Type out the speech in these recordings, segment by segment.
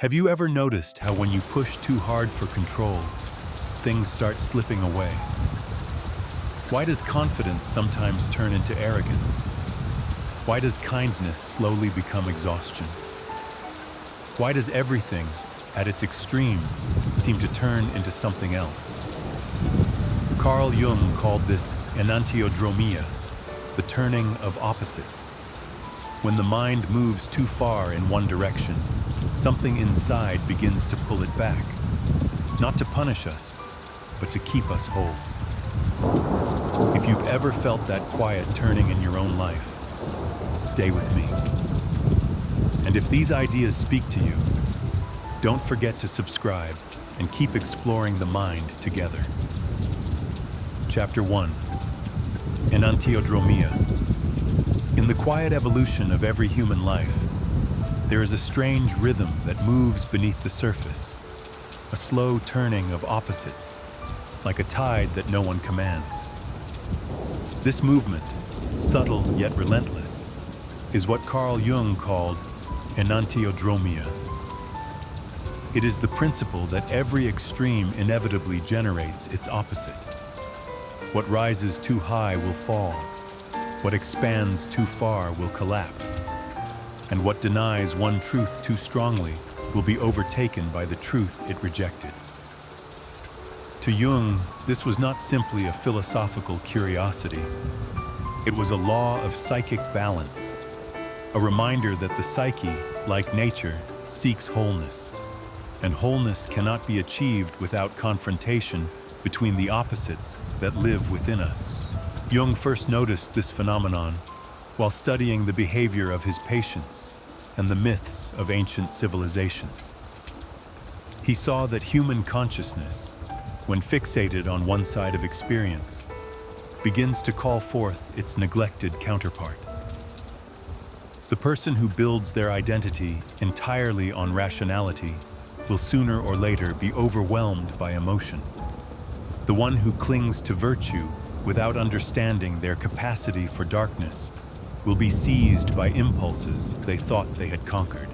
Have you ever noticed how when you push too hard for control, things start slipping away? Why does confidence sometimes turn into arrogance? Why does kindness slowly become exhaustion? Why does everything, at its extreme, seem to turn into something else? Carl Jung called this Enantiodromia, the turning of opposites. When the mind moves too far in one direction, something inside begins to pull it back, not to punish us, but to keep us whole. If you've ever felt that quiet turning in your own life, stay with me. And if these ideas speak to you, don't forget to subscribe and keep exploring the mind together. Chapter 1. Enantiodromia. In the quiet evolution of every human life, there is a strange rhythm that moves beneath the surface, a slow turning of opposites, like a tide that no one commands. This movement, subtle yet relentless, is what Carl Jung called Enantiodromia. It is the principle that every extreme inevitably generates its opposite. What rises too high will fall. What expands too far will collapse. And what denies one truth too strongly will be overtaken by the truth it rejected. To Jung, this was not simply a philosophical curiosity. It was a law of psychic balance, a reminder that the psyche, like nature, seeks wholeness. And wholeness cannot be achieved without confrontation between the opposites that live within us. Jung first noticed this phenomenon while studying the behavior of his patients and the myths of ancient civilizations. He saw that human consciousness, when fixated on one side of experience, begins to call forth its neglected counterpart. The person who builds their identity entirely on rationality will sooner or later be overwhelmed by emotion. The one who clings to virtue without understanding their capacity for darkness will be seized by impulses they thought they had conquered.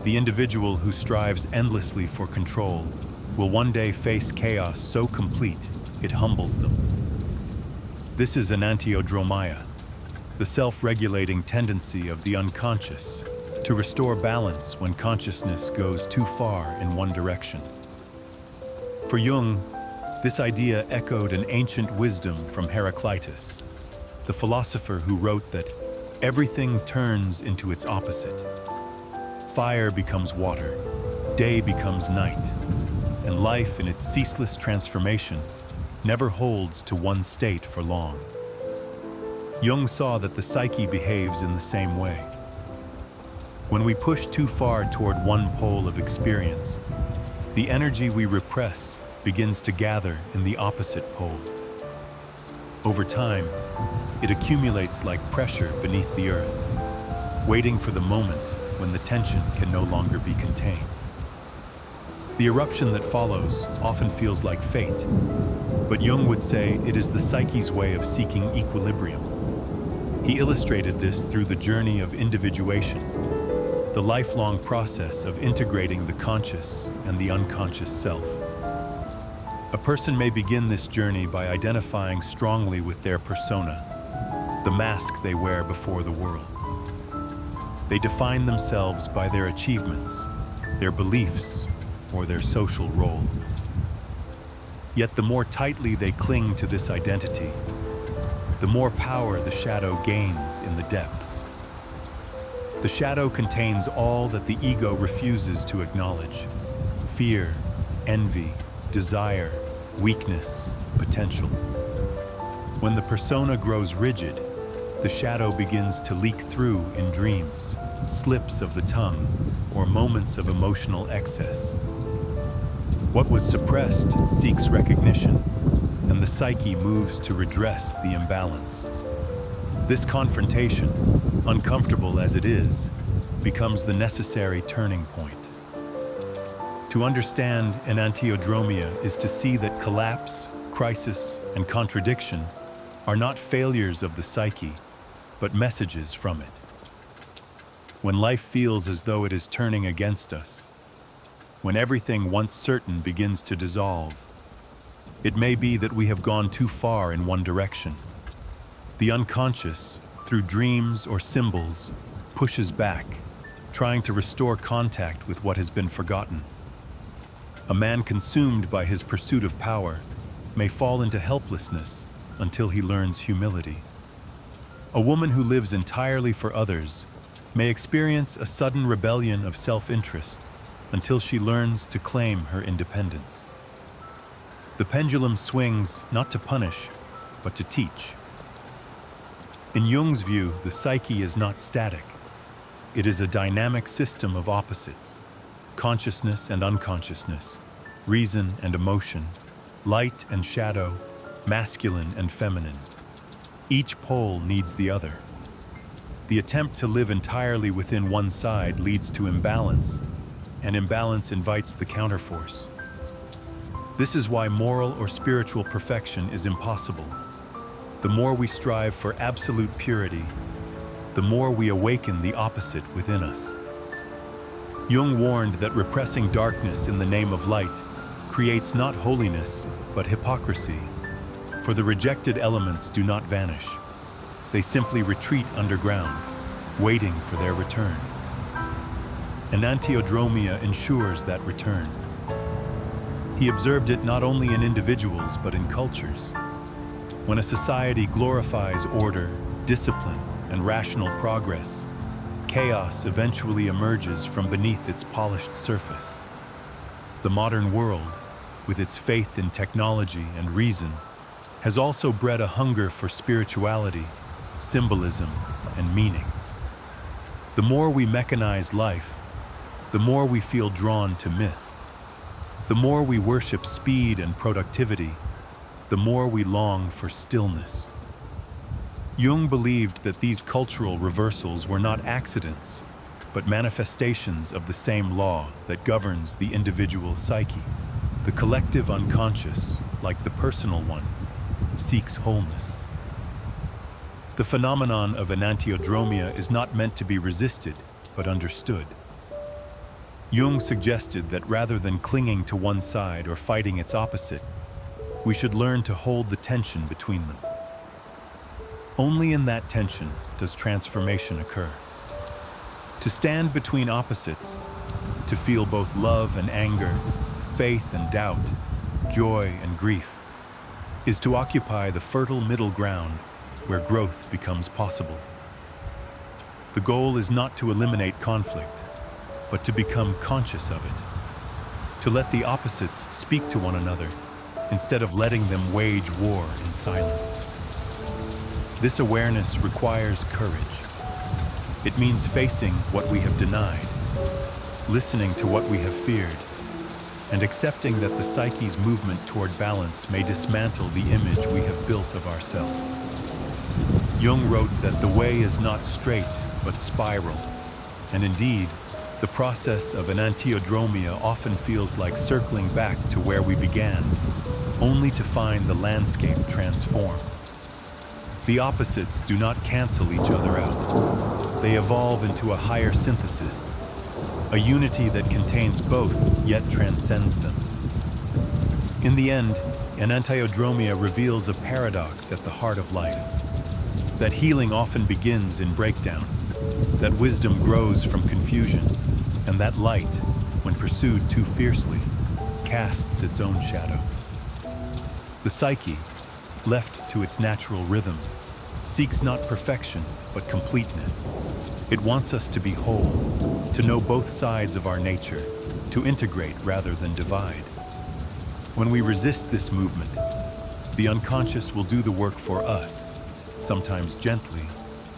The individual who strives endlessly for control will one day face chaos so complete it humbles them. This is Enantiodromia, the self-regulating tendency of the unconscious to restore balance when consciousness goes too far in one direction. For Jung, this idea echoed an ancient wisdom from Heraclitus, the philosopher who wrote that everything turns into its opposite. Fire becomes water, day becomes night, and life in its ceaseless transformation never holds to one state for long. Jung saw that the psyche behaves in the same way. When we push too far toward one pole of experience, the energy we repress begins to gather in the opposite pole. Over time, it accumulates like pressure beneath the earth, waiting for the moment when the tension can no longer be contained. The eruption that follows often feels like fate, but Jung would say it is the psyche's way of seeking equilibrium. He illustrated this through the journey of individuation, the lifelong process of integrating the conscious and the unconscious self. A person may begin this journey by identifying strongly with their persona, the mask they wear before the world. They define themselves by their achievements, their beliefs, or their social role. Yet the more tightly they cling to this identity, the more power the shadow gains in the depths. The shadow contains all that the ego refuses to acknowledge: fear, envy, desire, weakness, potential. When the persona grows rigid, the shadow begins to leak through in dreams, slips of the tongue, or moments of emotional excess. What was suppressed seeks recognition, and the psyche moves to redress the imbalance. This confrontation, uncomfortable as it is, becomes the necessary turning point. To understand Enantiodromia is to see that collapse, crisis, and contradiction are not failures of the psyche, but messages from it. when life feels as though it is turning against us, when everything once certain begins to dissolve, it may be that we have gone too far in one direction. The unconscious, through dreams or symbols, pushes back, trying to restore contact with what has been forgotten. A man consumed by his pursuit of power may fall into helplessness until he learns humility. A woman who lives entirely for others may experience a sudden rebellion of self-interest until she learns to claim her independence. The pendulum swings not to punish, but to teach. In Jung's view, the psyche is not static. It is a dynamic system of opposites: consciousness and unconsciousness, reason and emotion, light and shadow, masculine and feminine. Each pole needs the other. The attempt to live entirely within one side leads to imbalance, and imbalance invites the counterforce. This is why moral or spiritual perfection is impossible. The more we strive for absolute purity, the more we awaken the opposite within us. Jung warned that repressing darkness in the name of light creates not holiness, but hypocrisy. For the rejected elements do not vanish. They simply retreat underground, waiting for their return. Enantiodromia ensures that return. He observed it not only in individuals, but in cultures. When a society glorifies order, discipline, and rational progress, chaos eventually emerges from beneath its polished surface. The modern world, with its faith in technology and reason, has also bred a hunger for spirituality, symbolism, and meaning. The more we mechanize life, the more we feel drawn to myth. The more we worship speed and productivity, the more we long for stillness. Jung believed that these cultural reversals were not accidents, but manifestations of the same law that governs the individual psyche. The collective unconscious, like the personal one, seeks wholeness. The phenomenon of enantiodromia is not meant to be resisted, but understood. Jung suggested that rather than clinging to one side or fighting its opposite, we should learn to hold the tension between them. Only in that tension does transformation occur. To stand between opposites, to feel both love and anger, faith and doubt, joy and grief, is to occupy the fertile middle ground where growth becomes possible. The goal is not to eliminate conflict, but to become conscious of it, to let the opposites speak to one another instead of letting them wage war in silence. This awareness requires courage. It means facing what we have denied, listening to what we have feared, and accepting that the psyche's movement toward balance may dismantle the image we have built of ourselves. Jung wrote that the way is not straight, but spiral, and indeed, the process of enantiodromia often feels like circling back to where we began, only to find the landscape transform. The opposites do not cancel each other out. They evolve into a higher synthesis, a unity that contains both, yet transcends them. In the end, enantiodromia reveals a paradox at the heart of life. That healing often begins in breakdown, that wisdom grows from confusion, and that light, when pursued too fiercely, casts its own shadow. The psyche, left to its natural rhythm, seeks not perfection, but completeness. It wants us to be whole, to know both sides of our nature, to integrate rather than divide. When we resist this movement, the unconscious will do the work for us, sometimes gently,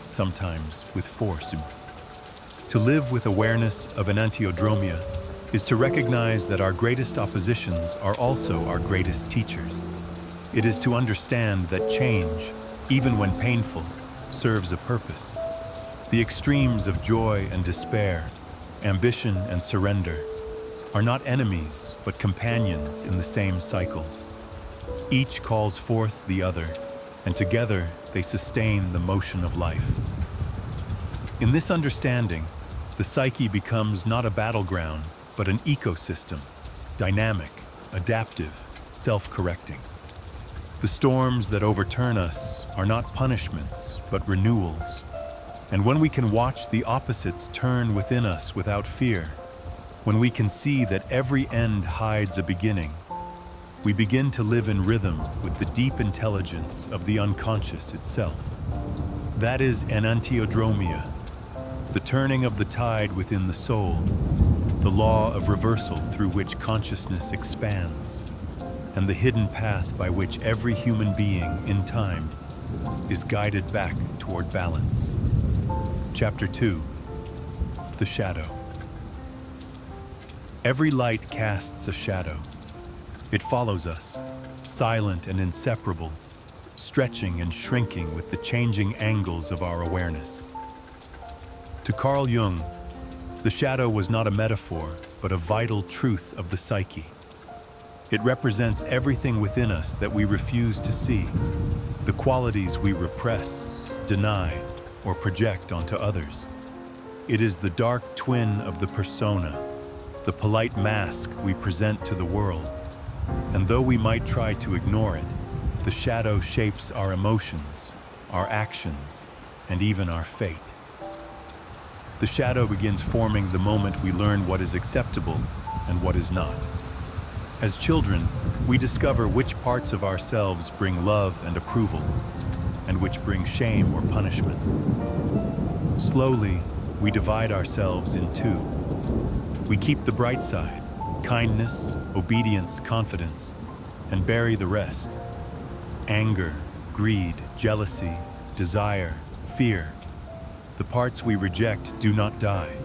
sometimes with force. To live with awareness of enantiodromia is to recognize that our greatest oppositions are also our greatest teachers. It is to understand that change, even when painful, serves a purpose. The extremes of joy and despair, ambition and surrender, are not enemies, but companions in the same cycle. Each calls forth the other, and together they sustain the motion of life. In this understanding, The psyche becomes not a battleground, but an ecosystem, dynamic, adaptive, self-correcting. The storms that overturn us are not punishments, but renewals. And when we can watch the opposites turn within us without fear, when we can see that every end hides a beginning, we begin to live in rhythm with the deep intelligence of the unconscious itself. That is Enantiodromia, the turning of the tide within the soul, the law of reversal through which consciousness expands, and the hidden path by which every human being, in time, is guided back toward balance. Chapter 2. The Shadow. Every light casts a shadow. It follows us, silent and inseparable, stretching and shrinking with the changing angles of our awareness. To Carl Jung, the shadow was not a metaphor, but a vital truth of the psyche. It represents everything within us that we refuse to see, the qualities we repress, deny, or project onto others. It is the dark twin of the persona, the polite mask we present to the world. And though we might try to ignore it, the shadow shapes our emotions, our actions, and even our fate. The shadow begins forming the moment we learn what is acceptable and what is not. As children, we discover which parts of ourselves bring love and approval, and which bring shame or punishment. Slowly, we divide ourselves in two. We keep the bright side, kindness, obedience, confidence, and bury the rest. Anger, greed, jealousy, desire, fear. The parts we reject do not die.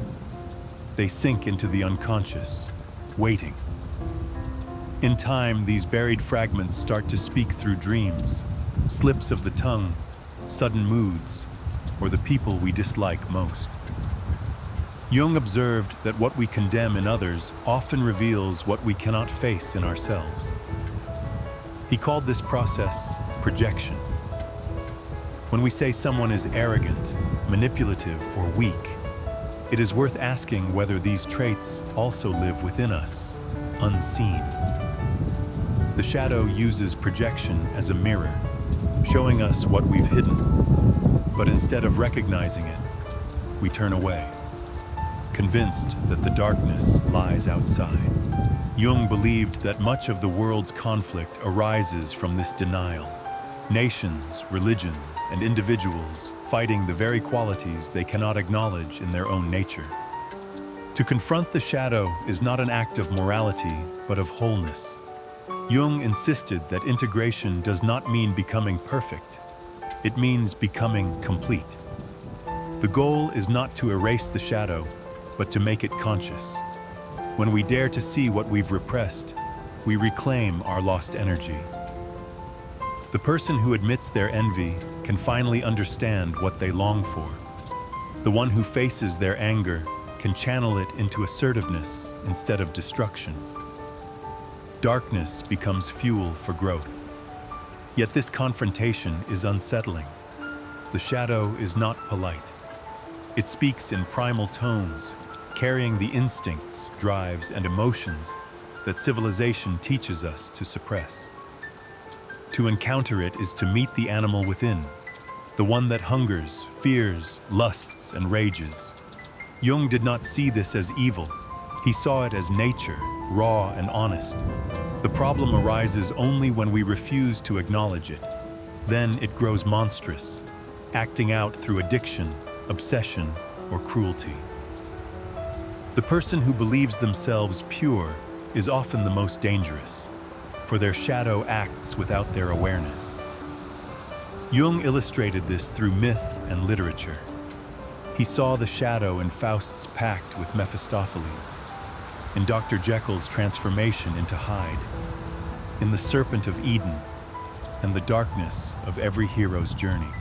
They sink into the unconscious, waiting. In time, these buried fragments start to speak through dreams, slips of the tongue, sudden moods, or the people we dislike most. Jung observed that what we condemn in others often reveals what we cannot face in ourselves. He called this process projection. When we say someone is arrogant, manipulative, or weak, it is worth asking whether these traits also live within us, unseen. The shadow uses projection as a mirror, showing us what we've hidden. But instead of recognizing it, we turn away, convinced that the darkness lies outside. Jung believed that much of the world's conflict arises from this denial. Nations, religions, and individuals fighting the very qualities they cannot acknowledge in their own nature. To confront the shadow is not an act of morality, but of wholeness. Jung insisted that integration does not mean becoming perfect. It means becoming complete. The goal is not to erase the shadow, but to make it conscious. When we dare to see what we've repressed, we reclaim our lost energy. The person who admits their envy can finally understand what they long for. The one who faces their anger can channel it into assertiveness instead of destruction. Darkness becomes fuel for growth. Yet this confrontation is unsettling. The shadow is not polite. It speaks in primal tones, carrying the instincts, drives, and emotions that civilization teaches us to suppress. To encounter it is to meet the animal within, the one that hungers, fears, lusts, and rages. Jung did not see this as evil. He saw it as nature, raw and honest. The problem arises only when we refuse to acknowledge it. Then it grows monstrous, acting out through addiction, obsession, or cruelty. The person who believes themselves pure is often the most dangerous, for their shadow acts without their awareness. Jung illustrated this through myth and literature. He saw the shadow in Faust's pact with Mephistopheles, in Dr. Jekyll's transformation into Hyde, in the Serpent of Eden, and the darkness of every hero's journey.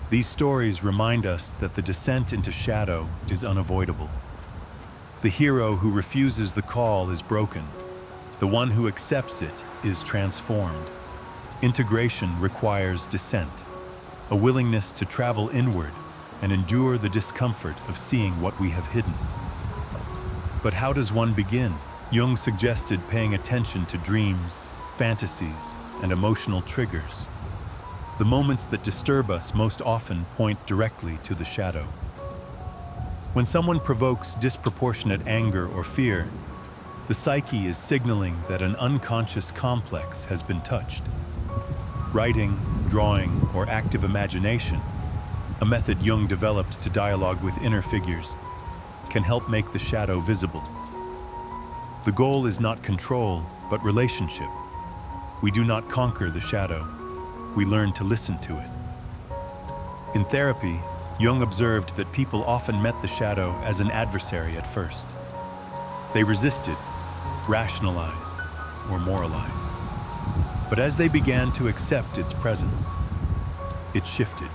These stories remind us that the descent into shadow is unavoidable. The hero who refuses the call is broken. The one who accepts it is transformed. Integration requires descent, a willingness to travel inward, and endure the discomfort of seeing what we have hidden. But how does one begin? Jung suggested paying attention to dreams, fantasies, and emotional triggers. The moments that disturb us most often point directly to the shadow. When someone provokes disproportionate anger or fear, the psyche is signaling that an unconscious complex has been touched. Writing, drawing, or active imagination, a method Jung developed to dialogue with inner figures, can help make the shadow visible. The goal is not control, but relationship. We do not conquer the shadow. We learn to listen to it. In therapy, Jung observed that people often met the shadow as an adversary at first. They resisted, rationalized, or moralized. But as they began to accept its presence, it shifted.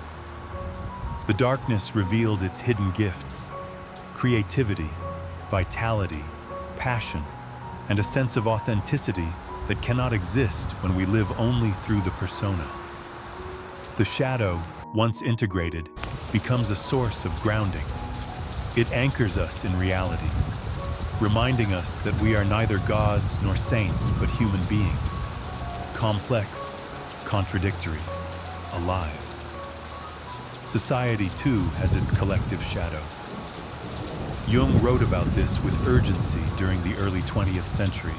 The darkness revealed its hidden gifts: creativity, vitality, passion, and a sense of authenticity that cannot exist when we live only through the persona. The shadow, once integrated, becomes a source of grounding. It anchors us in reality, reminding us that we are neither gods nor saints but human beings, complex, contradictory, alive. Society, too, has its collective shadow. Jung wrote about this with urgency during the early 20th century,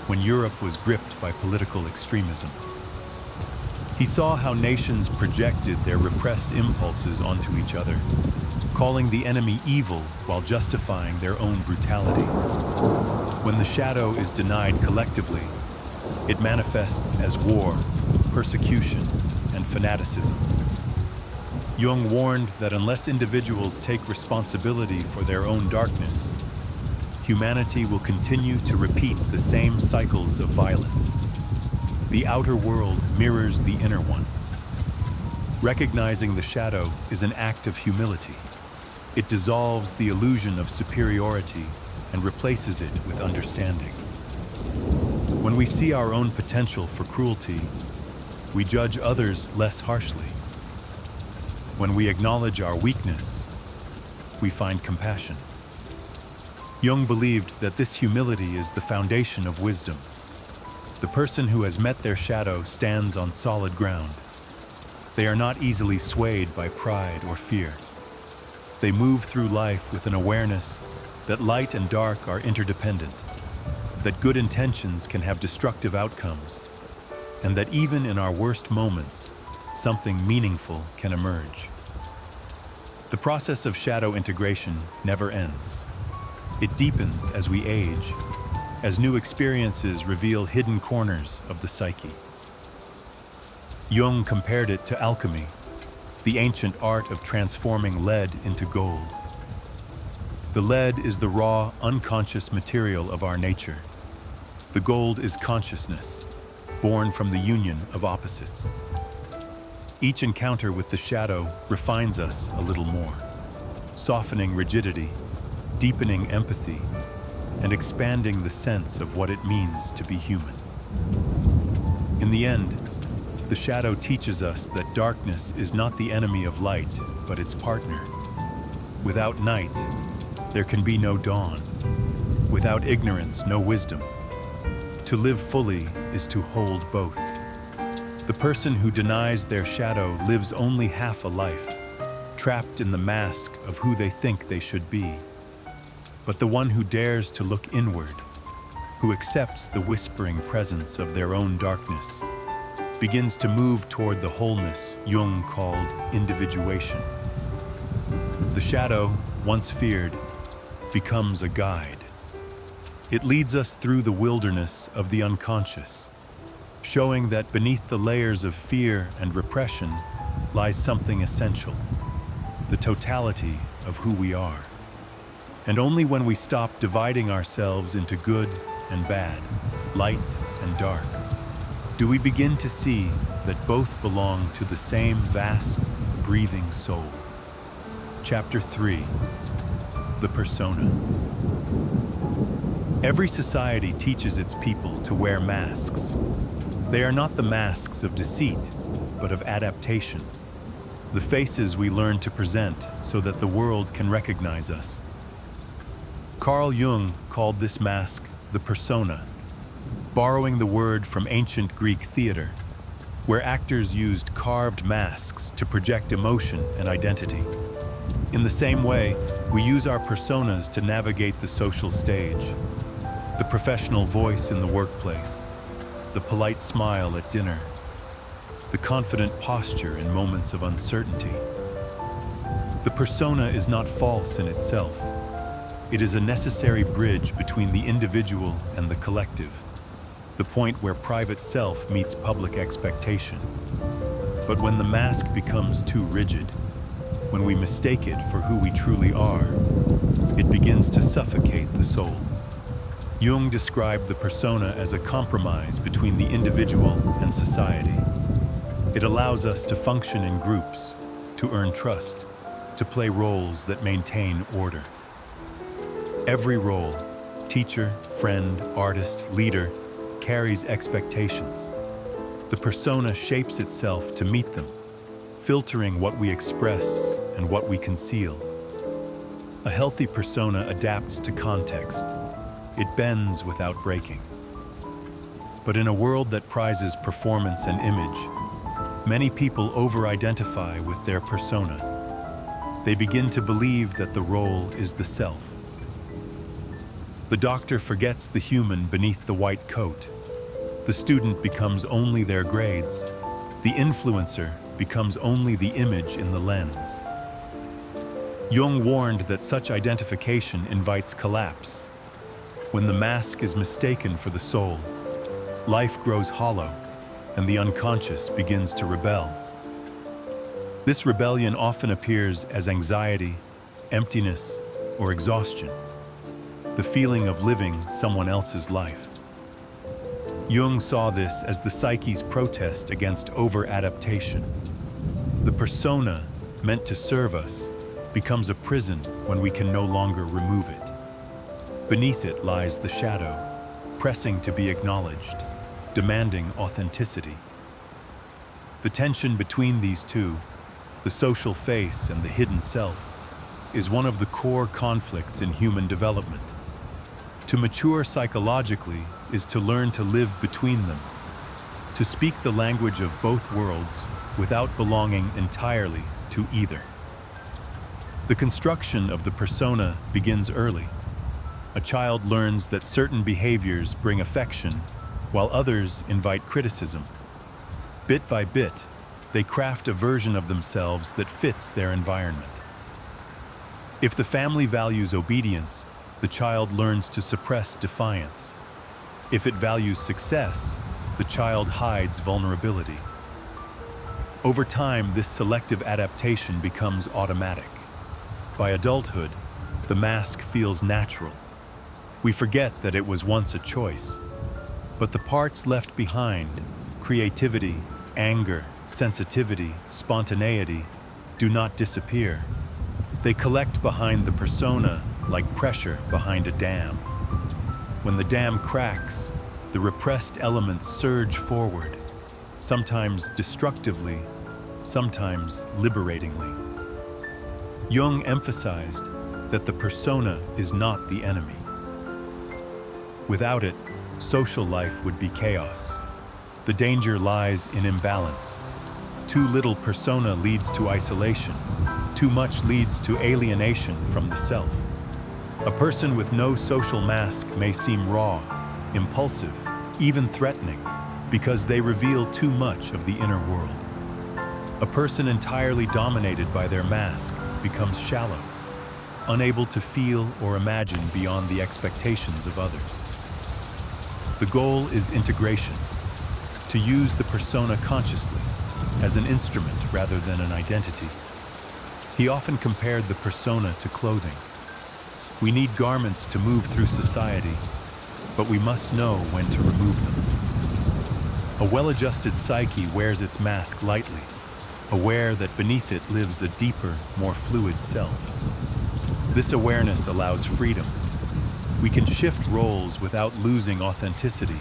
when Europe was gripped by political extremism. He saw how nations projected their repressed impulses onto each other, calling the enemy evil while justifying their own brutality. When the shadow is denied collectively, it manifests as war, persecution, and fanaticism. Jung warned that unless individuals take responsibility for their own darkness, humanity will continue to repeat the same cycles of violence. The outer world mirrors the inner one. Recognizing the shadow is an act of humility. It dissolves the illusion of superiority and replaces it with understanding. When we see our own potential for cruelty, we judge others less harshly. When we acknowledge our weakness, we find compassion. Jung believed that this humility is the foundation of wisdom. The person who has met their shadow stands on solid ground. They are not easily swayed by pride or fear. They move through life with an awareness that light and dark are interdependent, that good intentions can have destructive outcomes, and that even in our worst moments, something meaningful can emerge. The process of shadow integration never ends. It deepens as we age, as new experiences reveal hidden corners of the psyche. Jung compared it to alchemy, the ancient art of transforming lead into gold. The lead is the raw, unconscious material of our nature. The gold is consciousness, born from the union of opposites. Each encounter with the shadow refines us a little more, softening rigidity, deepening empathy, and expanding the sense of what it means to be human. In the end, the shadow teaches us that darkness is not the enemy of light, but its partner. Without night, there can be no dawn. Without ignorance, no wisdom. To live fully is to hold both. The person who denies their shadow lives only half a life, trapped in the mask of who they think they should be. But the one who dares to look inward, who accepts the whispering presence of their own darkness, begins to move toward the wholeness Jung called individuation. The shadow, once feared, becomes a guide. It leads us through the wilderness of the unconscious, showing that beneath the layers of fear and repression lies something essential, the totality of who we are. And only when we stop dividing ourselves into good and bad, light and dark, do we begin to see that both belong to the same vast, breathing soul. Chapter 3: The Persona. Every society teaches its people to wear masks. They are not the masks of deceit, but of adaptation. the faces we learn to present so that the world can recognize us. Carl Jung called this mask the persona, borrowing the word from ancient Greek theater, where actors used carved masks to project emotion and identity. In the same way, we use our personas to navigate the social stage. The professional voice in the workplace, the polite smile at dinner, the confident posture in moments of uncertainty. The persona is not false in itself. It is a necessary bridge between the individual and the collective, the point where private self meets public expectation. But when the mask becomes too rigid, when we mistake it for who we truly are, it begins to suffocate the soul. Jung described the persona as a compromise between the individual and society. It allows us to function in groups, to earn trust, to play roles that maintain order. Every role, teacher, friend, artist, leader, carries expectations. The persona shapes itself to meet them, filtering what we express and what we conceal. A healthy persona adapts to context. It bends without breaking. But in a world that prizes performance and image, many people over-identify with their persona. They begin to believe that the role is the self. The doctor forgets the human beneath the white coat. The student becomes only their grades. The influencer becomes only the image in the lens. Jung warned that such identification invites collapse. When the mask is mistaken for the soul, life grows hollow, and the unconscious begins to rebel. This rebellion often appears as anxiety, emptiness, or exhaustion, the feeling of living someone else's life. Jung saw this as the psyche's protest against over-adaptation. The persona, meant to serve us, becomes a prison when we can no longer remove it. Beneath it lies the shadow, pressing to be acknowledged, demanding authenticity. The tension between these two, the social face and the hidden self, is one of the core conflicts in human development. To mature psychologically is to learn to live between them, to speak the language of both worlds without belonging entirely to either. The construction of the persona begins early. A child learns that certain behaviors bring affection, while others invite criticism. Bit by bit, they craft a version of themselves that fits their environment. If the family values obedience, the child learns to suppress defiance. If it values success, the child hides vulnerability. Over time, this selective adaptation becomes automatic. By adulthood, the mask feels natural. We forget that it was once a choice. But the parts left behind, creativity, anger, sensitivity, spontaneity, do not disappear. They collect behind the persona like pressure behind a dam. When the dam cracks, the repressed elements surge forward, sometimes destructively, sometimes liberatingly. Jung emphasized that the persona is not the enemy. Without it, social life would be chaos. The danger lies in imbalance. Too little persona leads to isolation. Too much leads to alienation from the self. A person with no social mask may seem raw, impulsive, even threatening, because they reveal too much of the inner world. A person entirely dominated by their mask becomes shallow, unable to feel or imagine beyond the expectations of others. The goal is integration, to use the persona consciously, as an instrument rather than an identity. He often compared the persona to clothing. We need garments to move through society, but we must know when to remove them. A well-adjusted psyche wears its mask lightly, aware that beneath it lives a deeper, more fluid self. This awareness allows freedom. We can shift roles without losing authenticity,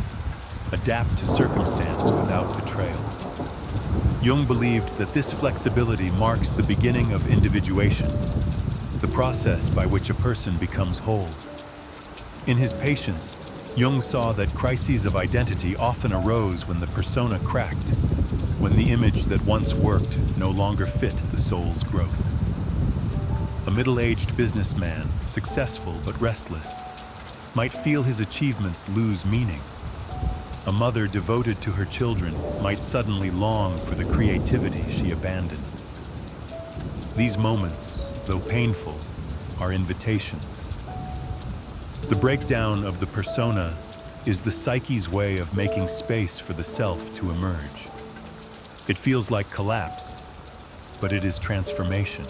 adapt to circumstance without betrayal. Jung believed that this flexibility marks the beginning of individuation, the process by which a person becomes whole. In his Patience, Jung saw that crises of identity often arose when the persona cracked, when the image that once worked no longer fit the soul's growth. A middle-aged businessman, successful but restless, might feel his achievements lose meaning. A mother devoted to her children might suddenly long for the creativity she abandoned. These moments, though painful, are invitations. The breakdown of the persona is the psyche's way of making space for the self to emerge. It feels like collapse, but it is transformation.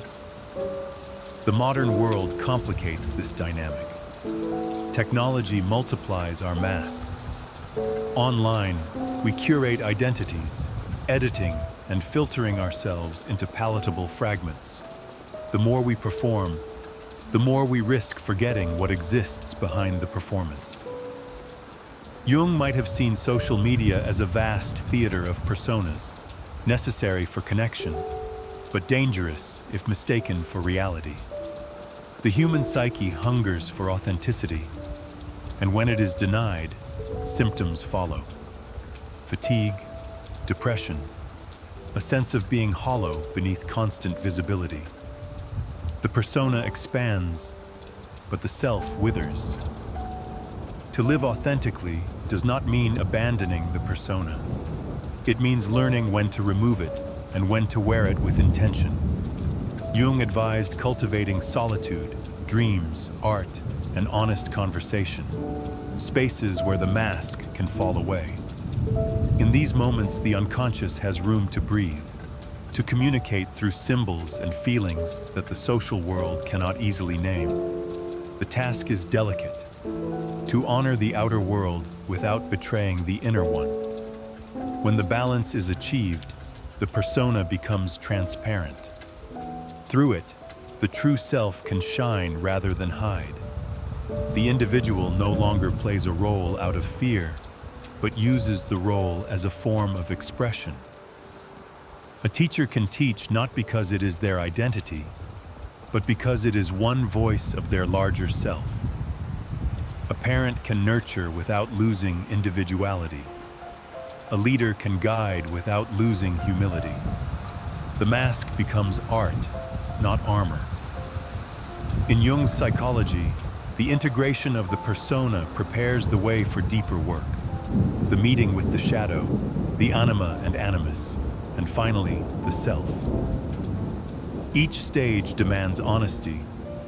The modern world complicates this dynamic. Technology multiplies our masks. Online, we curate identities, editing and filtering ourselves into palatable fragments. The more we perform, the more we risk forgetting what exists behind the performance. Jung might have seen social media as a vast theater of personas, necessary for connection, but dangerous if mistaken for reality. The human psyche hungers for authenticity, and when it is denied, symptoms follow. Fatigue, depression, a sense of being hollow beneath constant visibility. The persona expands, but the self withers. To live authentically does not mean abandoning the persona. It means learning when to remove it and when to wear it with intention. Jung advised cultivating solitude, dreams, art, and honest conversation, spaces where the mask can fall away. In these moments, the unconscious has room to breathe, to communicate through symbols and feelings that the social world cannot easily name. The task is delicate, to honor the outer world without betraying the inner one. When the balance is achieved, the persona becomes transparent. Through it, the true self can shine rather than hide. The individual no longer plays a role out of fear, but uses the role as a form of expression. A teacher can teach not because it is their identity, but because it is one voice of their larger self. A parent can nurture without losing individuality. A leader can guide without losing humility. The mask becomes art, not armor. In Jung's psychology, the integration of the persona prepares the way for deeper work. The meeting with the shadow, the anima and animus, and finally, the self. Each stage demands honesty,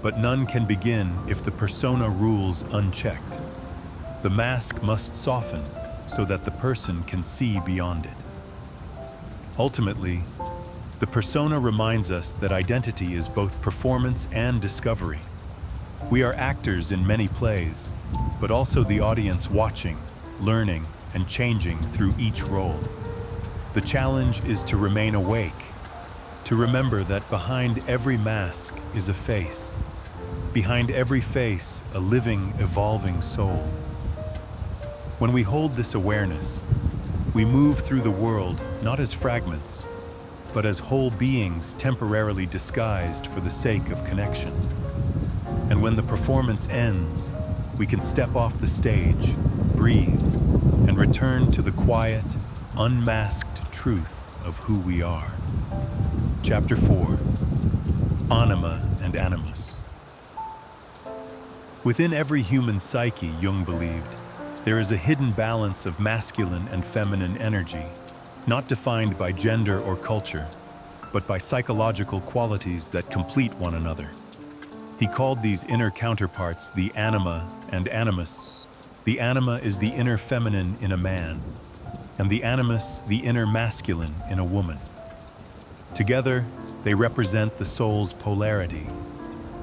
but none can begin if the persona rules unchecked. The mask must soften so that the person can see beyond it. Ultimately, the persona reminds us that identity is both performance and discovery. We are actors in many plays, but also the audience watching, learning, and changing through each role. The challenge is to remain awake, to remember that behind every mask is a face. Behind every face, a living, evolving soul. When we hold this awareness, we move through the world not as fragments, but as whole beings temporarily disguised for the sake of connection. And when the performance ends, we can step off the stage, breathe, and return to the quiet, unmasked truth of who we are. Chapter 4. Anima and Animus. Within every human psyche, Jung believed, there is a hidden balance of masculine and feminine energy, not defined by gender or culture, but by psychological qualities that complete one another. He called these inner counterparts the anima and animus. The anima is the inner feminine in a man, and the animus the inner masculine in a woman. Together, they represent the soul's polarity,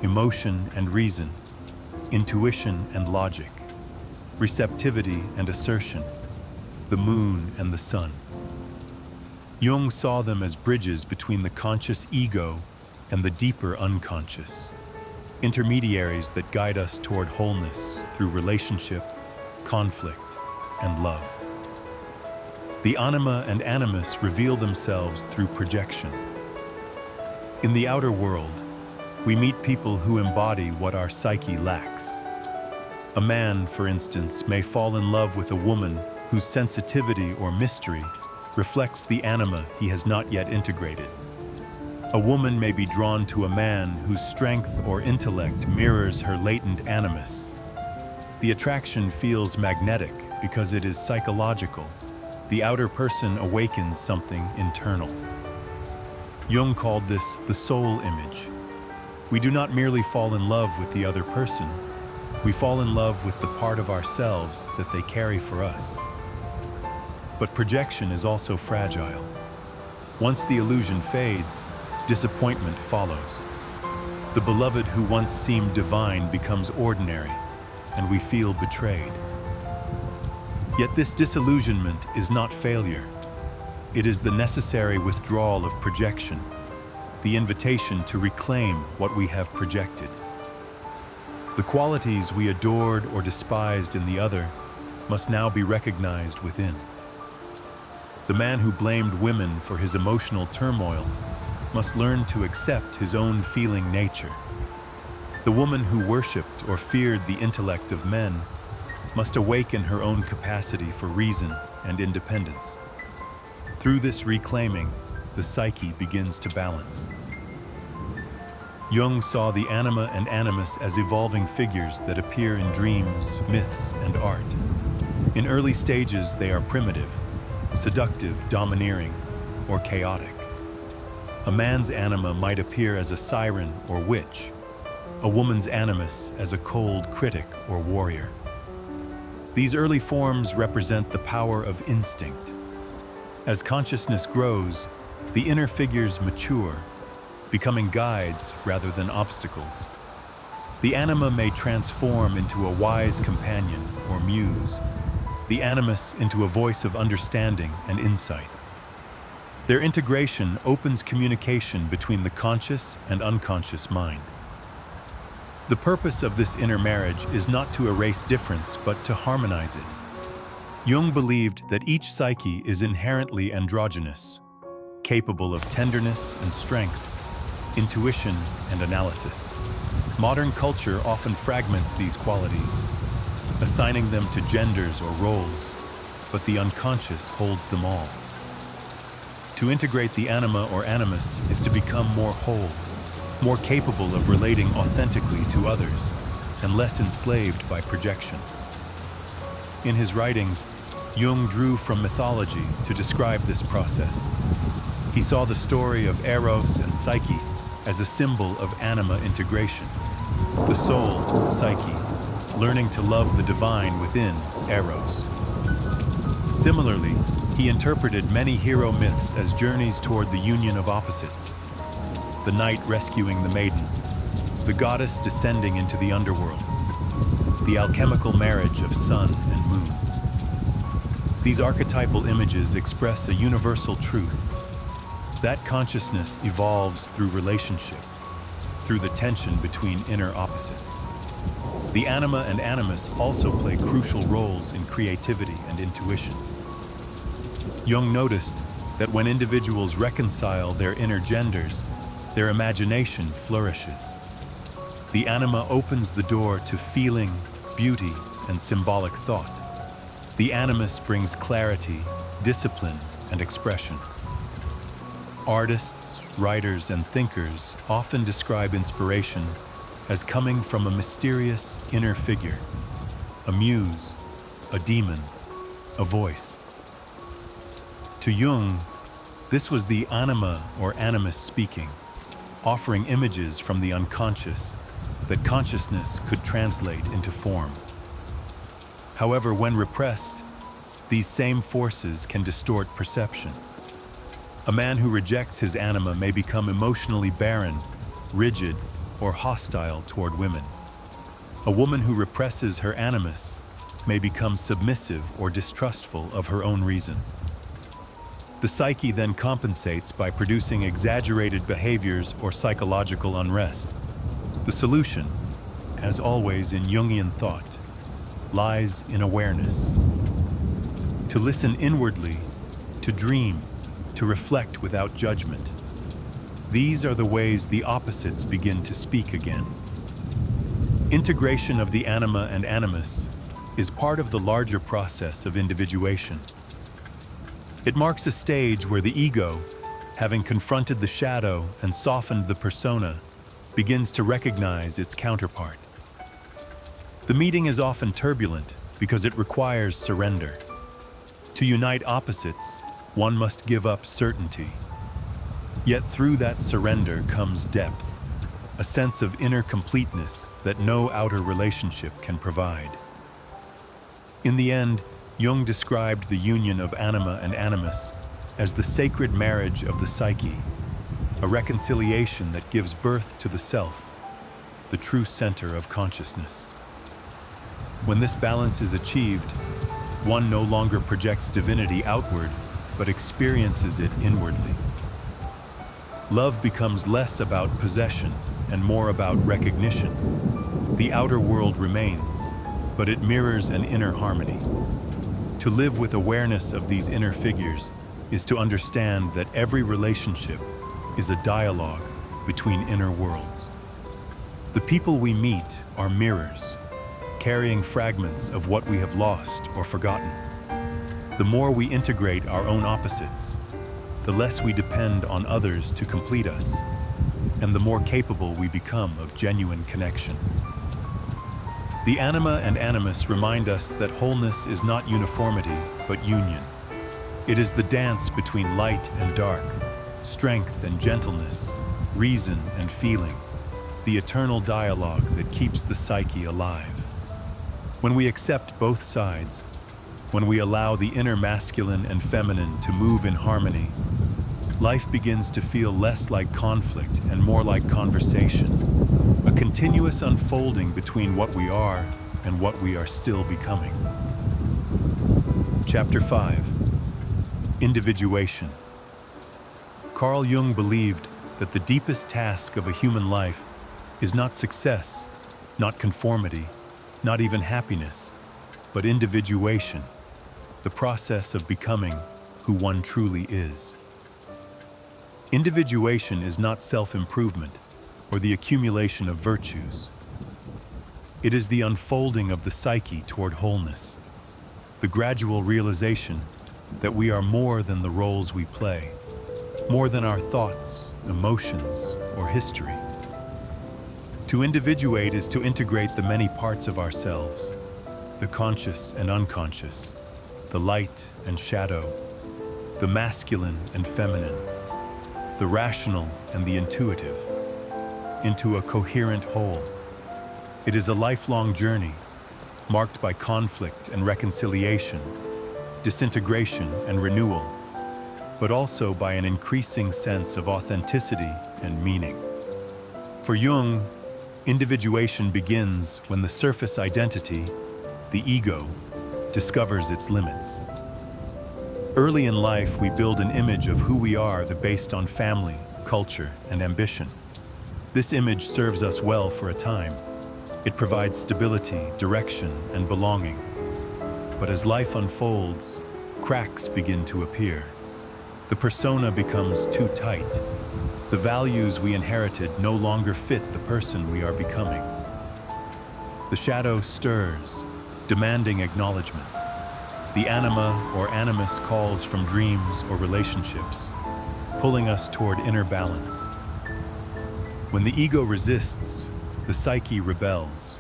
emotion and reason, intuition and logic, receptivity and assertion, the moon and the sun. Jung saw them as bridges between the conscious ego and the deeper unconscious, intermediaries that guide us toward wholeness through relationship, conflict, and love. The anima and animus reveal themselves through projection. In the outer world, we meet people who embody what our psyche lacks. A man, for instance, may fall in love with a woman whose sensitivity or mystery reflects the anima he has not yet integrated. A woman may be drawn to a man whose strength or intellect mirrors her latent animus. The attraction feels magnetic because it is psychological. The outer person awakens something internal. Jung called this the soul image. We do not merely fall in love with the other person, we fall in love with the part of ourselves that they carry for us. But projection is also fragile. Once the illusion fades, disappointment follows. The beloved who once seemed divine becomes ordinary, and we feel betrayed. Yet this disillusionment is not failure. It is the necessary withdrawal of projection, the invitation to reclaim what we have projected. The qualities we adored or despised in the other must now be recognized within. The man who blamed women for his emotional turmoil must learn to accept his own feeling nature. The woman who worshipped or feared the intellect of men must awaken her own capacity for reason and independence. Through this reclaiming, the psyche begins to balance. Jung saw the anima and animus as evolving figures that appear in dreams, myths, and art. In early stages, they are primitive, seductive, domineering, or chaotic. A man's anima might appear as a siren or witch, a woman's animus as a cold critic or warrior. These early forms represent the power of instinct. As consciousness grows, the inner figures mature, becoming guides rather than obstacles. The anima may transform into a wise companion or muse, the animus into a voice of understanding and insight. Their integration opens communication between the conscious and unconscious mind. The purpose of this inner marriage is not to erase difference, but to harmonize it. Jung believed that each psyche is inherently androgynous, capable of tenderness and strength, intuition and analysis. Modern culture often fragments these qualities, assigning them to genders or roles, but the unconscious holds them all. To integrate the anima or animus is to become more whole, more capable of relating authentically to others, and less enslaved by projection. In his writings, Jung drew from mythology to describe this process. He saw the story of Eros and Psyche as a symbol of anima integration. The soul, Psyche, learning to love the divine within Eros. Similarly, he interpreted many hero myths as journeys toward the union of opposites. The knight rescuing the maiden, the goddess descending into the underworld, the alchemical marriage of sun and moon. These archetypal images express a universal truth. That consciousness evolves through relationship, through the tension between inner opposites. The anima and animus also play crucial roles in creativity and intuition. Jung noticed that when individuals reconcile their inner genders, their imagination flourishes. The anima opens the door to feeling, beauty, and symbolic thought. The animus brings clarity, discipline, and expression. Artists, writers, and thinkers often describe inspiration as coming from a mysterious inner figure, a muse, a demon, a voice. To Jung, this was the anima or animus speaking, offering images from the unconscious that consciousness could translate into form. However, when repressed, these same forces can distort perception. A man who rejects his anima may become emotionally barren, rigid, or hostile toward women. A woman who represses her animus may become submissive or distrustful of her own reason. The psyche then compensates by producing exaggerated behaviors or psychological unrest. The solution, as always in Jungian thought, lies in awareness. To listen inwardly to dream, to reflect without judgment. These are the ways the opposites begin to speak again. Integration of the anima and animus is part of the larger process of individuation. It marks a stage where the ego, having confronted the shadow and softened the persona, begins to recognize its counterpart. The meeting is often turbulent because it requires surrender. To unite opposites, one must give up certainty. Yet through that surrender comes depth, a sense of inner completeness that no outer relationship can provide. In the end, Jung described the union of anima and animus as the sacred marriage of the psyche, a reconciliation that gives birth to the self, the true center of consciousness. When this balance is achieved, one no longer projects divinity outward, but experiences it inwardly. Love becomes less about possession and more about recognition. The outer world remains, but it mirrors an inner harmony. To live with awareness of these inner figures is to understand that every relationship is a dialogue between inner worlds. The people we meet are mirrors, carrying fragments of what we have lost or forgotten. The more we integrate our own opposites, the less we depend on others to complete us, and the more capable we become of genuine connection. The anima and animus remind us that wholeness is not uniformity, but union. It is the dance between light and dark, strength and gentleness, reason and feeling, the eternal dialogue that keeps the psyche alive. When we accept both sides, when we allow the inner masculine and feminine to move in harmony, life begins to feel less like conflict and more like conversation, a continuous unfolding between what we are and what we are still becoming. Chapter 5. Individuation. Carl Jung believed that the deepest task of a human life is not success, not conformity, not even happiness, but individuation, the process of becoming who one truly is. Individuation is not self-improvement or the accumulation of virtues. It is the unfolding of the psyche toward wholeness, the gradual realization that we are more than the roles we play, more than our thoughts, emotions, or history. To individuate is to integrate the many parts of ourselves, the conscious and unconscious, the light and shadow, the masculine and feminine, the rational and the intuitive, into a coherent whole. It is a lifelong journey, marked by conflict and reconciliation, disintegration and renewal, but also by an increasing sense of authenticity and meaning. For Jung, individuation begins when the surface identity, the ego, discovers its limits. Early in life, we build an image of who we are based on family, culture, and ambition. This image serves us well for a time. It provides stability, direction, and belonging. But as life unfolds, cracks begin to appear. The persona becomes too tight. The values we inherited no longer fit the person we are becoming. The shadow stirs, demanding acknowledgement. The anima or animus calls from dreams or relationships, pulling us toward inner balance. When the ego resists, the psyche rebels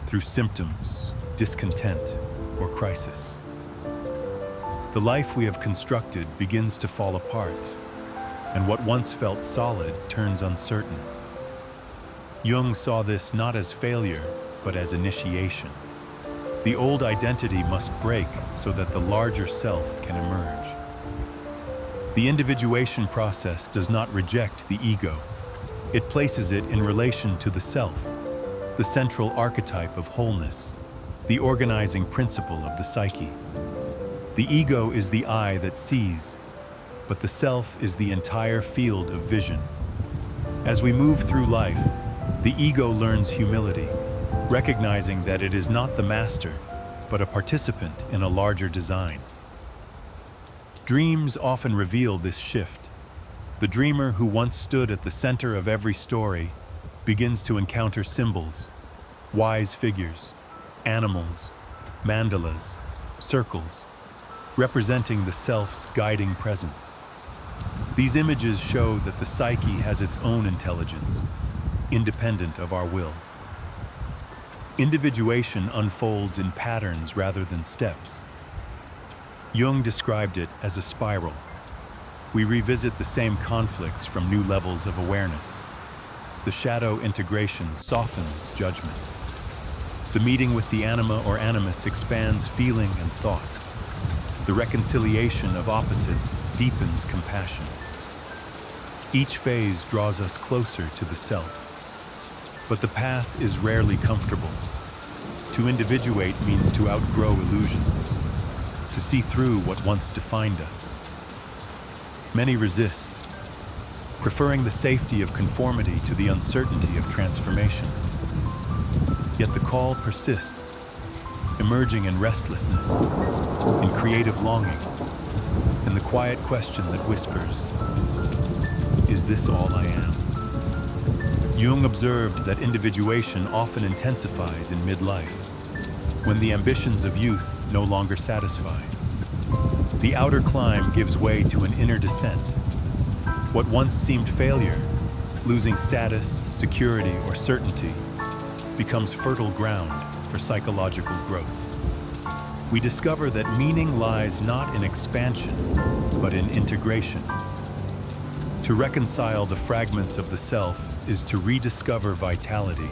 through symptoms, discontent, or crisis. The life we have constructed begins to fall apart, and what once felt solid turns uncertain. Jung saw this not as failure, but as initiation. The old identity must break so that the larger self can emerge. The individuation process does not reject the ego. It places it in relation to the self, the central archetype of wholeness, the organizing principle of the psyche. The ego is the eye that sees, but the self is the entire field of vision. As we move through life, the ego learns humility, recognizing that it is not the master, but a participant in a larger design. Dreams often reveal this shift. The dreamer who once stood at the center of every story begins to encounter symbols, wise figures, animals, mandalas, circles, representing the self's guiding presence. These images show that the psyche has its own intelligence, independent of our will. Individuation unfolds in patterns rather than steps. Jung described it as a spiral. We revisit the same conflicts from new levels of awareness. The shadow integration softens judgment. The meeting with the anima or animus expands feeling and thought. The reconciliation of opposites deepens compassion. Each phase draws us closer to the self. But the path is rarely comfortable. To individuate means to outgrow illusions, to see through what once defined us. Many resist, preferring the safety of conformity to the uncertainty of transformation. Yet the call persists, emerging in restlessness, in creative longing, in the quiet question that whispers, "Is this all I am?" Jung observed that individuation often intensifies in midlife, when the ambitions of youth no longer satisfy. The outer climb gives way to an inner descent. What once seemed failure, losing status, security, or certainty, becomes fertile ground for psychological growth. We discover that meaning lies not in expansion, but in integration. To reconcile the fragments of the self is to rediscover vitality.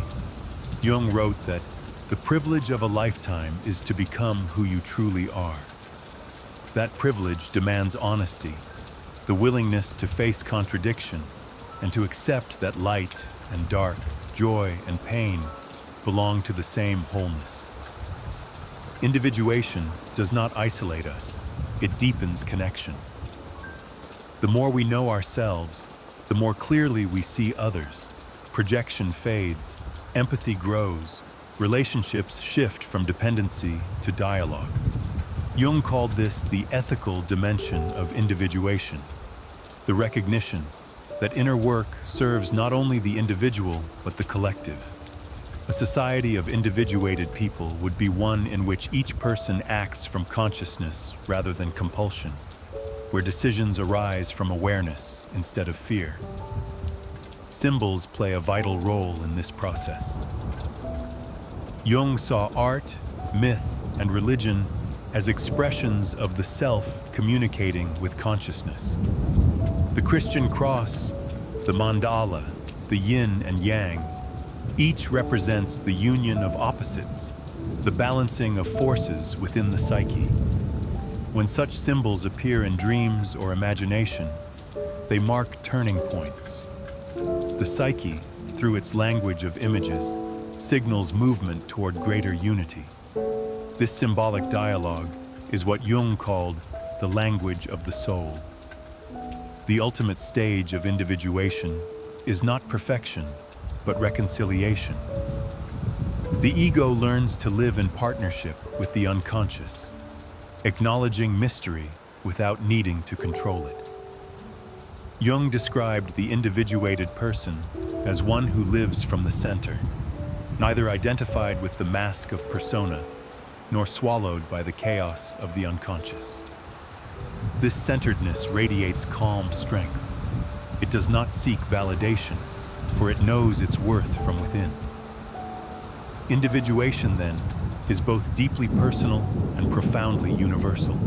Jung wrote that the privilege of a lifetime is to become who you truly are. That privilege demands honesty, the willingness to face contradiction, and to accept that light and dark, joy and pain belong to the same wholeness. Individuation does not isolate us, it deepens connection. The more we know ourselves, the more clearly we see others. Projection fades, empathy grows, relationships shift from dependency to dialogue. Jung called this the ethical dimension of individuation, the recognition that inner work serves not only the individual but the collective. A society of individuated people would be one in which each person acts from consciousness rather than compulsion, where decisions arise from awareness instead of fear. Symbols play a vital role in this process. Jung saw art, myth, and religion as expressions of the self communicating with consciousness. The Christian cross, the mandala, the yin and yang, each represents the union of opposites, the balancing of forces within the psyche. When such symbols appear in dreams or imagination, they mark turning points. The psyche, through its language of images, signals movement toward greater unity. This symbolic dialogue is what Jung called the language of the soul. The ultimate stage of individuation is not perfection, but reconciliation. The ego learns to live in partnership with the unconscious, acknowledging mystery without needing to control it. Jung described the individuated person as one who lives from the center, neither identified with the mask of persona, nor swallowed by the chaos of the unconscious. This centeredness radiates calm strength. It does not seek validation, for it knows its worth from within. Individuation, then, is both deeply personal and profoundly universal.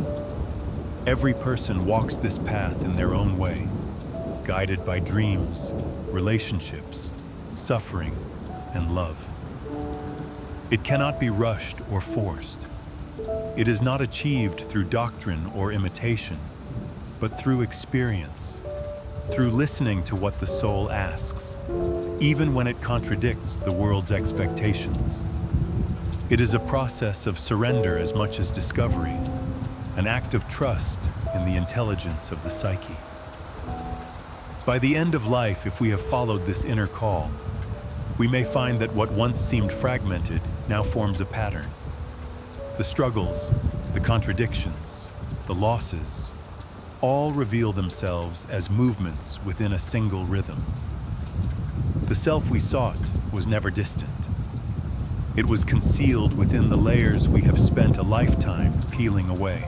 Every person walks this path in their own way, guided by dreams, relationships, suffering, and love. It cannot be rushed or forced. It is not achieved through doctrine or imitation, but through experience, through listening to what the soul asks, even when it contradicts the world's expectations. It is a process of surrender as much as discovery, an act of trust in the intelligence of the psyche. By the end of life, if we have followed this inner call, we may find that what once seemed fragmented now forms a pattern. The struggles, the contradictions, the losses, All reveal themselves as movements within a single rhythm. The self we sought was never distant. It was concealed within the layers we have spent a lifetime peeling away.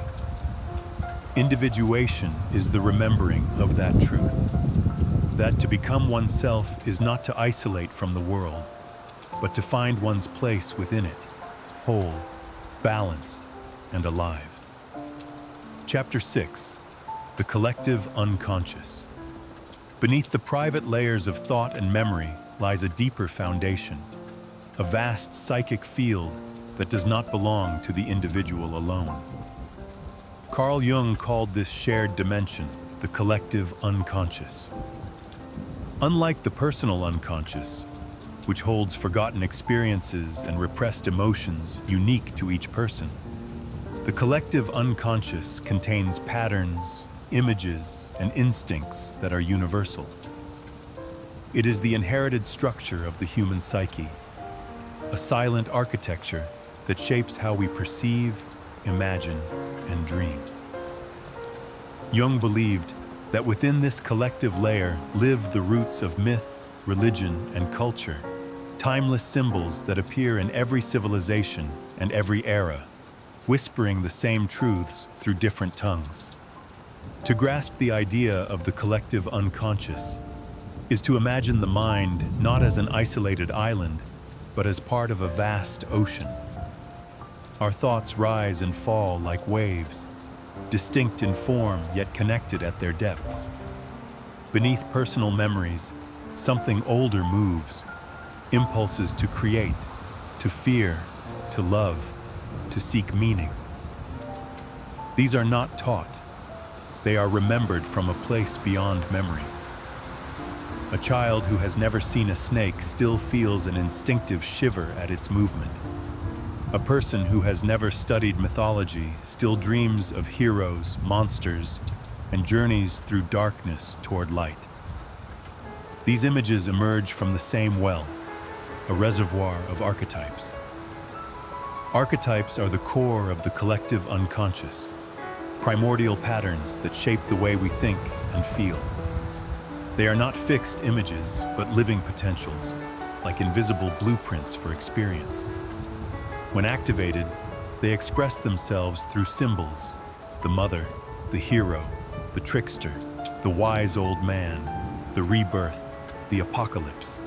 Individuation is the remembering of that truth, that to become oneself is not to isolate from the world, but to find one's place within it, whole, balanced, and alive. Chapter 6. The Collective Unconscious. Beneath the private layers of thought and memory lies a deeper foundation, a vast psychic field that does not belong to the individual alone. Carl Jung called this shared dimension the collective unconscious. Unlike the personal unconscious, which holds forgotten experiences and repressed emotions unique to each person, the collective unconscious contains patterns, images, and instincts that are universal. It is the inherited structure of the human psyche, a silent architecture that shapes how we perceive, imagine, and dream. Jung believed that within this collective layer live the roots of myth, religion, and culture, timeless symbols that appear in every civilization and every era, whispering the same truths through different tongues. To grasp the idea of the collective unconscious is to imagine the mind not as an isolated island, but as part of a vast ocean. Our thoughts rise and fall like waves, distinct in form yet connected at their depths. Beneath personal memories, something older moves, impulses to create, to fear, to love, to seek meaning. These are not taught. They are remembered from a place beyond memory. A child who has never seen a snake still feels an instinctive shiver at its movement. A person who has never studied mythology still dreams of heroes, monsters, and journeys through darkness toward light. These images emerge from the same well, a reservoir of archetypes. Archetypes are the core of the collective unconscious, primordial patterns that shape the way we think and feel. They are not fixed images, but living potentials, like invisible blueprints for experience. When activated, they express themselves through symbols: the mother, the hero, the trickster, the wise old man, the rebirth, the apocalypse.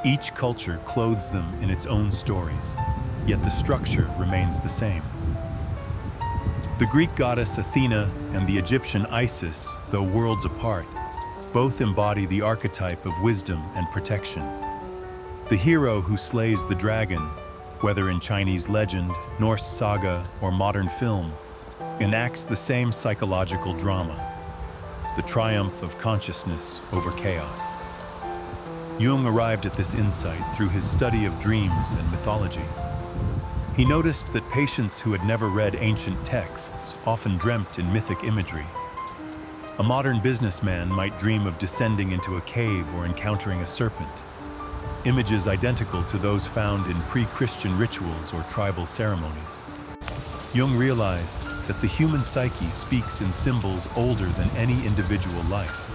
Each culture clothes them in its own stories, yet the structure remains the same. The Greek goddess Athena and the Egyptian Isis, though worlds apart, both embody the archetype of wisdom and protection. The hero who slays the dragon, whether in Chinese legend, Norse saga, or modern film, enacts the same psychological drama, the triumph of consciousness over chaos. Jung arrived at this insight through his study of dreams and mythology. He noticed that patients who had never read ancient texts often dreamt in mythic imagery. A modern businessman might dream of descending into a cave or encountering a serpent, images identical to those found in pre-Christian rituals or tribal ceremonies. Jung realized that the human psyche speaks in symbols older than any individual life.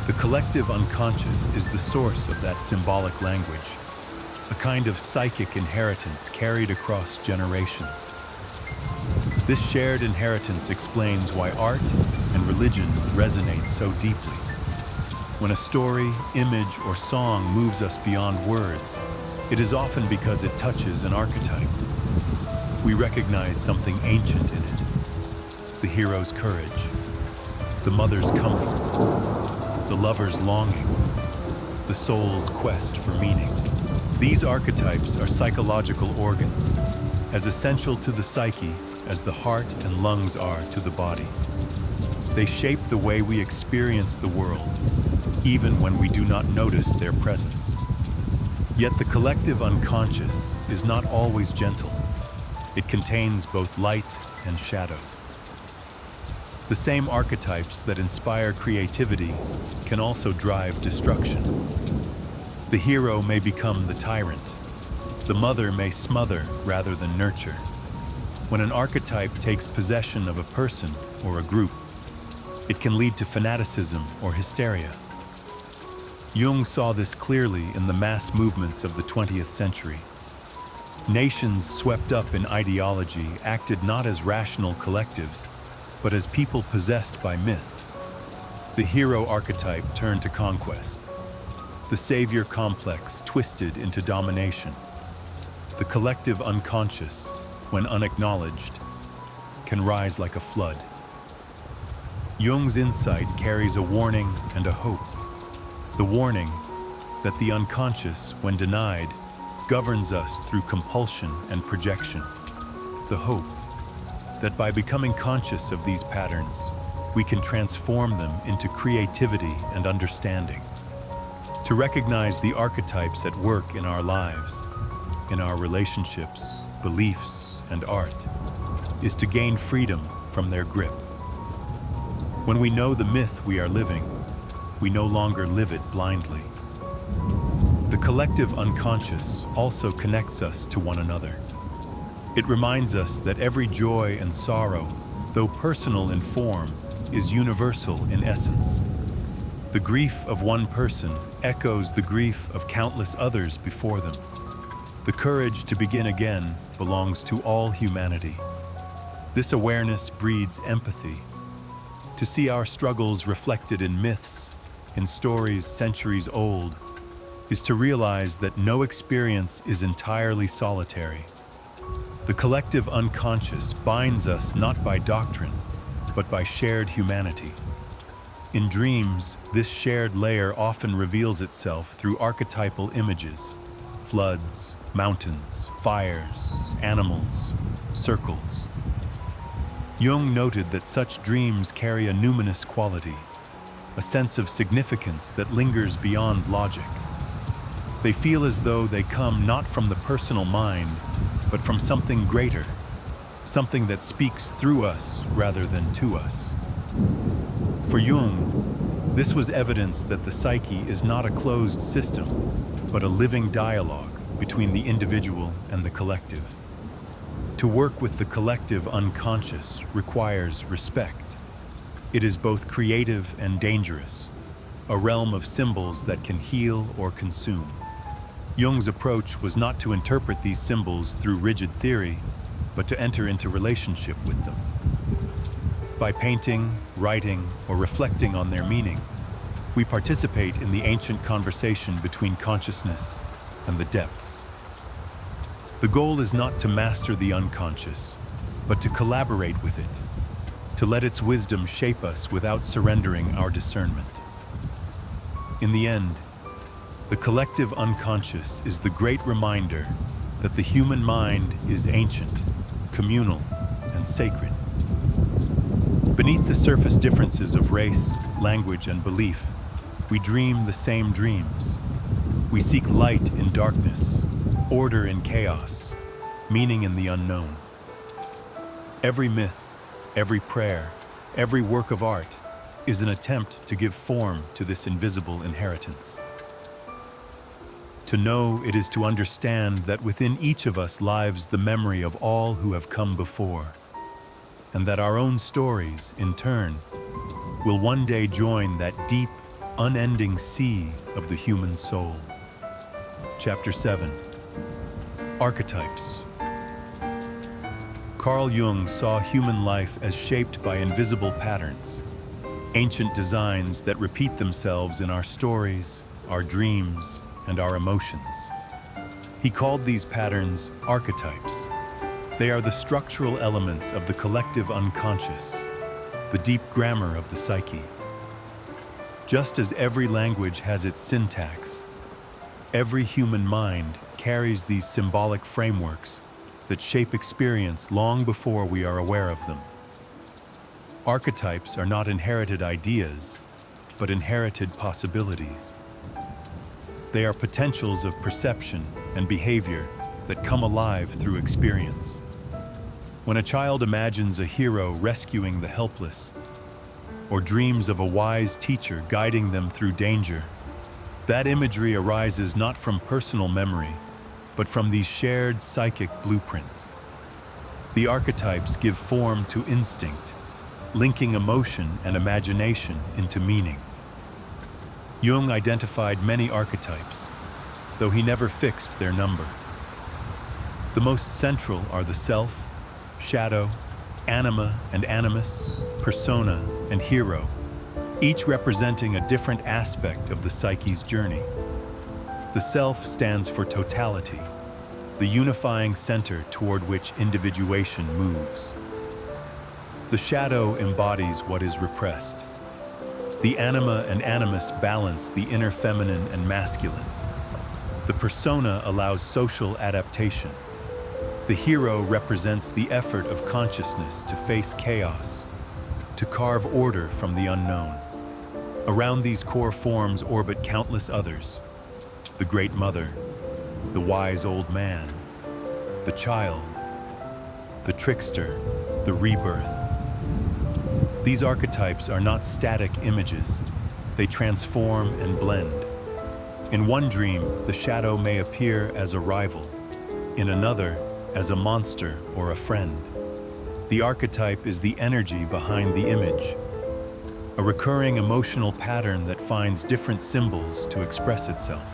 The collective unconscious is the source of that symbolic language, a kind of psychic inheritance carried across generations. This shared inheritance explains why art and religion resonate so deeply. When a story, image, or song moves us beyond words, it is often because it touches an archetype. We recognize something ancient in it: the hero's courage, the mother's comfort, the lover's longing, the soul's quest for meaning. These archetypes are psychological organs, as essential to the psyche as the heart and lungs are to the body. They shape the way we experience the world, even when we do not notice their presence. Yet the collective unconscious is not always gentle. It contains both light and shadow. The same archetypes that inspire creativity can also drive destruction. The hero may become the tyrant. The mother may smother rather than nurture. When an archetype takes possession of a person or a group, It can lead to fanaticism or hysteria. Jung saw this clearly in the mass movements of the 20th century. Nations swept up in ideology acted not as rational collectives, but as people possessed by myth. The hero archetype turned to conquest. The savior complex twisted into domination. The collective unconscious, when unacknowledged, can rise like a flood. Jung's insight carries a warning and a hope. The warning that the unconscious, when denied, governs us through compulsion and projection. The hope that by becoming conscious of these patterns, we can transform them into creativity and understanding. To recognize the archetypes at work in our lives, in our relationships, beliefs, and art, is to gain freedom from their grip. When we know the myth we are living, we no longer live it blindly. The collective unconscious also connects us to one another. It reminds us that every joy and sorrow, though personal in form, is universal in essence. The grief of one person echoes the grief of countless others before them. The courage to begin again belongs to all humanity. This awareness breeds empathy. To see our struggles reflected in myths, in stories centuries old, is to realize that no experience is entirely solitary. The collective unconscious binds us not by doctrine, but by shared humanity. In dreams, this shared layer often reveals itself through archetypal images: floods, mountains, fires, animals, circles. Jung noted that such dreams carry a numinous quality, a sense of significance that lingers beyond logic. They feel as though they come not from the personal mind, but from something greater, something that speaks through us rather than to us. For Jung, this was evidence that the psyche is not a closed system, but a living dialogue between the individual and the collective. To work with the collective unconscious requires respect. It is both creative and dangerous, a realm of symbols that can heal or consume. Jung's approach was not to interpret these symbols through rigid theory, but to enter into relationship with them. By painting, writing, or reflecting on their meaning, we participate in the ancient conversation between consciousness and the depths. The goal is not to master the unconscious, but to collaborate with it, to let its wisdom shape us without surrendering our discernment. In the end, the collective unconscious is the great reminder that the human mind is ancient, communal, and sacred. Beneath the surface differences of race, language, and belief, we dream the same dreams. We seek light in darkness, order in chaos, meaning in the unknown. Every myth, every prayer, every work of art is an attempt to give form to this invisible inheritance. To know it is to understand that within each of us lives the memory of all who have come before, and that our own stories, in turn, will one day join that deep, unending sea of the human soul. Chapter 7. Archetypes. Carl Jung saw human life as shaped by invisible patterns, ancient designs that repeat themselves in our stories, our dreams, and our emotions. He called these patterns archetypes. They are the structural elements of the collective unconscious, the deep grammar of the psyche. Just as every language has its syntax, every human mind carries these symbolic frameworks that shape experience long before we are aware of them. Archetypes are not inherited ideas, but inherited possibilities. They are potentials of perception and behavior that come alive through experience. When a child imagines a hero rescuing the helpless, or dreams of a wise teacher guiding them through danger, that imagery arises not from personal memory, but from these shared psychic blueprints. The archetypes give form to instinct, linking emotion and imagination into meaning. Jung identified many archetypes, though he never fixed their number. The most central are the self, shadow, anima and animus, persona and hero, each representing a different aspect of the psyche's journey. The self stands for totality, the unifying center toward which individuation moves. The shadow embodies what is repressed. The anima and animus balance the inner feminine and masculine. The persona allows social adaptation. The hero represents the effort of consciousness to face chaos, to carve order from the unknown. Around these core forms orbit countless others: the great mother, the wise old man, the child, the trickster, the rebirth. These archetypes are not static images. They transform and blend. In one dream, the shadow may appear as a rival. In another, as a monster or a friend. The archetype is the energy behind the image, a recurring emotional pattern that finds different symbols to express itself.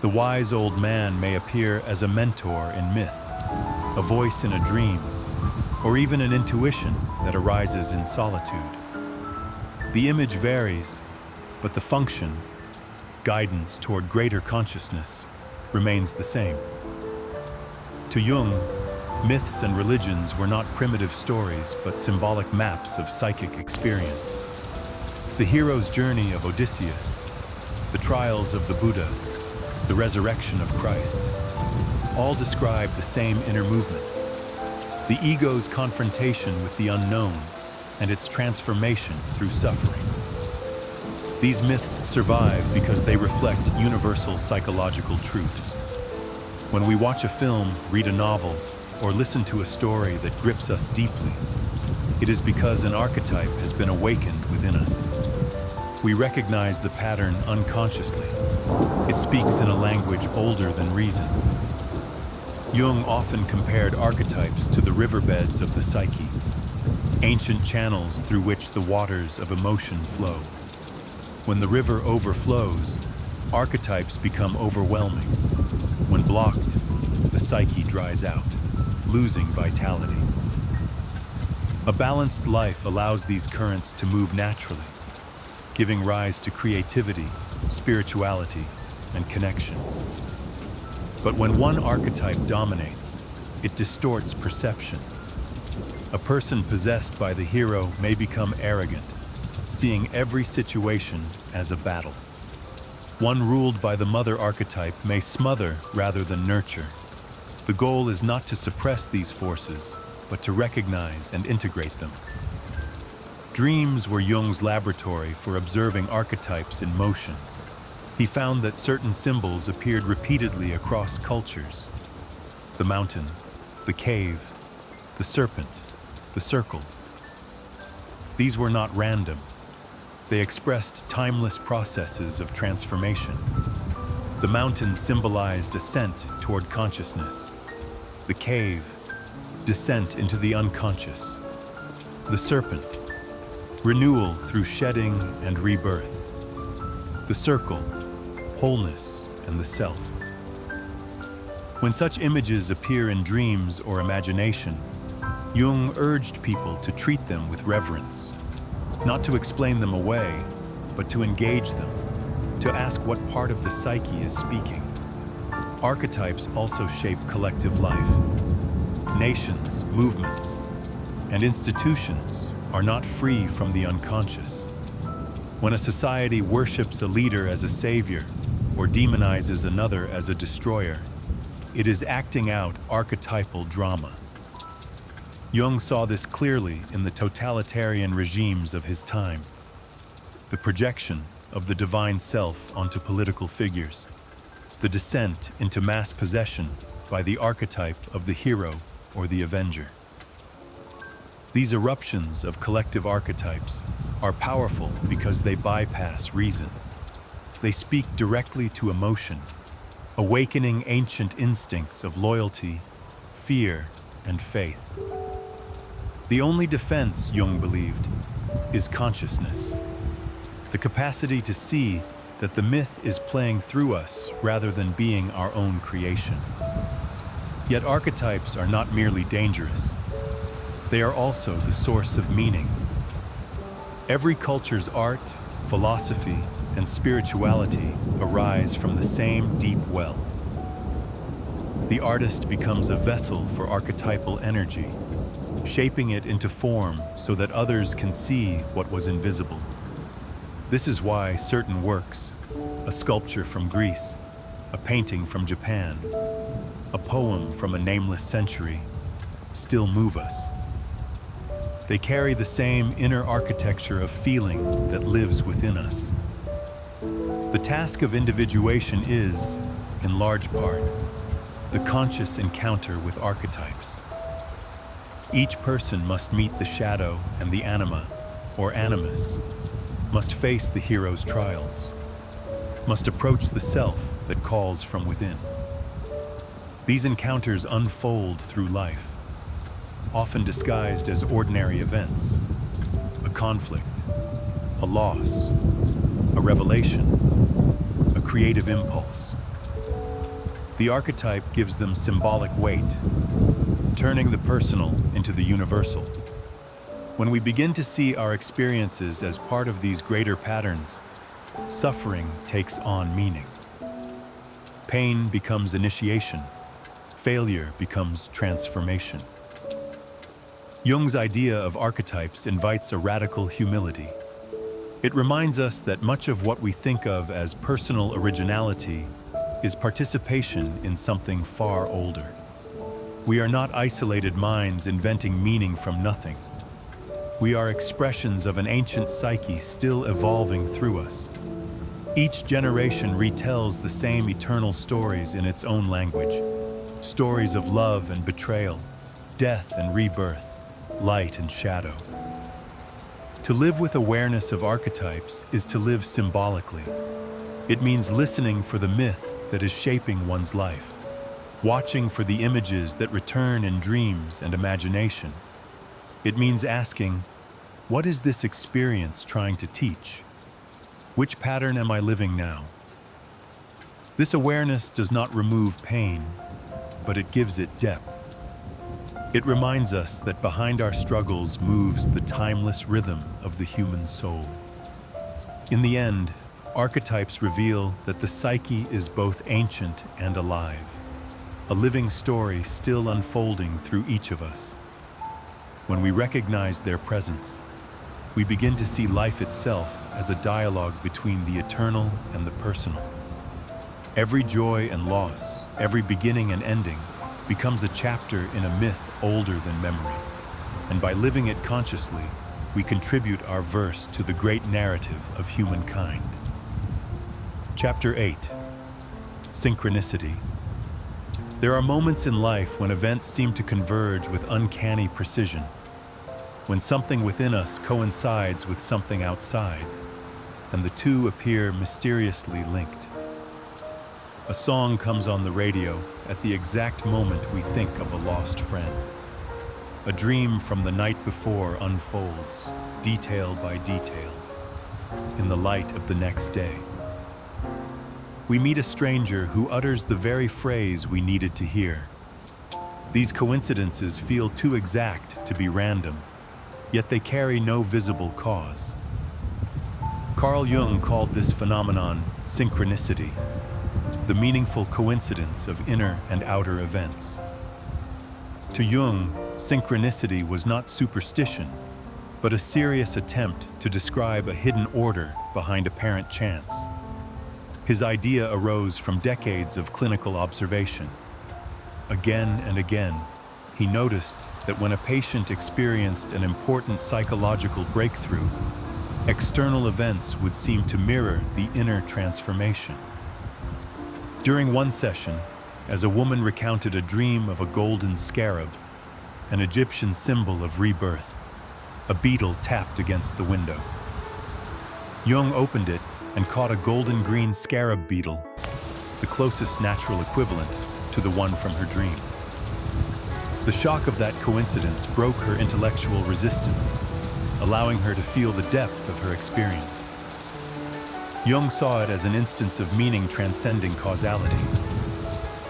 The wise old man may appear as a mentor in myth, a voice in a dream, or even an intuition that arises in solitude. The image varies, but the function, guidance toward greater consciousness, remains the same. To Jung, myths and religions were not primitive stories, but symbolic maps of psychic experience. The hero's journey of Odysseus, the trials of the Buddha, the resurrection of Christ, all describe the same inner movement: the ego's confrontation with the unknown and its transformation through suffering. These myths survive because they reflect universal psychological truths. When we watch a film, read a novel, or listen to a story that grips us deeply, it is because an archetype has been awakened within us. We recognize the pattern unconsciously. It speaks in a language older than reason. Jung often compared archetypes to the riverbeds of the psyche, ancient channels through which the waters of emotion flow. When the river overflows, archetypes become overwhelming. When blocked, the psyche dries out, losing vitality. A balanced life allows these currents to move naturally, giving rise to creativity, spirituality, and connection. But when one archetype dominates, it distorts perception. A person possessed by the hero may become arrogant, seeing every situation as a battle. One ruled by the mother archetype may smother rather than nurture. The goal is not to suppress these forces, but to recognize and integrate them. Dreams were Jung's laboratory for observing archetypes in motion. He found that certain symbols appeared repeatedly across cultures: the mountain, the cave, the serpent, the circle. These were not random. They expressed timeless processes of transformation. The mountain symbolized ascent toward consciousness. The cave, descent into the unconscious. The serpent, renewal through shedding and rebirth. The circle, wholeness and the self. When such images appear in dreams or imagination, Jung urged people to treat them with reverence, not to explain them away, but to engage them, to ask what part of the psyche is speaking. Archetypes also shape collective life. Nations, movements, and institutions are not free from the unconscious. When a society worships a leader as a savior or demonizes another as a destroyer, it is acting out archetypal drama. Jung saw this clearly in the totalitarian regimes of his time. The projection of the divine self onto political figures, the descent into mass possession by the archetype of the hero or the avenger. These eruptions of collective archetypes are powerful because they bypass reason. They speak directly to emotion, awakening ancient instincts of loyalty, fear, and faith. The only defense, Jung believed, is consciousness. The capacity to see that the myth is playing through us rather than being our own creation. Yet archetypes are not merely dangerous. They are also the source of meaning. Every culture's art, philosophy, and spirituality arise from the same deep well. The artist becomes a vessel for archetypal energy, shaping it into form so that others can see what was invisible. This is why certain works, a sculpture from Greece, a painting from Japan, a poem from a nameless century, still move us. They carry the same inner architecture of feeling that lives within us. The task of individuation is, in large part, the conscious encounter with archetypes. Each person must meet the shadow and the anima, or animus, must face the hero's trials, must approach the self that calls from within. These encounters unfold through life, often disguised as ordinary events, a conflict, a loss, a revelation, a creative impulse. The archetype gives them symbolic weight, turning the personal into the universal. When we begin to see our experiences as part of these greater patterns, suffering takes on meaning. Pain becomes initiation. Failure becomes transformation. Jung's idea of archetypes invites a radical humility. It reminds us that much of what we think of as personal originality is participation in something far older. We are not isolated minds inventing meaning from nothing. We are expressions of an ancient psyche still evolving through us. Each generation retells the same eternal stories in its own language. Stories of love and betrayal, death and rebirth, light and shadow. To live with awareness of archetypes is to live symbolically. It means listening for the myth that is shaping one's life, watching for the images that return in dreams and imagination. It means asking, what is this experience trying to teach? Which pattern am I living now? This awareness does not remove pain, but it gives it depth. It reminds us that behind our struggles moves the timeless rhythm of the human soul. In the end, archetypes reveal that the psyche is both ancient and alive, a living story still unfolding through each of us. When we recognize their presence, we begin to see life itself as a dialogue between the eternal and the personal. Every joy and loss, every beginning and ending, becomes a chapter in a myth older than memory. And by living it consciously, we contribute our verse to the great narrative of humankind. Chapter 8. Synchronicity. There are moments in life when events seem to converge with uncanny precision, when something within us coincides with something outside, and the two appear mysteriously linked. A song comes on the radio at the exact moment we think of a lost friend. A dream from the night before unfolds, detail by detail, in the light of the next day. We meet a stranger who utters the very phrase we needed to hear. These coincidences feel too exact to be random, yet they carry no visible cause. Carl Jung called this phenomenon synchronicity, the meaningful coincidence of inner and outer events. To Jung, synchronicity was not superstition, but a serious attempt to describe a hidden order behind apparent chance. His idea arose from decades of clinical observation. Again and again, he noticed that when a patient experienced an important psychological breakthrough, external events would seem to mirror the inner transformation. During one session, as a woman recounted a dream of a golden scarab, an Egyptian symbol of rebirth, a beetle tapped against the window. Jung opened it and caught a golden-green scarab beetle, the closest natural equivalent to the one from her dream. The shock of that coincidence broke her intellectual resistance, allowing her to feel the depth of her experience. Jung saw it as an instance of meaning transcending causality,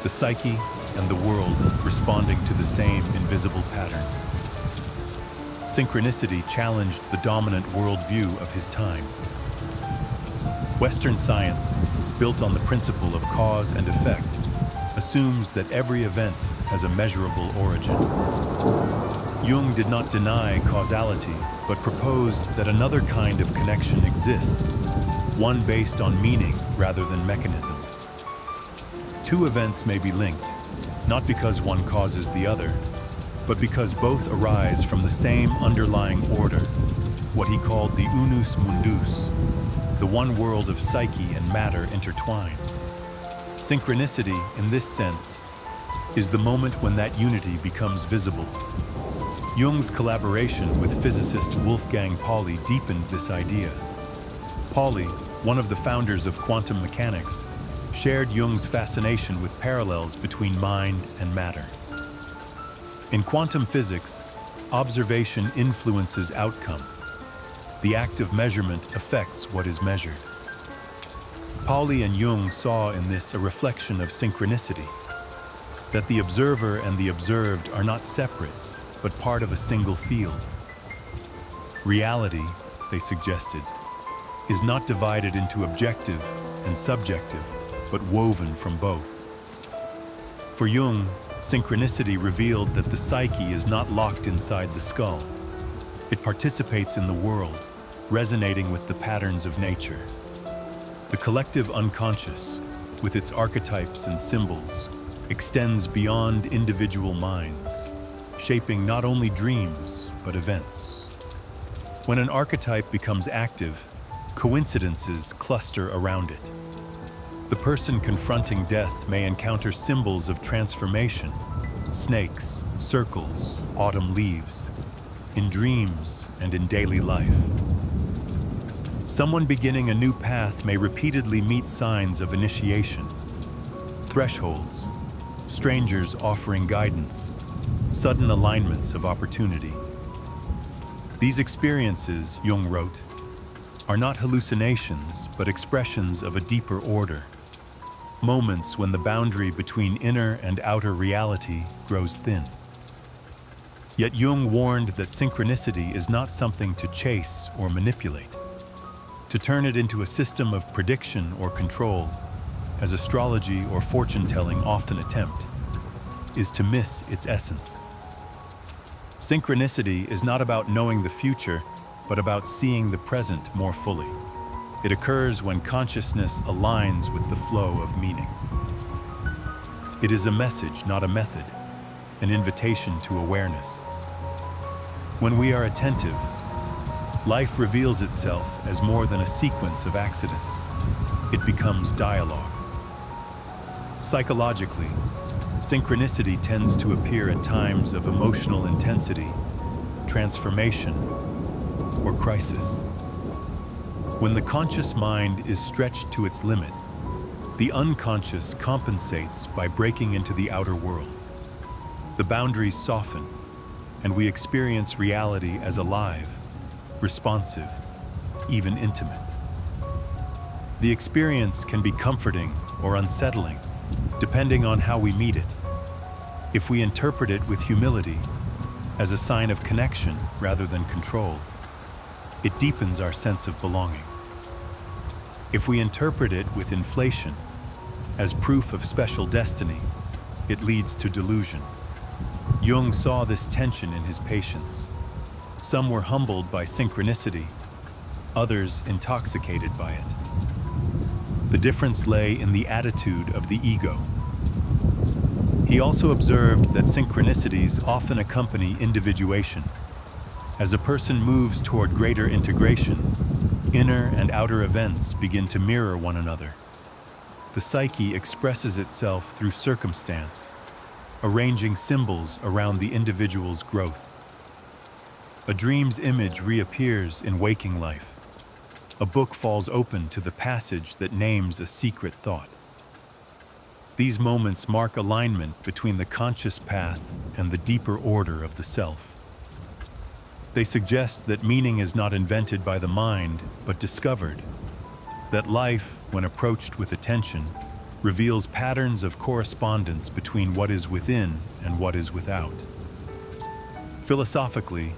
the psyche and the world responding to the same invisible pattern. Synchronicity challenged the dominant worldview of his time. Western science, built on the principle of cause and effect, assumes that every event has a measurable origin. Jung did not deny causality, but proposed that another kind of connection exists, one based on meaning rather than mechanism. Two events may be linked, not because one causes the other, but because both arise from the same underlying order, what he called the unus mundus, the one world of psyche and matter intertwined. Synchronicity, in this sense, is the moment when that unity becomes visible. Jung's collaboration with physicist Wolfgang Pauli deepened this idea. Pauli, one of the founders of quantum mechanics, shared Jung's fascination with parallels between mind and matter. In quantum physics, observation influences outcome. The act of measurement affects what is measured. Pauli and Jung saw in this a reflection of synchronicity, that the observer and the observed are not separate, but part of a single field. Reality, they suggested, is not divided into objective and subjective, but woven from both. For Jung, synchronicity revealed that the psyche is not locked inside the skull. It participates in the world, resonating with the patterns of nature. The collective unconscious, with its archetypes and symbols, extends beyond individual minds, shaping not only dreams, but events. When an archetype becomes active, coincidences cluster around it. The person confronting death may encounter symbols of transformation, snakes, circles, autumn leaves, in dreams and in daily life. Someone beginning a new path may repeatedly meet signs of initiation, thresholds, strangers offering guidance, sudden alignments of opportunity. These experiences, Jung wrote, are not hallucinations, but expressions of a deeper order. Moments when the boundary between inner and outer reality grows thin. Yet Jung warned that synchronicity is not something to chase or manipulate. To turn it into a system of prediction or control, as astrology or fortune-telling often attempt, is to miss its essence. Synchronicity is not about knowing the future, but about seeing the present more fully. It occurs when consciousness aligns with the flow of meaning. It is a message, not a method, an invitation to awareness. When we are attentive, life reveals itself as more than a sequence of accidents. It becomes dialogue. Psychologically, synchronicity tends to appear at times of emotional intensity, transformation, or crisis. When the conscious mind is stretched to its limit, the unconscious compensates by breaking into the outer world. The boundaries soften, and we experience reality as alive, responsive, even intimate. The experience can be comforting or unsettling, depending on how we meet it. If we interpret it with humility, as a sign of connection rather than control, it deepens our sense of belonging. If we interpret it with inflation, as proof of special destiny, it leads to delusion. Jung saw this tension in his patients. Some were humbled by synchronicity, others intoxicated by it. The difference lay in the attitude of the ego. He also observed that synchronicities often accompany individuation. As a person moves toward greater integration, inner and outer events begin to mirror one another. The psyche expresses itself through circumstance, arranging symbols around the individual's growth. A dream's image reappears in waking life. A book falls open to the passage that names a secret thought. These moments mark alignment between the conscious path and the deeper order of the self. They suggest that meaning is not invented by the mind, but discovered. That life, when approached with attention, reveals patterns of correspondence between what is within and what is without. Philosophically,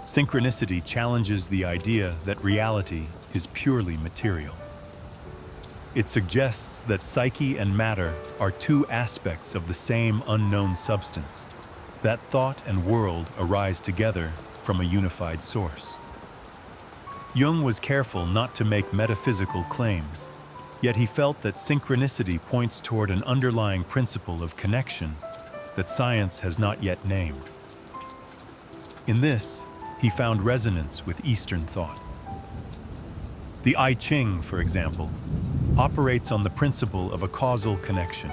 synchronicity challenges the idea that reality is purely material. It suggests that psyche and matter are two aspects of the same unknown substance, that thought and world arise together from a unified source. Jung was careful not to make metaphysical claims, yet he felt that synchronicity points toward an underlying principle of connection that science has not yet named. In this, he found resonance with Eastern thought. The I Ching, for example, operates on the principle of a causal connection.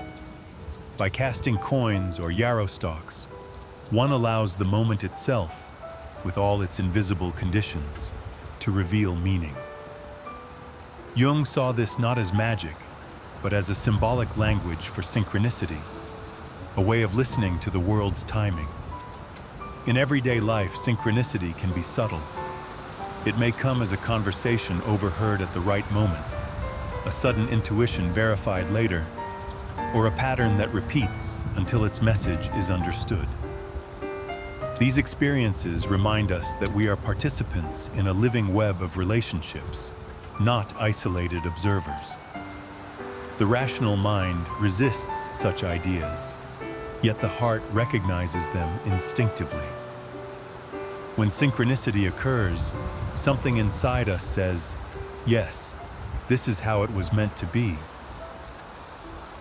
By casting coins or yarrow stalks, one allows the moment itself, with all its invisible conditions, to reveal meaning. Jung saw this not as magic, but as a symbolic language for synchronicity, a way of listening to the world's timing. In everyday life, synchronicity can be subtle. It may come as a conversation overheard at the right moment, a sudden intuition verified later, or a pattern that repeats until its message is understood. These experiences remind us that we are participants in a living web of relationships, not isolated observers. The rational mind resists such ideas, yet the heart recognizes them instinctively. When synchronicity occurs, something inside us says, "Yes, this is how it was meant to be."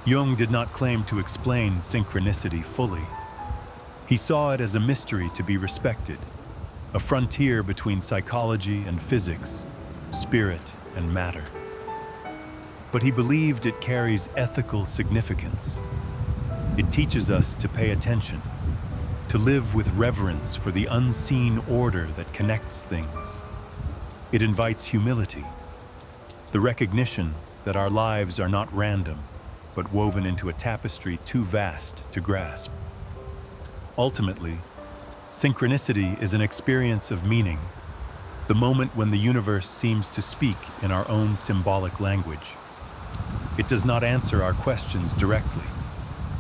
Jung did not claim to explain synchronicity fully. He saw it as a mystery to be respected, a frontier between psychology and physics, spirit and matter. But he believed it carries ethical significance. It teaches us to pay attention, to live with reverence for the unseen order that connects things. It invites humility, the recognition that our lives are not random, but woven into a tapestry too vast to grasp. Ultimately, synchronicity is an experience of meaning, the moment when the universe seems to speak in our own symbolic language. It does not answer our questions directly.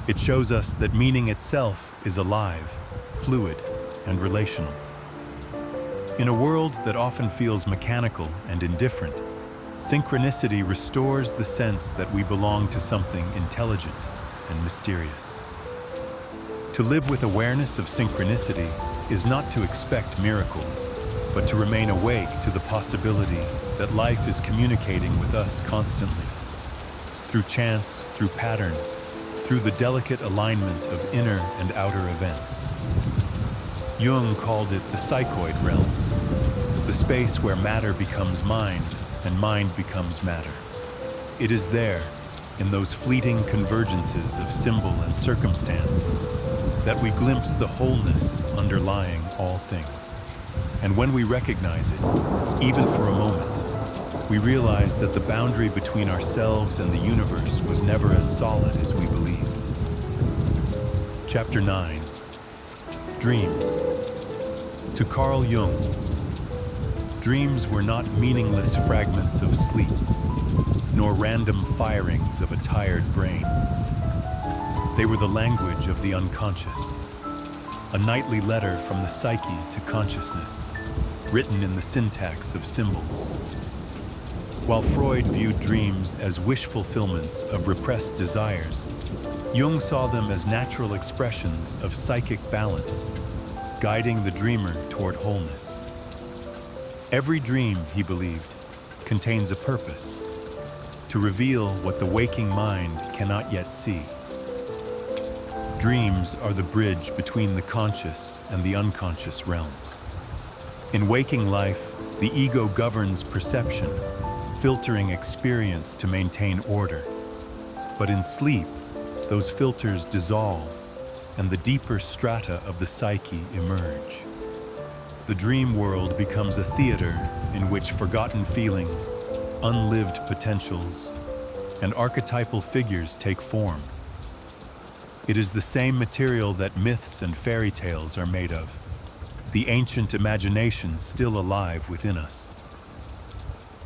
It shows us that meaning itself is alive, fluid, and relational. In a world that often feels mechanical and indifferent, synchronicity restores the sense that we belong to something intelligent and mysterious. To live with awareness of synchronicity is not to expect miracles, but to remain awake to the possibility that life is communicating with us constantly. Through chance, through pattern, through the delicate alignment of inner and outer events. Jung called it the psychoid realm, the space where matter becomes mind and mind becomes matter. It is there, in those fleeting convergences of symbol and circumstance, that we glimpse the wholeness underlying all things. And when we recognize it, even for a moment, we realize that the boundary between ourselves and the universe was never as solid as we believed. Chapter 9. Dreams. To Carl Jung, dreams were not meaningless fragments of sleep, nor random firings of a tired brain. They were the language of the unconscious, a nightly letter from the psyche to consciousness, written in the syntax of symbols. While Freud viewed dreams as wish fulfillments of repressed desires, Jung saw them as natural expressions of psychic balance, guiding the dreamer toward wholeness. Every dream, he believed, contains a purpose, to reveal what the waking mind cannot yet see. Dreams are the bridge between the conscious and the unconscious realms. In waking life, the ego governs perception, filtering experience to maintain order. But in sleep, those filters dissolve, and the deeper strata of the psyche emerge. The dream world becomes a theater in which forgotten feelings, unlived potentials, and archetypal figures take form. It is the same material that myths and fairy tales are made of, the ancient imagination still alive within us.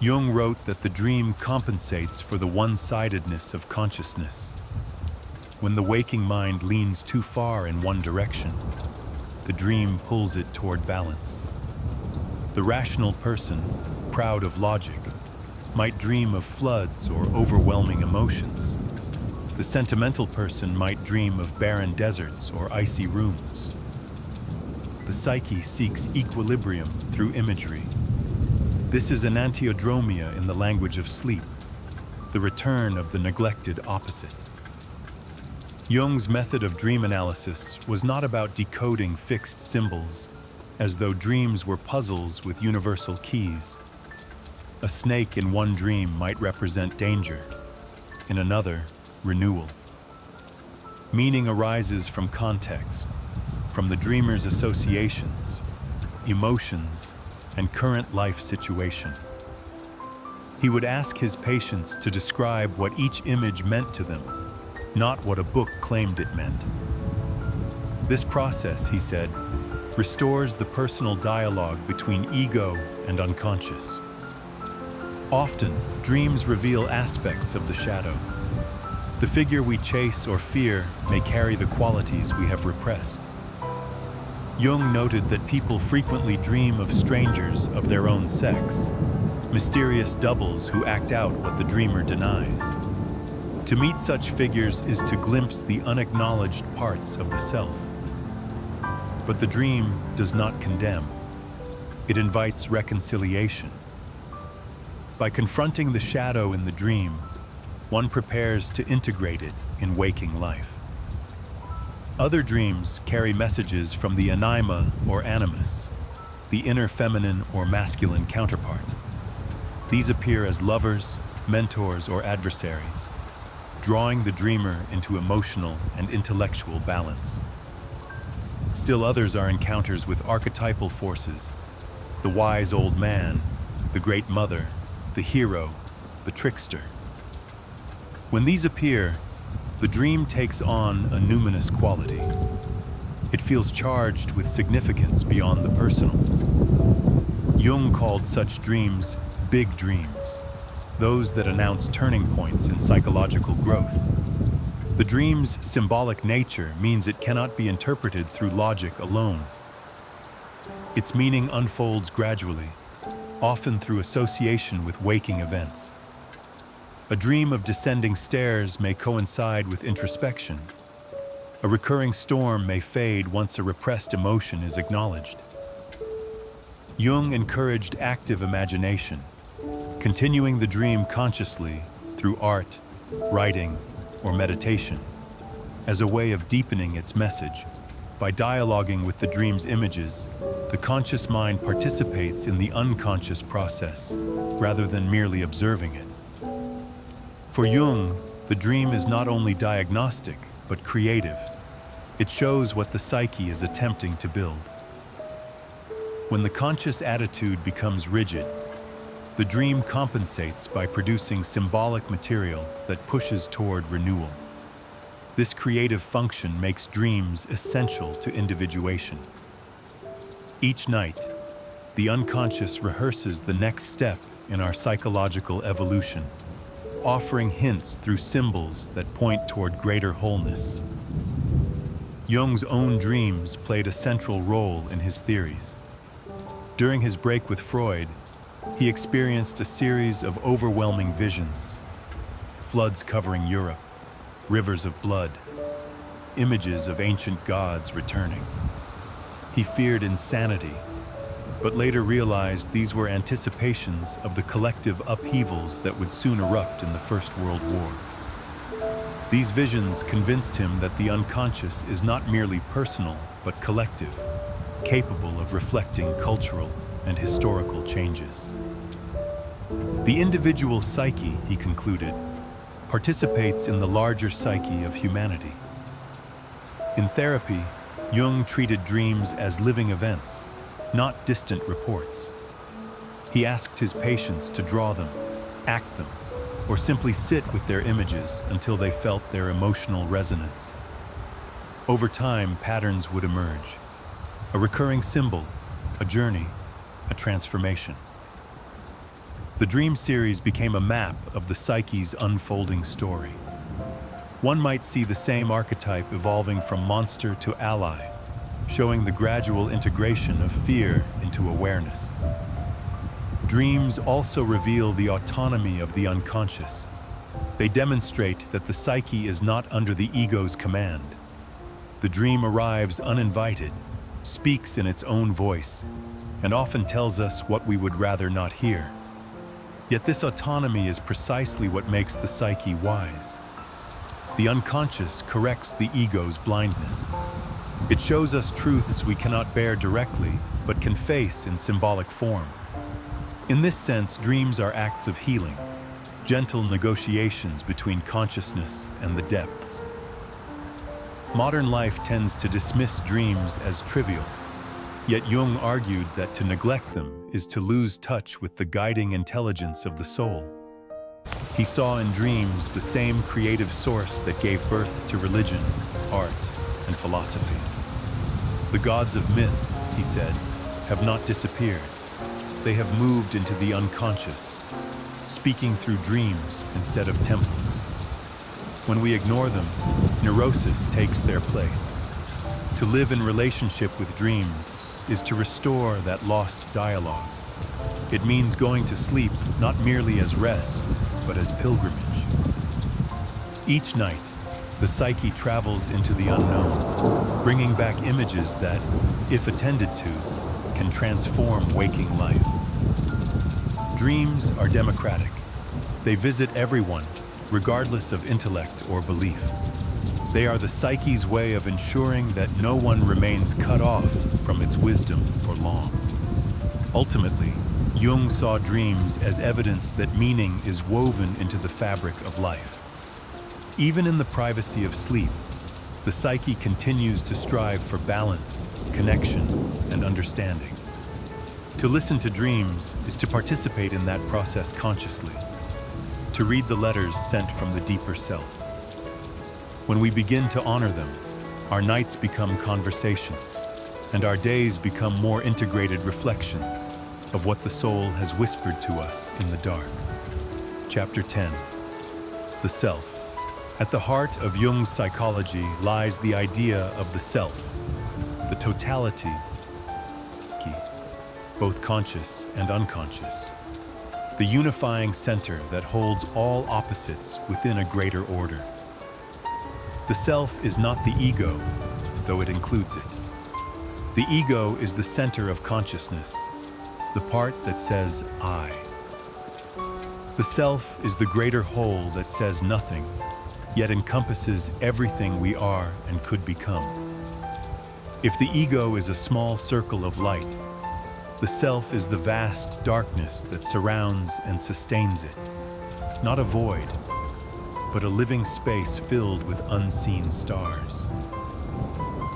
Jung wrote that the dream compensates for the one-sidedness of consciousness. When the waking mind leans too far in one direction, the dream pulls it toward balance. The rational person, proud of logic, might dream of floods or overwhelming emotions. The sentimental person might dream of barren deserts or icy rooms. The psyche seeks equilibrium through imagery. This is Enantiodromia in the language of sleep, the return of the neglected opposite. Jung's method of dream analysis was not about decoding fixed symbols, as though dreams were puzzles with universal keys. A snake in one dream might represent danger, in another, renewal. Meaning arises from context, from the dreamer's associations, emotions, and current life situation. He would ask his patients to describe what each image meant to them, not what a book claimed it meant. This process, he said, restores the personal dialogue between ego and unconscious. Often, dreams reveal aspects of the shadow. The figure we chase or fear may carry the qualities we have repressed. Jung noted that people frequently dream of strangers of their own sex, mysterious doubles who act out what the dreamer denies. To meet such figures is to glimpse the unacknowledged parts of the self. But the dream does not condemn. It invites reconciliation. By confronting the shadow in the dream, one prepares to integrate it in waking life. Other dreams carry messages from the anima or animus, the inner feminine or masculine counterpart. These appear as lovers, mentors, or adversaries, drawing the dreamer into emotional and intellectual balance. Still others are encounters with archetypal forces, the wise old man, the great mother, the hero, the trickster. When these appear, the dream takes on a numinous quality. It feels charged with significance beyond the personal. Jung called such dreams big dreams, those that announce turning points in psychological growth. The dream's symbolic nature means it cannot be interpreted through logic alone. Its meaning unfolds gradually, often through association with waking events. A dream of descending stairs may coincide with introspection. A recurring storm may fade once a repressed emotion is acknowledged. Jung encouraged active imagination, continuing the dream consciously through art, writing, or meditation, as a way of deepening its message. By dialoguing with the dream's images, the conscious mind participates in the unconscious process, rather than merely observing it. For Jung, the dream is not only diagnostic, but creative. It shows what the psyche is attempting to build. When the conscious attitude becomes rigid, the dream compensates by producing symbolic material that pushes toward renewal. This creative function makes dreams essential to individuation. Each night, the unconscious rehearses the next step in our psychological evolution, offering hints through symbols that point toward greater wholeness. Jung's own dreams played a central role in his theories. During his break with Freud, he experienced a series of overwhelming visions: floods covering Europe, rivers of blood, images of ancient gods returning. He feared insanity, but later realized these were anticipations of the collective upheavals that would soon erupt in the First World War. These visions convinced him that the unconscious is not merely personal, but collective, capable of reflecting cultural and historical changes. The individual psyche, he concluded, participates in the larger psyche of humanity. In therapy, Jung treated dreams as living events, not distant reports. He asked his patients to draw them, act them, or simply sit with their images until they felt their emotional resonance. Over time, patterns would emerge. A recurring symbol, a journey, a transformation. The dream series became a map of the psyche's unfolding story. One might see the same archetype evolving from monster to ally, showing the gradual integration of fear into awareness. Dreams also reveal the autonomy of the unconscious. They demonstrate that the psyche is not under the ego's command. The dream arrives uninvited, speaks in its own voice, and often tells us what we would rather not hear. Yet this autonomy is precisely what makes the psyche wise. The unconscious corrects the ego's blindness. It shows us truths we cannot bear directly, but can face in symbolic form. In this sense, dreams are acts of healing, gentle negotiations between consciousness and the depths. Modern life tends to dismiss dreams as trivial, yet Jung argued that to neglect them is to lose touch with the guiding intelligence of the soul. He saw in dreams the same creative source that gave birth to religion, art, and philosophy. The gods of myth, he said, have not disappeared. They have moved into the unconscious, speaking through dreams instead of temples. When we ignore them, neurosis takes their place. To live in relationship with dreams is to restore that lost dialogue. It means going to sleep not merely as rest, but as pilgrimage. Each night, the psyche travels into the unknown, bringing back images that, if attended to, can transform waking life. Dreams are democratic. They visit everyone, regardless of intellect or belief. They are the psyche's way of ensuring that no one remains cut off from its wisdom for long. Ultimately, Jung saw dreams as evidence that meaning is woven into the fabric of life. Even in the privacy of sleep, the psyche continues to strive for balance, connection, and understanding. To listen to dreams is to participate in that process consciously, to read the letters sent from the deeper self. When we begin to honor them, our nights become conversations, and our days become more integrated reflections of what the soul has whispered to us in the dark. Chapter 10. The Self. At the heart of Jung's psychology lies the idea of the self, the totality, psyche, both conscious and unconscious, the unifying center that holds all opposites within a greater order. The self is not the ego, though it includes it. The ego is the center of consciousness, the part that says I. The self is the greater whole that says nothing, yet encompasses everything we are and could become. If the ego is a small circle of light, the self is the vast darkness that surrounds and sustains it, not a void, but a living space filled with unseen stars.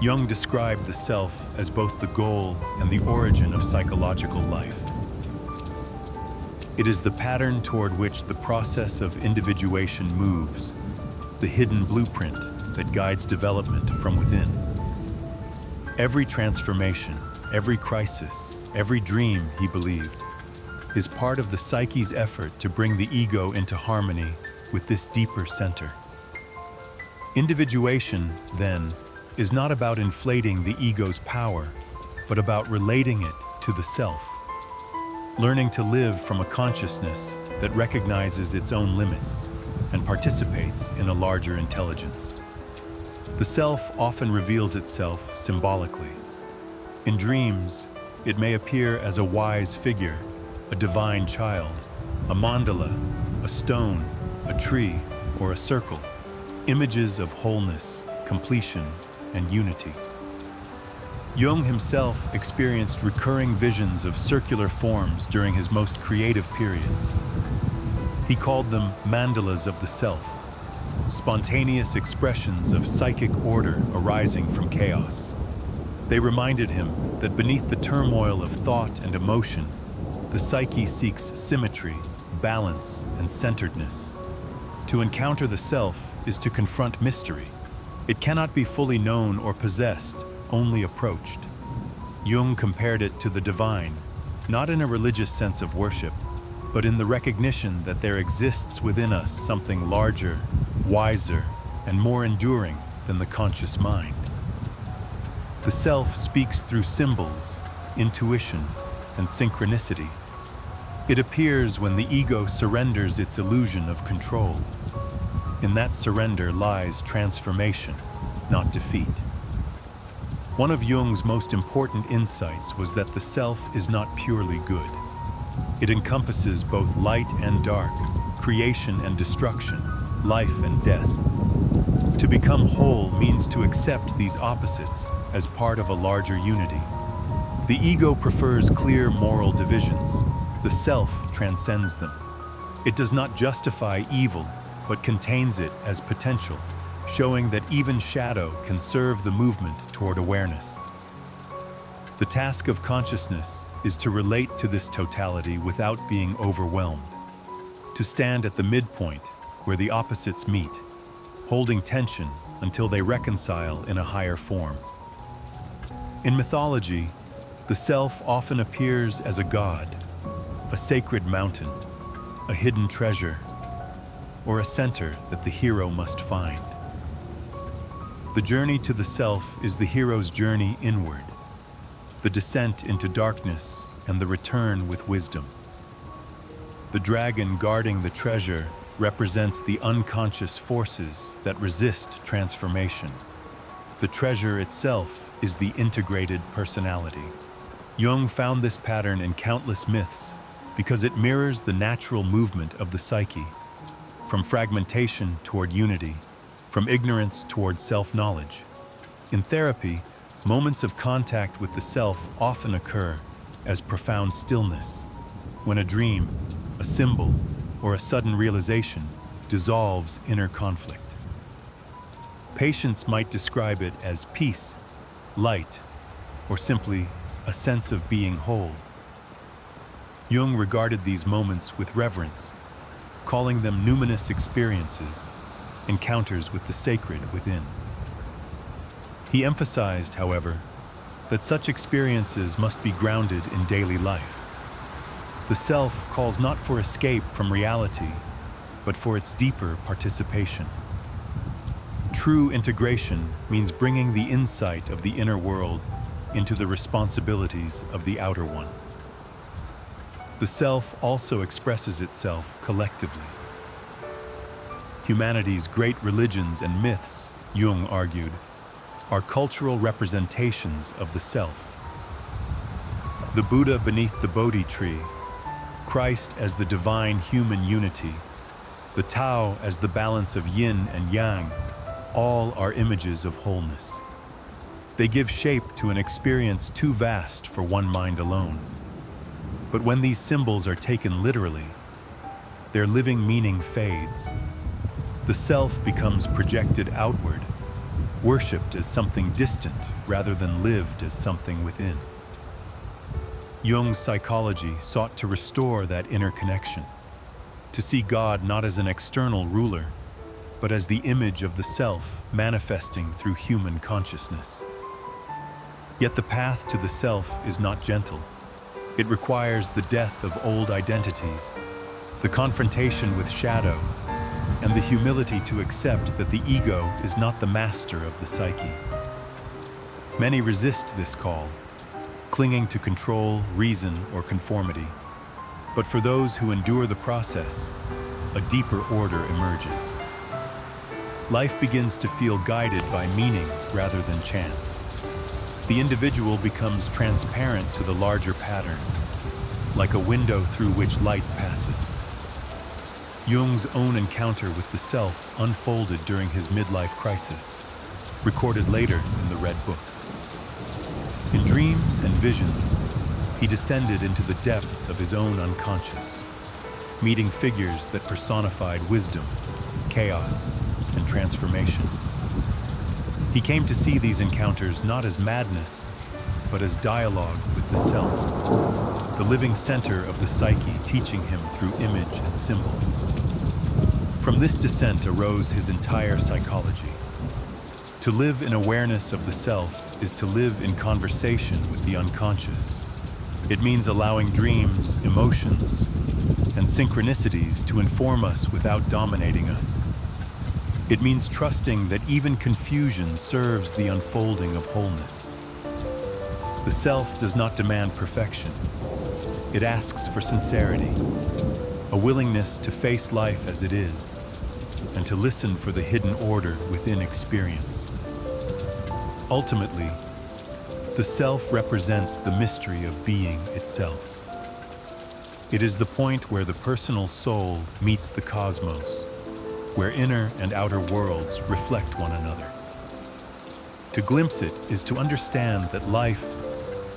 Jung described the self as both the goal and the origin of psychological life. It is the pattern toward which the process of individuation moves, the hidden blueprint that guides development from within. Every transformation, every crisis, every dream, he believed, is part of the psyche's effort to bring the ego into harmony with this deeper center. Individuation, then, is not about inflating the ego's power, but about relating it to the self, learning to live from a consciousness that recognizes its own limits and participates in a larger intelligence. The self often reveals itself symbolically. In dreams, it may appear as a wise figure, a divine child, a mandala, a stone, a tree, or a circle, images of wholeness, completion, and unity. Jung himself experienced recurring visions of circular forms during his most creative periods. He called them mandalas of the self, spontaneous expressions of psychic order arising from chaos. They reminded him that beneath the turmoil of thought and emotion, the psyche seeks symmetry, balance, and centeredness. To encounter the self is to confront mystery, It cannot be fully known or possessed, only approached. Jung compared it to the divine, not in a religious sense of worship, but in the recognition that there exists within us something larger, wiser, and more enduring than the conscious mind. The self speaks through symbols, intuition, and synchronicity. It appears when the ego surrenders its illusion of control. In that surrender lies transformation, not defeat. One of Jung's most important insights was that the self is not purely good. It encompasses both light and dark, creation and destruction, life and death. To become whole means to accept these opposites as part of a larger unity. The ego prefers clear moral divisions. The self transcends them. It does not justify evil, but contains it as potential, showing that even shadow can serve the movement toward awareness. The task of consciousness is to relate to this totality without being overwhelmed, to stand at the midpoint where the opposites meet, holding tension until they reconcile in a higher form. In mythology, the self often appears as a god, a sacred mountain, a hidden treasure, or a center that the hero must find. The journey to the self is the hero's journey inward, the descent into darkness and the return with wisdom. The dragon guarding the treasure represents the unconscious forces that resist transformation. The treasure itself is the integrated personality. Jung found this pattern in countless myths because it mirrors the natural movement of the psyche, from fragmentation toward unity, from ignorance toward self-knowledge. In therapy, moments of contact with the self often occur as profound stillness, when a dream, a symbol, or a sudden realization dissolves inner conflict. Patients might describe it as peace, light, or simply a sense of being whole. Jung regarded these moments with reverence, calling them numinous experiences, encounters with the sacred within. He emphasized, however, that such experiences must be grounded in daily life. The self calls not for escape from reality, but for its deeper participation. True integration means bringing the insight of the inner world into the responsibilities of the outer one. The self also expresses itself collectively. Humanity's great religions and myths, Jung argued, are cultural representations of the self. The Buddha beneath the Bodhi tree, Christ as the divine human unity, the Tao as the balance of yin and yang, all are images of wholeness. They give shape to an experience too vast for one mind alone. But when these symbols are taken literally, their living meaning fades. The self becomes projected outward, worshipped as something distant rather than lived as something within. Jung's psychology sought to restore that inner connection, to see God not as an external ruler, but as the image of the self manifesting through human consciousness. Yet the path to the self is not gentle. It requires the death of old identities, the confrontation with shadow, and the humility to accept that the ego is not the master of the psyche. Many resist this call, clinging to control, reason, or conformity. But for those who endure the process, a deeper order emerges. Life begins to feel guided by meaning rather than chance. The individual becomes transparent to the larger pattern, like a window through which light passes. Jung's own encounter with the self unfolded during his midlife crisis, recorded later in the Red Book. In dreams and visions, he descended into the depths of his own unconscious, meeting figures that personified wisdom, chaos, and transformation. He came to see these encounters not as madness, but as dialogue with the self, the living center of the psyche teaching him through image and symbol. From this descent arose his entire psychology. To live in awareness of the self is to live in conversation with the unconscious. It means allowing dreams, emotions, and synchronicities to inform us without dominating us. It means trusting that even confusion serves the unfolding of wholeness. The self does not demand perfection. It asks for sincerity, a willingness to face life as it is, and to listen for the hidden order within experience. Ultimately, the self represents the mystery of being itself. It is the point where the personal soul meets the cosmos, where inner and outer worlds reflect one another. To glimpse it is to understand that life,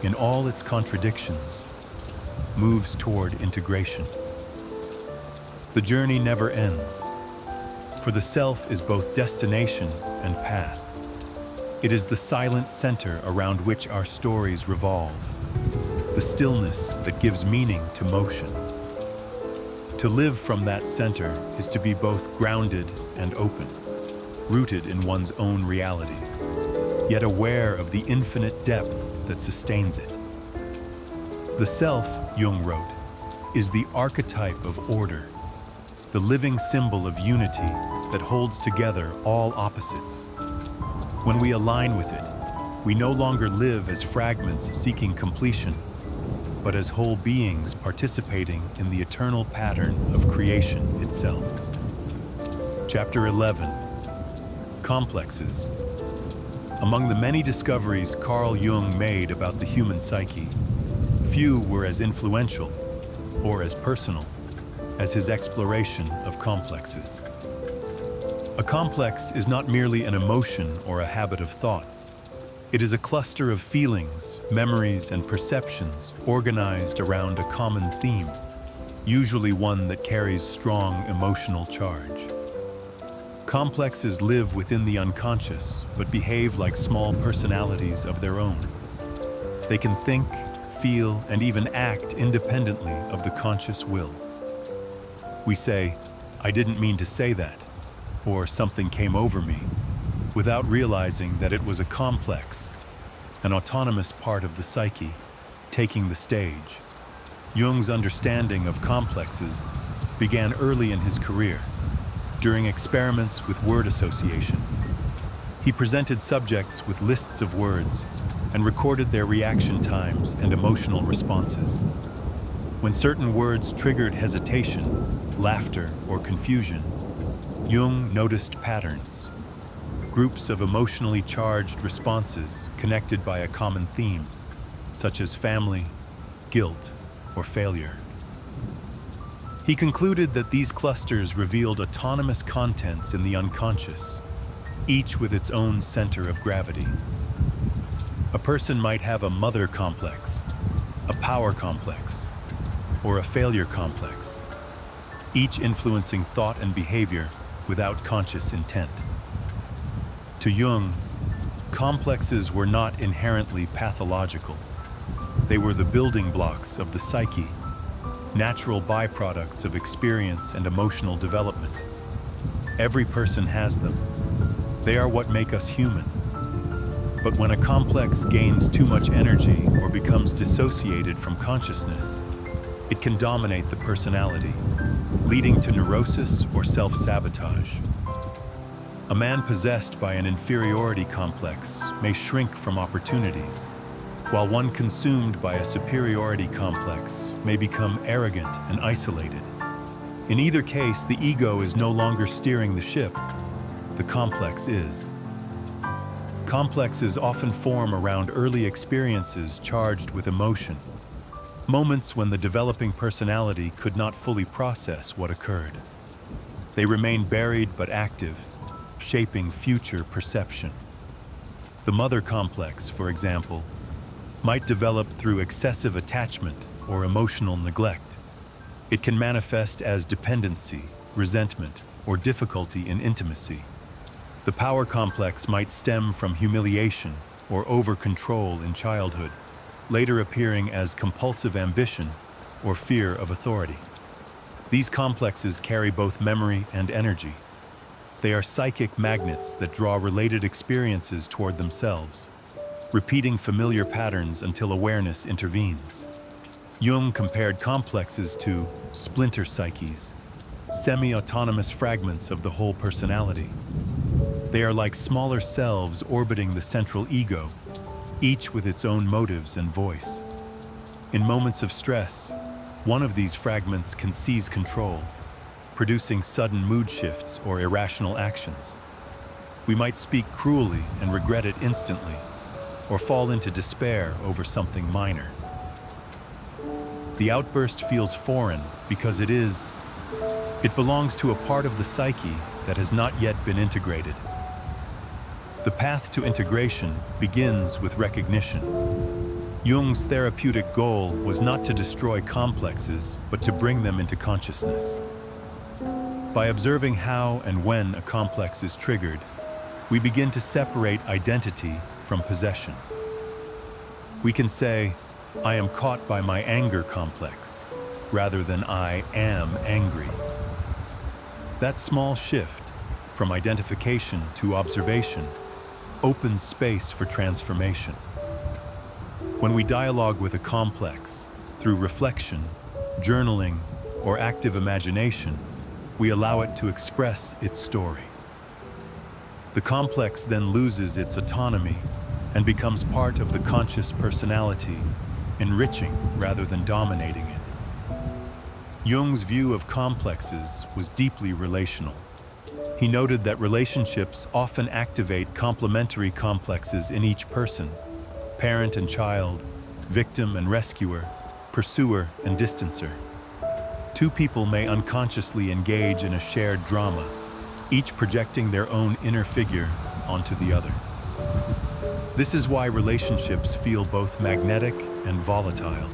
in all its contradictions, moves toward integration. The journey never ends, for the self is both destination and path. It is the silent center around which our stories revolve, the stillness that gives meaning to motion. To live from that center is to be both grounded and open, rooted in one's own reality, yet aware of the infinite depth that sustains it. The self, Jung wrote, is the archetype of order, the living symbol of unity that holds together all opposites. When we align with it, we no longer live as fragments seeking completion, but as whole beings participating in the eternal pattern of creation itself. Chapter 11. Complexes. Among the many discoveries Carl Jung made about the human psyche, few were as influential or as personal as his exploration of complexes. A complex is not merely an emotion or a habit of thought. It is a cluster of feelings, memories, and perceptions organized around a common theme, usually one that carries strong emotional charge. Complexes live within the unconscious, but behave like small personalities of their own. They can think, feel, and even act independently of the conscious will. We say, "I didn't mean to say that," or "something came over me," without realizing that it was a complex, an autonomous part of the psyche, taking the stage. Jung's understanding of complexes began early in his career, during experiments with word association. He presented subjects with lists of words and recorded their reaction times and emotional responses. When certain words triggered hesitation, laughter, or confusion, Jung noticed patterns, groups of emotionally charged responses connected by a common theme, such as family, guilt, or failure. He concluded that these clusters revealed autonomous contents in the unconscious, each with its own center of gravity. A person might have a mother complex, a power complex, or a failure complex, each influencing thought and behavior without conscious intent. To Jung, complexes were not inherently pathological. They were the building blocks of the psyche, natural byproducts of experience and emotional development. Every person has them. They are what make us human. But when a complex gains too much energy or becomes dissociated from consciousness, it can dominate the personality, leading to neurosis or self-sabotage. A man possessed by an inferiority complex may shrink from opportunities, while one consumed by a superiority complex may become arrogant and isolated. In either case, the ego is no longer steering the ship, the complex is. Complexes often form around early experiences charged with emotion, moments when the developing personality could not fully process what occurred. They remain buried but active, shaping future perception. The mother complex, for example, might develop through excessive attachment or emotional neglect. It can manifest as dependency, resentment, or difficulty in intimacy. The power complex might stem from humiliation or over-control in childhood, later appearing as compulsive ambition or fear of authority. These complexes carry both memory and energy. They are psychic magnets that draw related experiences toward themselves, repeating familiar patterns until awareness intervenes. Jung compared complexes to splinter psyches, semi-autonomous fragments of the whole personality. They are like smaller selves orbiting the central ego, each with its own motives and voice. In moments of stress, one of these fragments can seize control, producing sudden mood shifts or irrational actions. We might speak cruelly and regret it instantly, or fall into despair over something minor. The outburst feels foreign because it belongs to a part of the psyche that has not yet been integrated. The path to integration begins with recognition. Jung's therapeutic goal was not to destroy complexes, but to bring them into consciousness. By observing how and when a complex is triggered, we begin to separate identity from possession. We can say, "I am caught by my anger complex," rather than "I am angry." That small shift, from identification to observation, opens space for transformation. When we dialogue with a complex, through reflection, journaling, or active imagination, we allow it to express its story. The complex then loses its autonomy and becomes part of the conscious personality, enriching rather than dominating it. Jung's view of complexes was deeply relational. He noted that relationships often activate complementary complexes in each person: parent and child, victim and rescuer, pursuer and distancer. Two people may unconsciously engage in a shared drama, each projecting their own inner figure onto the other. This is why relationships feel both magnetic and volatile.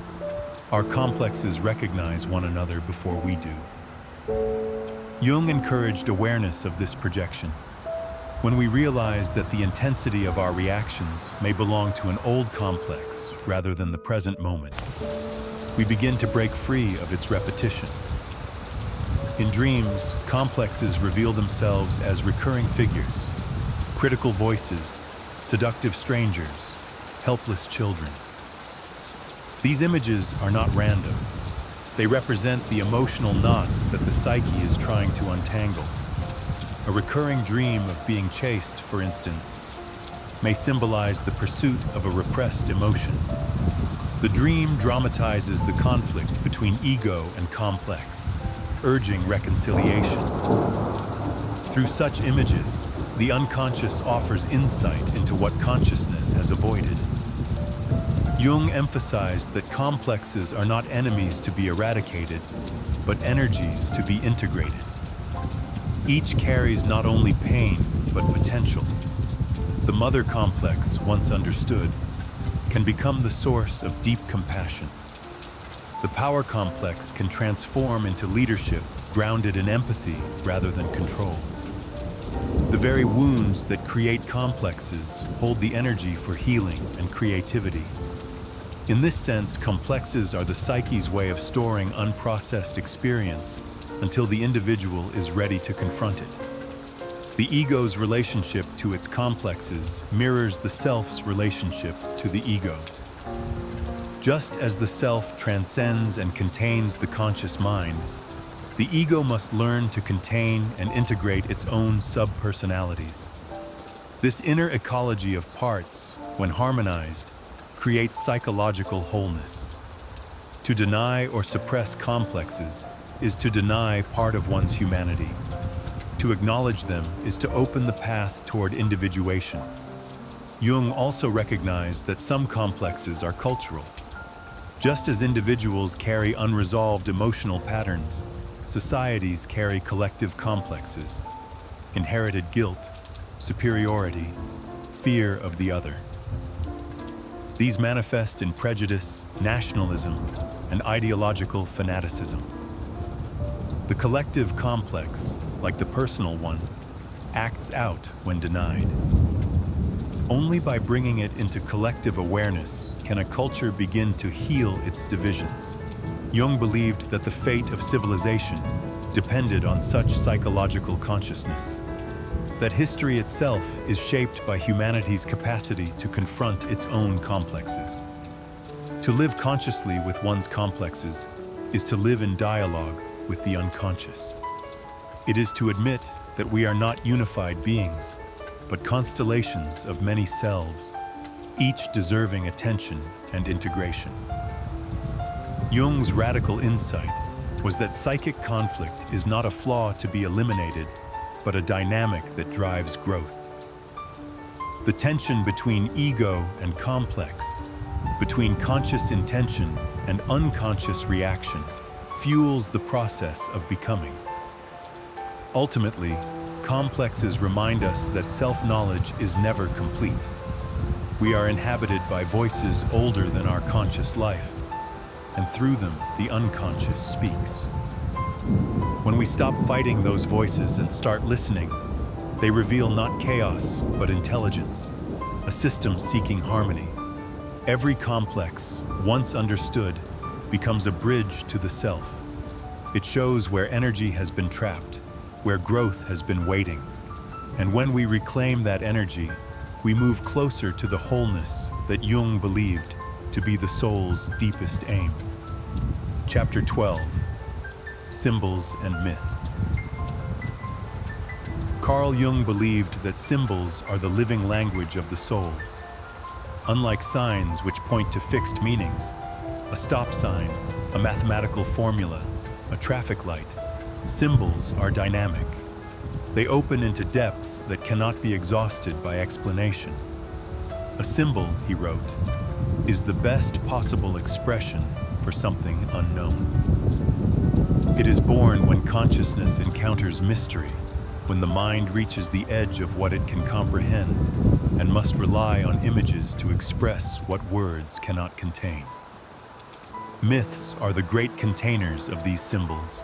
Our complexes recognize one another before we do. Jung encouraged awareness of this projection. When we realize that the intensity of our reactions may belong to an old complex rather than the present moment, we begin to break free of its repetition. In dreams, complexes reveal themselves as recurring figures, critical voices, seductive strangers, helpless children. These images are not random. They represent the emotional knots that the psyche is trying to untangle. A recurring dream of being chased, for instance, may symbolize the pursuit of a repressed emotion. The dream dramatizes the conflict between ego and complex, urging reconciliation. Through such images, the unconscious offers insight into what consciousness has avoided. Jung emphasized that complexes are not enemies to be eradicated, but energies to be integrated. Each carries not only pain, but potential. The mother complex, once understood, can become the source of deep compassion. The power complex can transform into leadership grounded in empathy rather than control. The very wounds that create complexes hold the energy for healing and creativity. In this sense, complexes are the psyche's way of storing unprocessed experience until the individual is ready to confront it. The ego's relationship to its complexes mirrors the self's relationship to the ego. Just as the self transcends and contains the conscious mind, the ego must learn to contain and integrate its own subpersonalities. This inner ecology of parts, when harmonized, creates psychological wholeness. To deny or suppress complexes is to deny part of one's humanity. To acknowledge them is to open the path toward individuation. Jung also recognized that some complexes are cultural. Just as individuals carry unresolved emotional patterns, societies carry collective complexes: inherited guilt, superiority, fear of the other. These manifest in prejudice, nationalism, and ideological fanaticism. The collective complex, like the personal one, acts out when denied. Only by bringing it into collective awareness can a culture begin to heal its divisions. Jung believed that the fate of civilization depended on such psychological consciousness. that history itself is shaped by humanity's capacity to confront its own complexes. To live consciously with one's complexes is to live in dialogue with the unconscious. It is to admit that we are not unified beings, but constellations of many selves, each deserving attention and integration. Jung's radical insight was that psychic conflict is not a flaw to be eliminated, but a dynamic that drives growth. The tension between ego and complex, between conscious intention and unconscious reaction, fuels the process of becoming. Ultimately, complexes remind us that self-knowledge is never complete. We are inhabited by voices older than our conscious life, and through them, the unconscious speaks. When we stop fighting those voices and start listening, they reveal not chaos, but intelligence, a system seeking harmony. Every complex, once understood, becomes a bridge to the self. It shows where energy has been trapped, where growth has been waiting. And when we reclaim that energy, we move closer to the wholeness that Jung believed to be the soul's deepest aim. Chapter 12. Symbols and Myth. Carl Jung believed that symbols are the living language of the soul. Unlike signs which point to fixed meanings, a stop sign, a mathematical formula, a traffic light, symbols are dynamic. They open into depths that cannot be exhausted by explanation. A symbol, he wrote, is the best possible expression for something unknown. It is born when consciousness encounters mystery, when the mind reaches the edge of what it can comprehend and must rely on images to express what words cannot contain. Myths are the great containers of these symbols.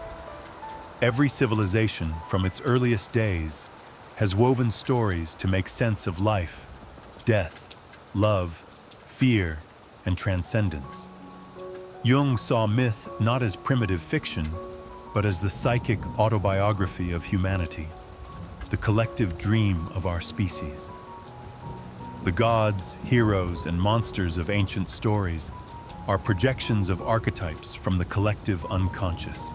Every civilization, from its earliest days, has woven stories to make sense of life, death, love, fear, and transcendence. Jung saw myth not as primitive fiction, but as the psychic autobiography of humanity, the collective dream of our species. The gods, heroes, and monsters of ancient stories are projections of archetypes from the collective unconscious.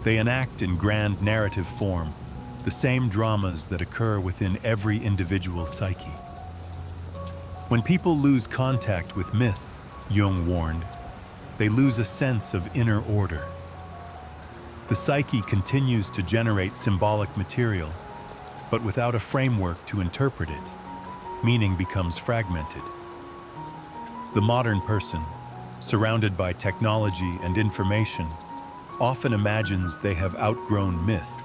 They enact in grand narrative form the same dramas that occur within every individual psyche. When people lose contact with myth, Jung warned, they lose a sense of inner order. The psyche continues to generate symbolic material, but without a framework to interpret it, meaning becomes fragmented. The modern person, surrounded by technology and information, often imagines they have outgrown myth,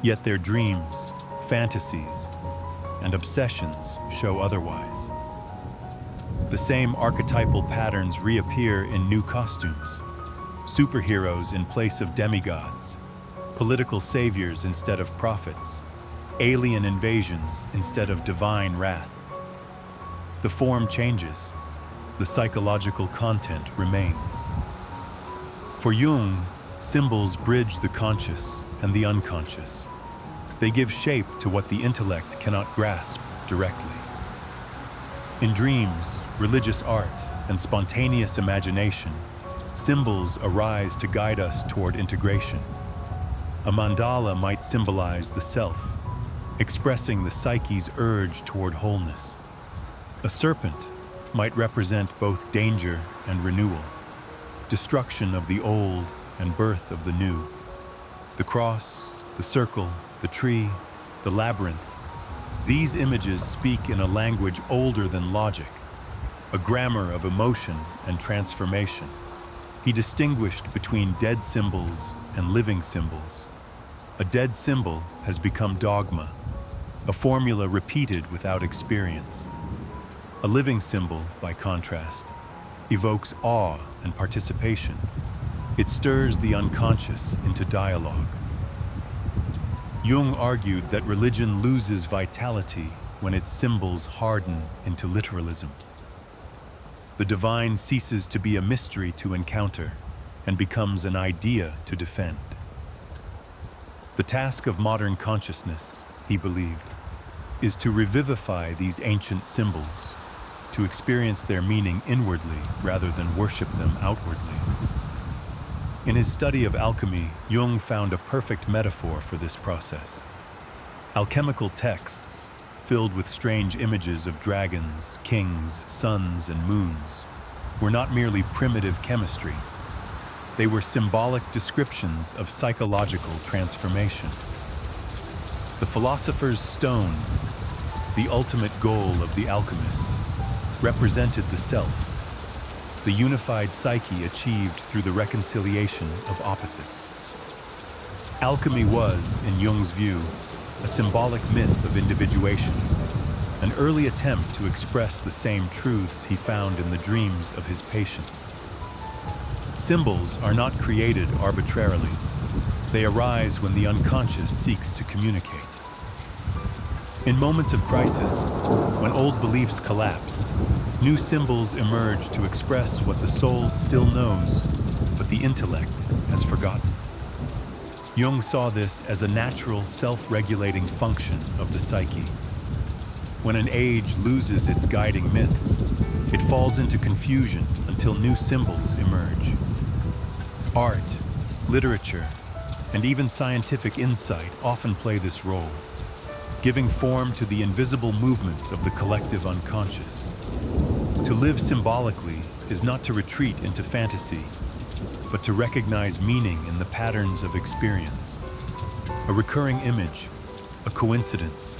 yet their dreams, fantasies, and obsessions show otherwise. The same archetypal patterns reappear in new costumes: superheroes in place of demigods, political saviors instead of prophets, alien invasions instead of divine wrath. The form changes, the psychological content remains. For Jung, symbols bridge the conscious and the unconscious. They give shape to what the intellect cannot grasp directly. In dreams, religious art, and spontaneous imagination, symbols arise to guide us toward integration. A mandala might symbolize the self, expressing the psyche's urge toward wholeness. A serpent might represent both danger and renewal, destruction of the old and birth of the new. The cross, the circle, the tree, the labyrinth, these images speak in a language older than logic, a grammar of emotion and transformation. He distinguished between dead symbols and living symbols. A dead symbol has become dogma, a formula repeated without experience. A living symbol, by contrast, evokes awe and participation. It stirs the unconscious into dialogue. Jung argued that religion loses vitality when its symbols harden into literalism. The divine ceases to be a mystery to encounter and becomes an idea to defend. The task of modern consciousness he believed, is to revivify these ancient symbols, to experience their meaning inwardly rather than worship them outwardly. In his study of alchemy, Jung found a perfect metaphor for this process. Alchemical texts, filled with strange images of dragons, kings, suns, and moons, were not merely primitive chemistry. They were symbolic descriptions of psychological transformation. The philosopher's stone, the ultimate goal of the alchemist, represented the self, the unified psyche achieved through the reconciliation of opposites. Alchemy was, in Jung's view, a symbolic myth of individuation, an early attempt to express the same truths he found in the dreams of his patients. Symbols are not created arbitrarily. They arise when the unconscious seeks to communicate. In moments of crisis, when old beliefs collapse, new symbols emerge to express what the soul still knows, but the intellect has forgotten. Jung saw this as a natural, self-regulating function of the psyche. When an age loses its guiding myths, it falls into confusion until new symbols emerge. Art, literature, and even scientific insight often play this role, giving form to the invisible movements of the collective unconscious. To live symbolically is not to retreat into fantasy, but to recognize meaning in the patterns of experience. A recurring image, a coincidence,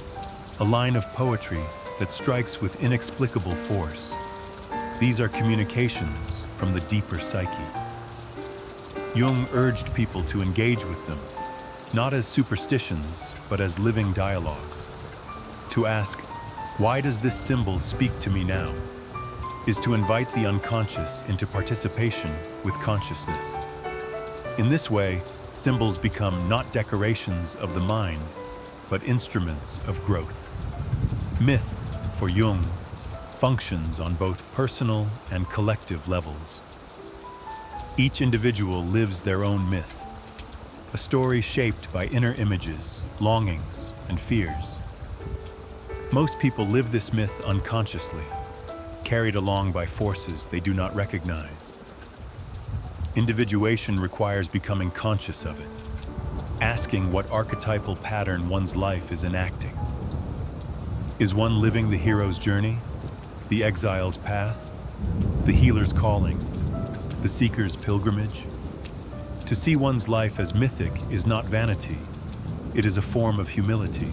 a line of poetry that strikes with inexplicable force. These are communications from the deeper psyche. Jung urged people to engage with them, not as superstitions, but as living dialogues. To ask, why does this symbol speak to me now, is to invite the unconscious into participation with consciousness. In this way, symbols become not decorations of the mind, but instruments of growth. Myth, for Jung, functions on both personal and collective levels. Each individual lives their own myth, a story shaped by inner images, longings, and fears. Most people live this myth unconsciously, carried along by forces they do not recognize. Individuation requires becoming conscious of it, asking what archetypal pattern one's life is enacting. Is one living the hero's journey, the exile's path, the healer's calling, the seeker's pilgrimage? To see one's life as mythic is not vanity, it is a form of humility.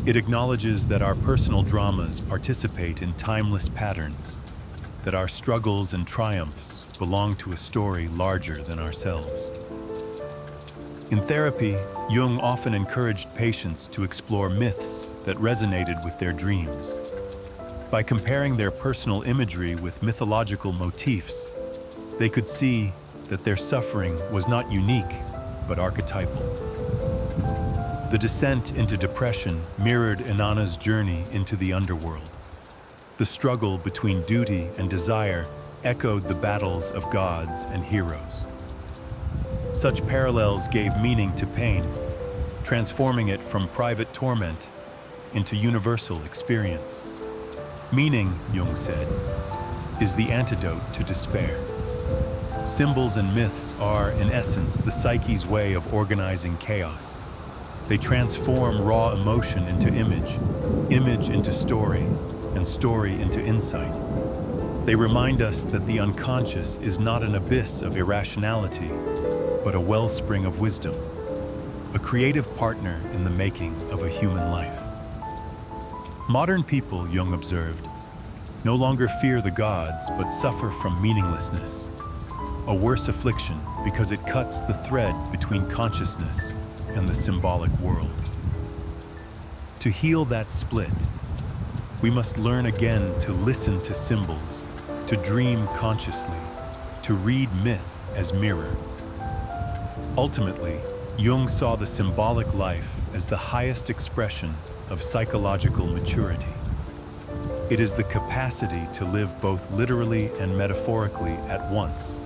It acknowledges that our personal dramas participate in timeless patterns, that our struggles and triumphs belong to a story larger than ourselves. In therapy, Jung often encouraged patients to explore myths that resonated with their dreams. By comparing their personal imagery with mythological motifs, they could see that their suffering was not unique, but archetypal. The descent into depression mirrored Inanna's journey into the underworld. The struggle between duty and desire echoed the battles of gods and heroes. Such parallels gave meaning to pain, transforming it from private torment into universal experience. Meaning, Jung said, is the antidote to despair. Symbols and myths are, in essence, the psyche's way of organizing chaos. They transform raw emotion into image, image into story, and story into insight. They remind us that the unconscious is not an abyss of irrationality, but a wellspring of wisdom, a creative partner in the making of a human life. Modern people, Jung observed, no longer fear the gods, but suffer from meaninglessness, a worse affliction because it cuts the thread between consciousness and the symbolic world. To heal that split, we must learn again to listen to symbols, to dream consciously, to read myth as mirror. Ultimately, Jung saw the symbolic life as the highest expression of psychological maturity. It is the capacity to live both literally and metaphorically at once,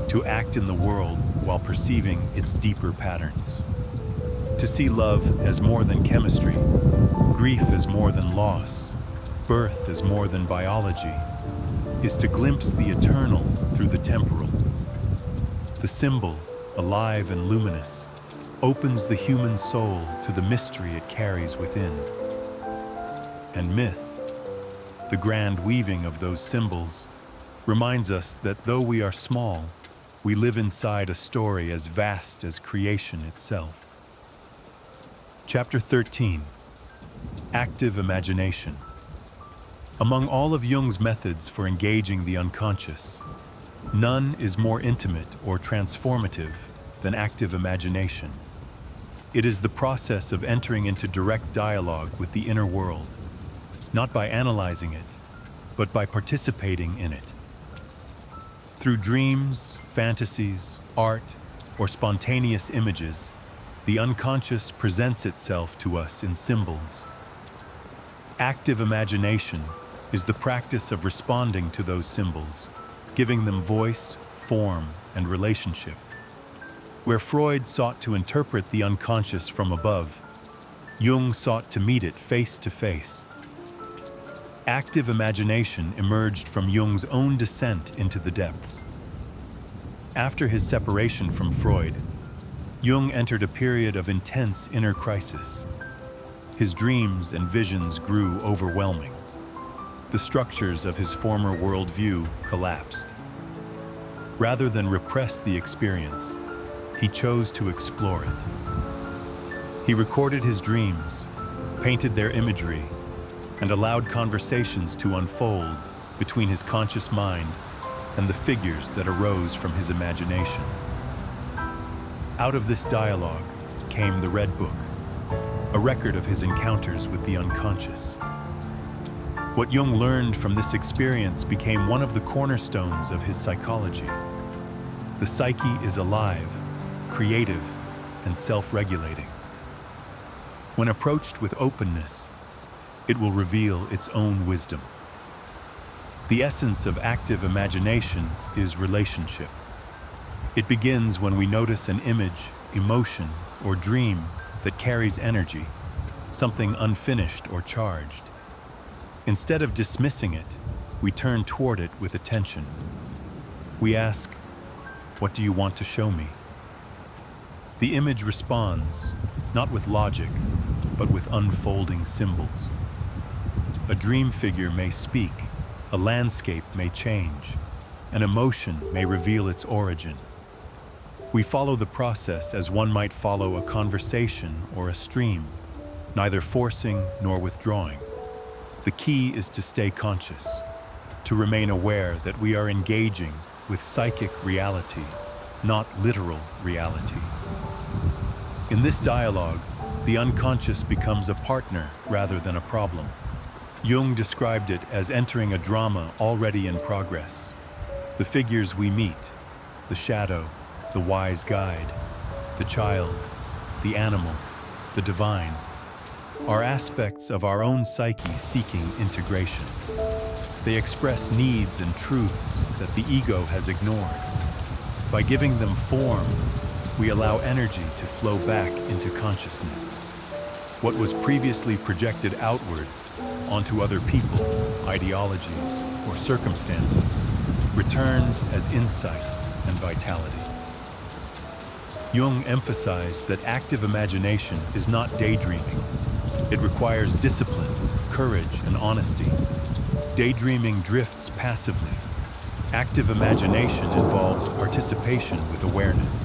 to act in the world while perceiving its deeper patterns. To To see love as more than chemistry, grief as more than loss, birth as more than biology, is to glimpse the eternal through the temporal. The symbol, alive and luminous, opens the human soul to the mystery it carries within. And myth, the grand weaving of those symbols, reminds us that though we are small, we live inside a story as vast as creation itself. Chapter 13. Active Imagination. Among all of Jung's methods for engaging the unconscious, none is more intimate or transformative than active imagination. It is the process of entering into direct dialogue with the inner world, not by analyzing it, but by participating in it. Through dreams, fantasies, art, or spontaneous images, the unconscious presents itself to us in symbols. Active imagination is the practice of responding to those symbols, giving them voice, form, and relationship. Where Freud sought to interpret the unconscious from above, Jung sought to meet it face to face. Active imagination emerged from Jung's own descent into the depths. After his separation from Freud, Jung entered a period of intense inner crisis. His dreams and visions grew overwhelming. The structures of his former worldview collapsed. Rather than repress the experience, he chose to explore it. He recorded his dreams, painted their imagery, and allowed conversations to unfold between his conscious mind and the figures that arose from his imagination. Out of this dialogue came the Red Book, a record of his encounters with the unconscious. What Jung learned from this experience became one of the cornerstones of his psychology. The psyche is alive, creative, and self-regulating. When approached with openness, it will reveal its own wisdom. The essence of active imagination is relationship. It begins when we notice an image, emotion, or dream that carries energy, something unfinished or charged. Instead of dismissing it, we turn toward it with attention. We ask, "What do you want to show me?" The image responds, not with logic, but with unfolding symbols. A dream figure may speak, a landscape may change, an emotion may reveal its origin. We follow the process as one might follow a conversation or a stream, neither forcing nor withdrawing. The key is to stay conscious, to remain aware that we are engaging with psychic reality, not literal reality. In this dialogue, the unconscious becomes a partner rather than a problem. Jung described it as entering a drama already in progress. The figures we meet, the shadow, the wise guide, the child, the animal, the divine, are aspects of our own psyche seeking integration. They express needs and truths that the ego has ignored. By giving them form, we allow energy to flow back into consciousness. What was previously projected outward onto other people, ideologies, or circumstances returns as insight and vitality. Jung emphasized that active imagination is not daydreaming. It requires discipline, courage, and honesty. Daydreaming drifts passively. Active imagination involves participation with awareness.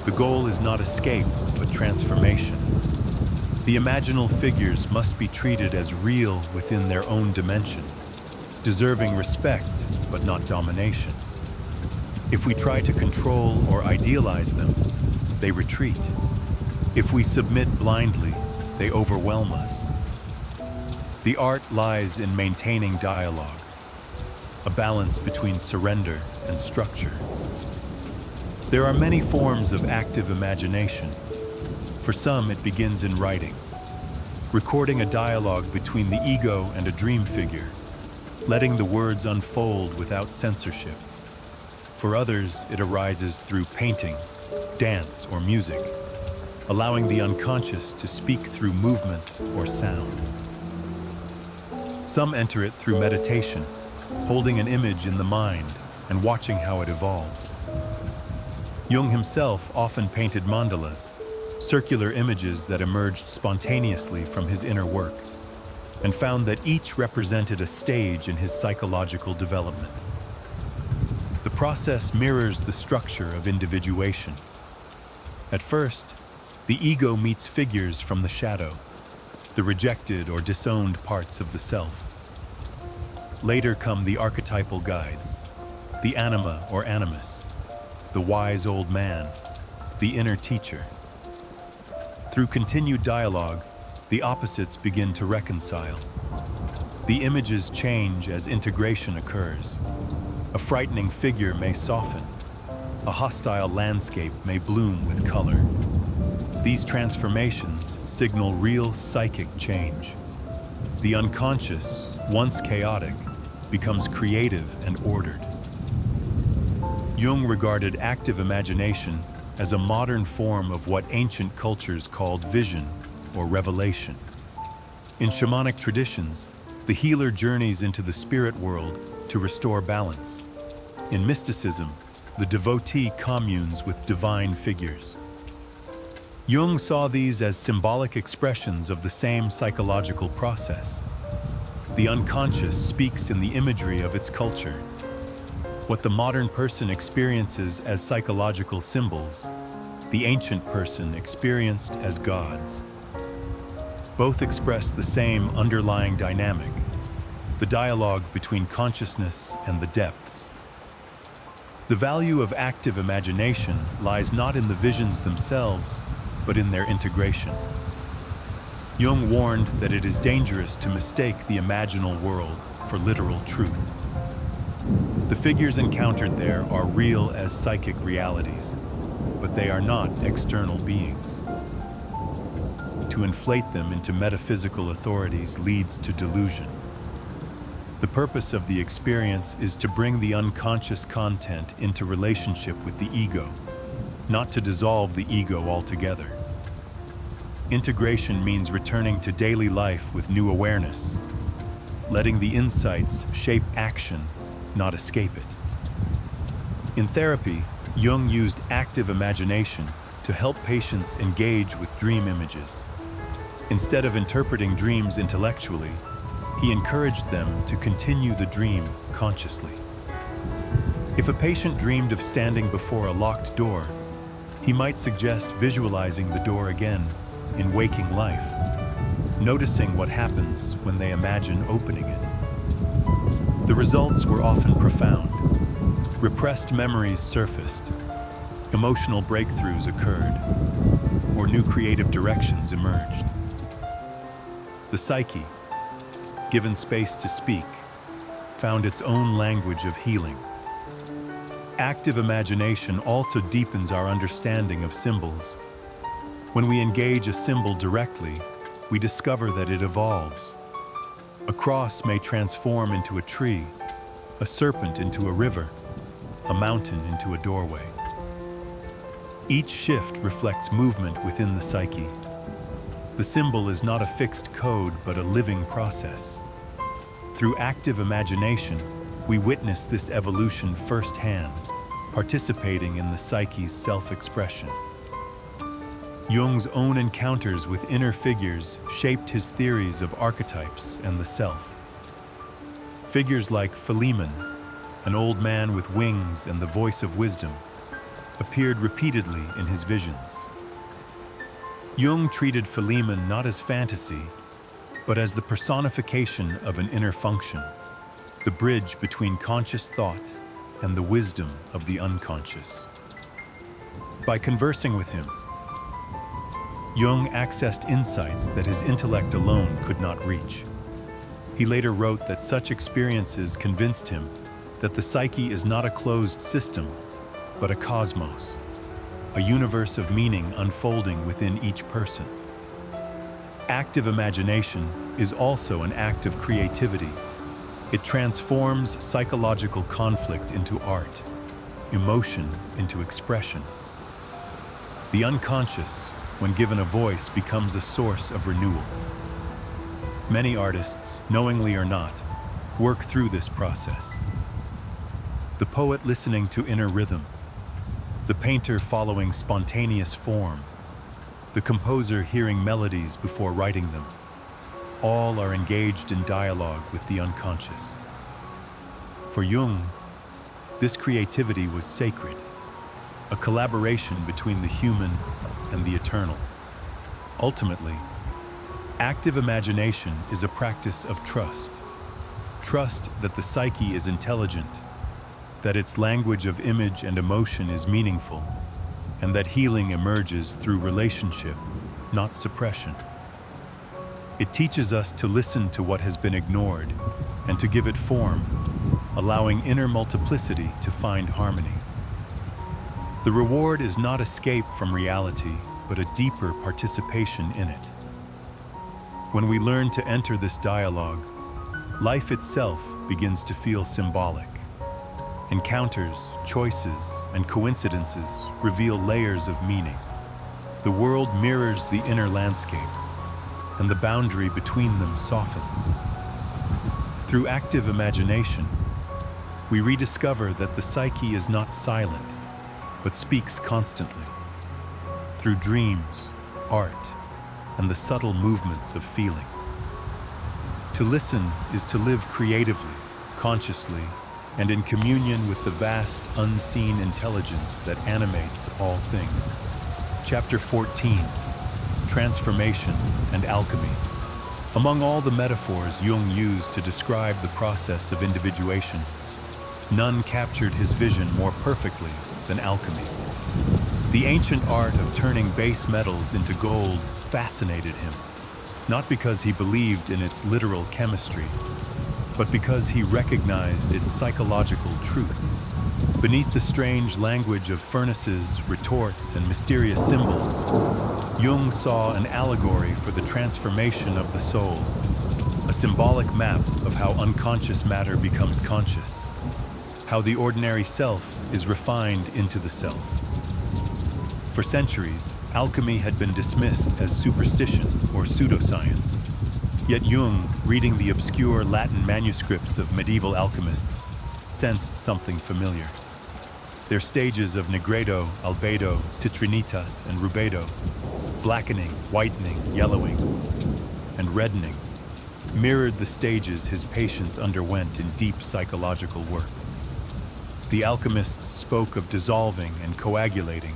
The goal is not escape, but transformation. The imaginal figures must be treated as real within their own dimension, deserving respect, but not domination. If we try to control or idealize them, they retreat. If we submit blindly, they overwhelm us. The art lies in maintaining dialogue, a balance between surrender and structure. There are many forms of active imagination. For some, it begins in writing, recording a dialogue between the ego and a dream figure, letting the words unfold without censorship. For others, it arises through painting, dance, or music, allowing the unconscious to speak through movement or sound. Some enter it through meditation, holding an image in the mind and watching how it evolves. Jung himself often painted mandalas, circular images that emerged spontaneously from his inner work, and found that each represented a stage in his psychological development. The process mirrors the structure of individuation. At first, the ego meets figures from the shadow, the rejected or disowned parts of the self. Later come the archetypal guides, the anima or animus, the wise old man, the inner teacher. Through continued dialogue, the opposites begin to reconcile. The images change as integration occurs. A frightening figure may soften. A hostile landscape may bloom with color. These transformations signal real psychic change. The unconscious, once chaotic, becomes creative and ordered. Jung regarded active imagination as a modern form of what ancient cultures called vision or revelation. In shamanic traditions, the healer journeys into the spirit world to restore balance. In mysticism, the devotee communes with divine figures. Jung saw these as symbolic expressions of the same psychological process. The unconscious speaks in the imagery of its culture. What the modern person experiences as psychological symbols, the ancient person experienced as gods. Both express the same underlying dynamic, the dialogue between consciousness and the depths. The value of active imagination lies not in the visions themselves, but in their integration. Jung warned that it is dangerous to mistake the imaginal world for literal truth. The figures encountered there are real as psychic realities, but they are not external beings. To inflate them into metaphysical authorities leads to delusion. The purpose of the experience is to bring the unconscious content into relationship with the ego, not to dissolve the ego altogether. Integration means returning to daily life with new awareness, letting the insights shape action, not escape it. In therapy, Jung used active imagination to help patients engage with dream images. Instead of interpreting dreams intellectually, he encouraged them to continue the dream consciously. If a patient dreamed of standing before a locked door, he might suggest visualizing the door again in waking life, noticing what happens when they imagine opening it. The results were often profound. Repressed memories surfaced, emotional breakthroughs occurred, or new creative directions emerged. The psyche, given space to speak, found its own language of healing. Active imagination also deepens our understanding of symbols. When we engage a symbol directly, we discover that it evolves. A cross may transform into a tree, a serpent into a river, a mountain into a doorway. Each shift reflects movement within the psyche. The symbol is not a fixed code, but a living process. Through active imagination, we witness this evolution firsthand, participating in the psyche's self-expression. Jung's own encounters with inner figures shaped his theories of archetypes and the self. Figures like Philemon, an old man with wings and the voice of wisdom, appeared repeatedly in his visions. Jung treated Philemon not as fantasy, but as the personification of an inner function, the bridge between conscious thought and the wisdom of the unconscious. By conversing with him, Jung accessed insights that his intellect alone could not reach. He later wrote that such experiences convinced him that the psyche is not a closed system, but a cosmos, a universe of meaning unfolding within each person. Active imagination is also an act of creativity. It transforms psychological conflict into art, emotion into expression. The unconscious, when given a voice, becomes a source of renewal. Many artists, knowingly or not, work through this process. The poet listening to inner rhythm, the painter following spontaneous form, the composer hearing melodies before writing them, all are engaged in dialogue with the unconscious. For Jung, this creativity was sacred, a collaboration between the human and the eternal. Ultimately, active imagination is a practice of trust. Trust that the psyche is intelligent, that its language of image and emotion is meaningful, and that healing emerges through relationship, not suppression. It teaches us to listen to what has been ignored and to give it form, allowing inner multiplicity to find harmony. The reward is not escape from reality, but a deeper participation in it. When we learn to enter this dialogue, life itself begins to feel symbolic. Encounters, choices, and coincidences reveal layers of meaning. The world mirrors the inner landscape, and the boundary between them softens. Through active imagination, we rediscover that the psyche is not silent, but speaks constantly. Through dreams, art, and the subtle movements of feeling. To listen is to live creatively, consciously, and in communion with the vast, unseen intelligence that animates all things. Chapter 14, Transformation and Alchemy. Among all the metaphors Jung used to describe the process of individuation, none captured his vision more perfectly than alchemy. The ancient art of turning base metals into gold fascinated him, not because he believed in its literal chemistry, but because he recognized its psychological truth. Beneath the strange language of furnaces, retorts, and mysterious symbols, Jung saw an allegory for the transformation of the soul, a symbolic map of how unconscious matter becomes conscious, how the ordinary self is refined into the self. For centuries, alchemy had been dismissed as superstition or pseudoscience. Yet Jung, reading the obscure Latin manuscripts of medieval alchemists, sensed something familiar. Their stages of nigredo, albedo, citrinitas, and rubedo, blackening, whitening, yellowing, and reddening, mirrored the stages his patients underwent in deep psychological work. The alchemists spoke of dissolving and coagulating,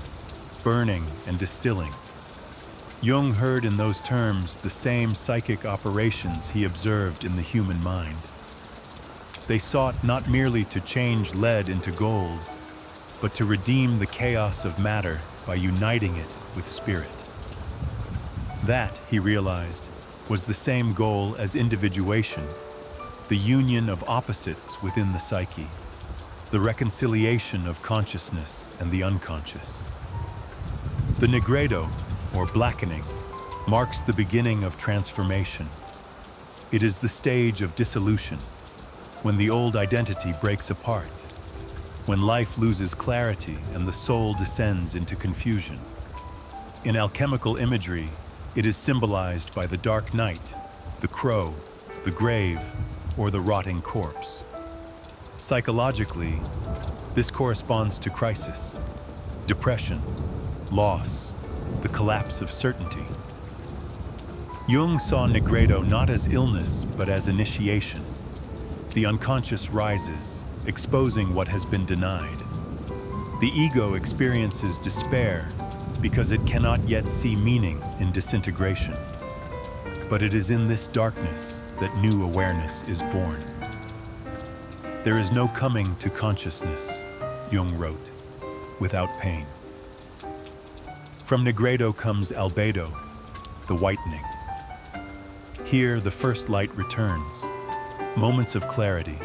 burning and distilling. Jung heard in those terms the same psychic operations he observed in the human mind. They sought not merely to change lead into gold, but to redeem the chaos of matter by uniting it with spirit. That, he realized, was the same goal as individuation, the union of opposites within the psyche, the reconciliation of consciousness and the unconscious. The nigredo, or blackening, marks the beginning of transformation. It is the stage of dissolution, when the old identity breaks apart, when life loses clarity and the soul descends into confusion. In alchemical imagery, it is symbolized by the dark night, the crow, the grave, or the rotting corpse. Psychologically, this corresponds to crisis, depression, loss, the collapse of certainty. Jung saw nigredo not as illness, but as initiation. The unconscious rises, exposing what has been denied. The ego experiences despair because it cannot yet see meaning in disintegration. But it is in this darkness that new awareness is born. There is no coming to consciousness, Jung wrote, without pain. From nigredo comes albedo, the whitening. Here the first light returns, moments of clarity,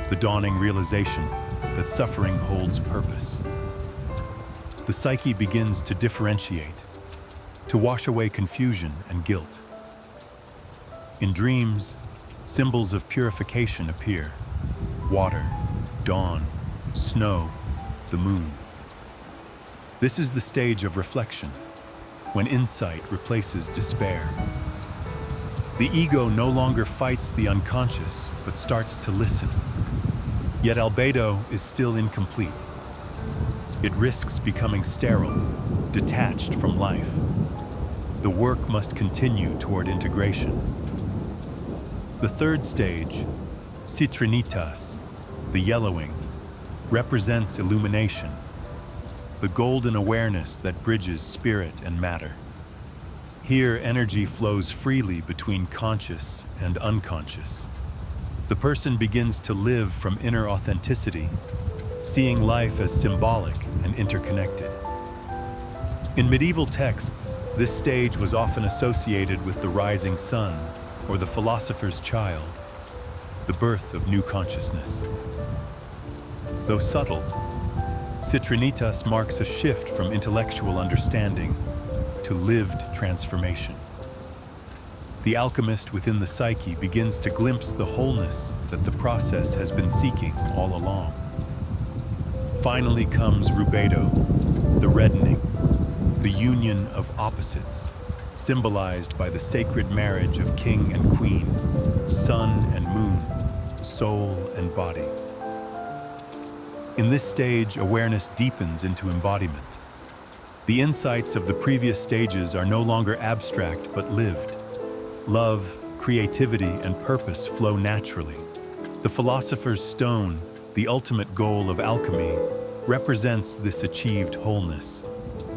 the dawning realization that suffering holds purpose. The psyche begins to differentiate, to wash away confusion and guilt. In dreams, symbols of purification appear: water, dawn, snow, the moon. This is the stage of reflection, when insight replaces despair. The ego no longer fights the unconscious, but starts to listen. Yet albedo is still incomplete. It risks becoming sterile, detached from life. The work must continue toward integration. The third stage, citrinitas, the yellowing, represents illumination, the golden awareness that bridges spirit and matter. Here, energy flows freely between conscious and unconscious. The person begins to live from inner authenticity, seeing life as symbolic and interconnected. In medieval texts, this stage was often associated with the rising sun or the philosopher's child, the birth of new consciousness. Though subtle, citrinitas marks a shift from intellectual understanding to lived transformation. The alchemist within the psyche begins to glimpse the wholeness that the process has been seeking all along. Finally comes rubedo, the reddening, the union of opposites, symbolized by the sacred marriage of king and queen, sun and moon, soul and body. In this stage, awareness deepens into embodiment. The insights of the previous stages are no longer abstract but lived. Love, creativity, and purpose flow naturally. The philosopher's stone, the ultimate goal of alchemy, represents this achieved wholeness.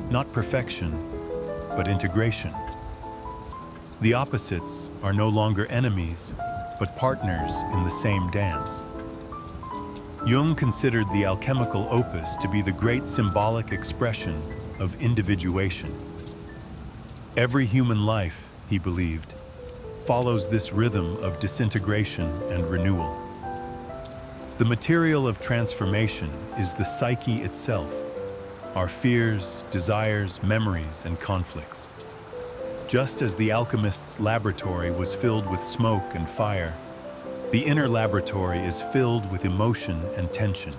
Not perfection, but integration. The opposites are no longer enemies, but partners in the same dance. Jung considered the alchemical opus to be the great symbolic expression of individuation. Every human life, he believed, follows this rhythm of disintegration and renewal. The material of transformation is the psyche itself, our fears, desires, memories, and conflicts. Just as the alchemist's laboratory was filled with smoke and fire, the inner laboratory is filled with emotion and tension.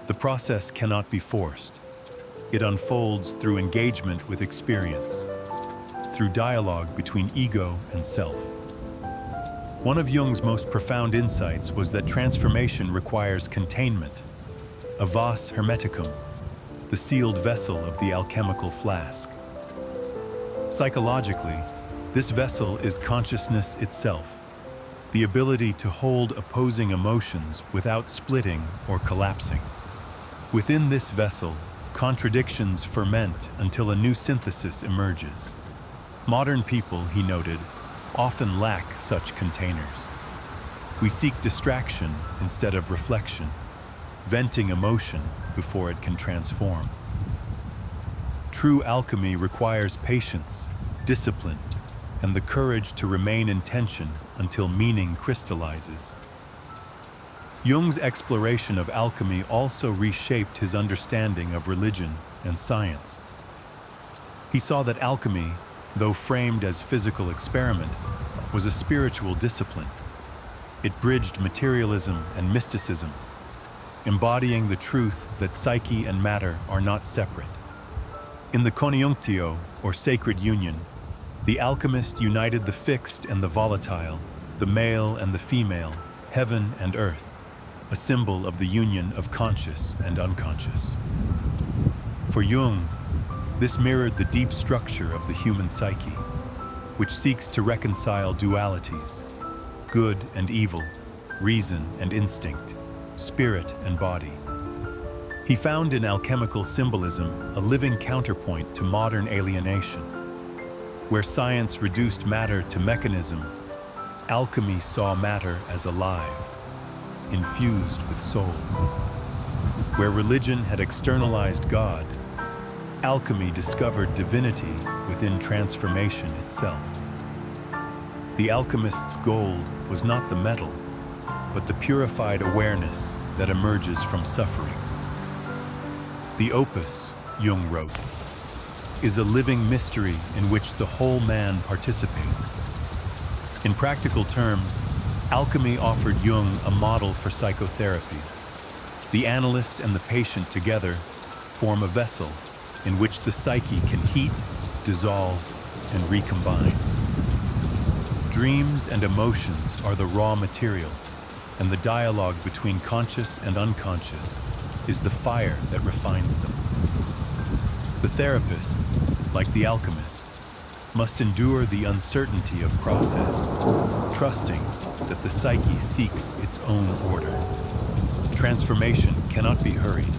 The process cannot be forced. It unfolds through engagement with experience, through dialogue between ego and self. One of Jung's most profound insights was that transformation requires containment, a vas hermeticum, the sealed vessel of the alchemical flask. Psychologically, this vessel is consciousness itself, the ability to hold opposing emotions without splitting or collapsing. Within this vessel, contradictions ferment until a new synthesis emerges. Modern people, he noted, often lack such containers. We seek distraction instead of reflection, venting emotion before it can transform. True alchemy requires patience, discipline, and the courage to remain in tension until meaning crystallizes. Jung's exploration of alchemy also reshaped his understanding of religion and science. He saw that alchemy, though framed as physical experiment, was a spiritual discipline. It bridged materialism and mysticism, embodying the truth that psyche and matter are not separate. In the conjunctio, or sacred union, the alchemist united the fixed and the volatile, the male and the female, heaven and earth, a symbol of the union of conscious and unconscious. For Jung, this mirrored the deep structure of the human psyche, which seeks to reconcile dualities, good and evil, reason and instinct, spirit and body. He found in alchemical symbolism a living counterpoint to modern alienation. Where science reduced matter to mechanism, alchemy saw matter as alive, infused with soul. Where religion had externalized God, alchemy discovered divinity within transformation itself. The alchemist's goal was not the metal, but the purified awareness that emerges from suffering. The opus, Jung wrote, is a living mystery in which the whole man participates. In practical terms, alchemy offered Jung a model for psychotherapy. The analyst and the patient together form a vessel in which the psyche can heat, dissolve, and recombine. Dreams and emotions are the raw material, and the dialogue between conscious and unconscious is the fire that refines them. The therapist, like the alchemist, must endure the uncertainty of process, trusting that the psyche seeks its own order. Transformation cannot be hurried.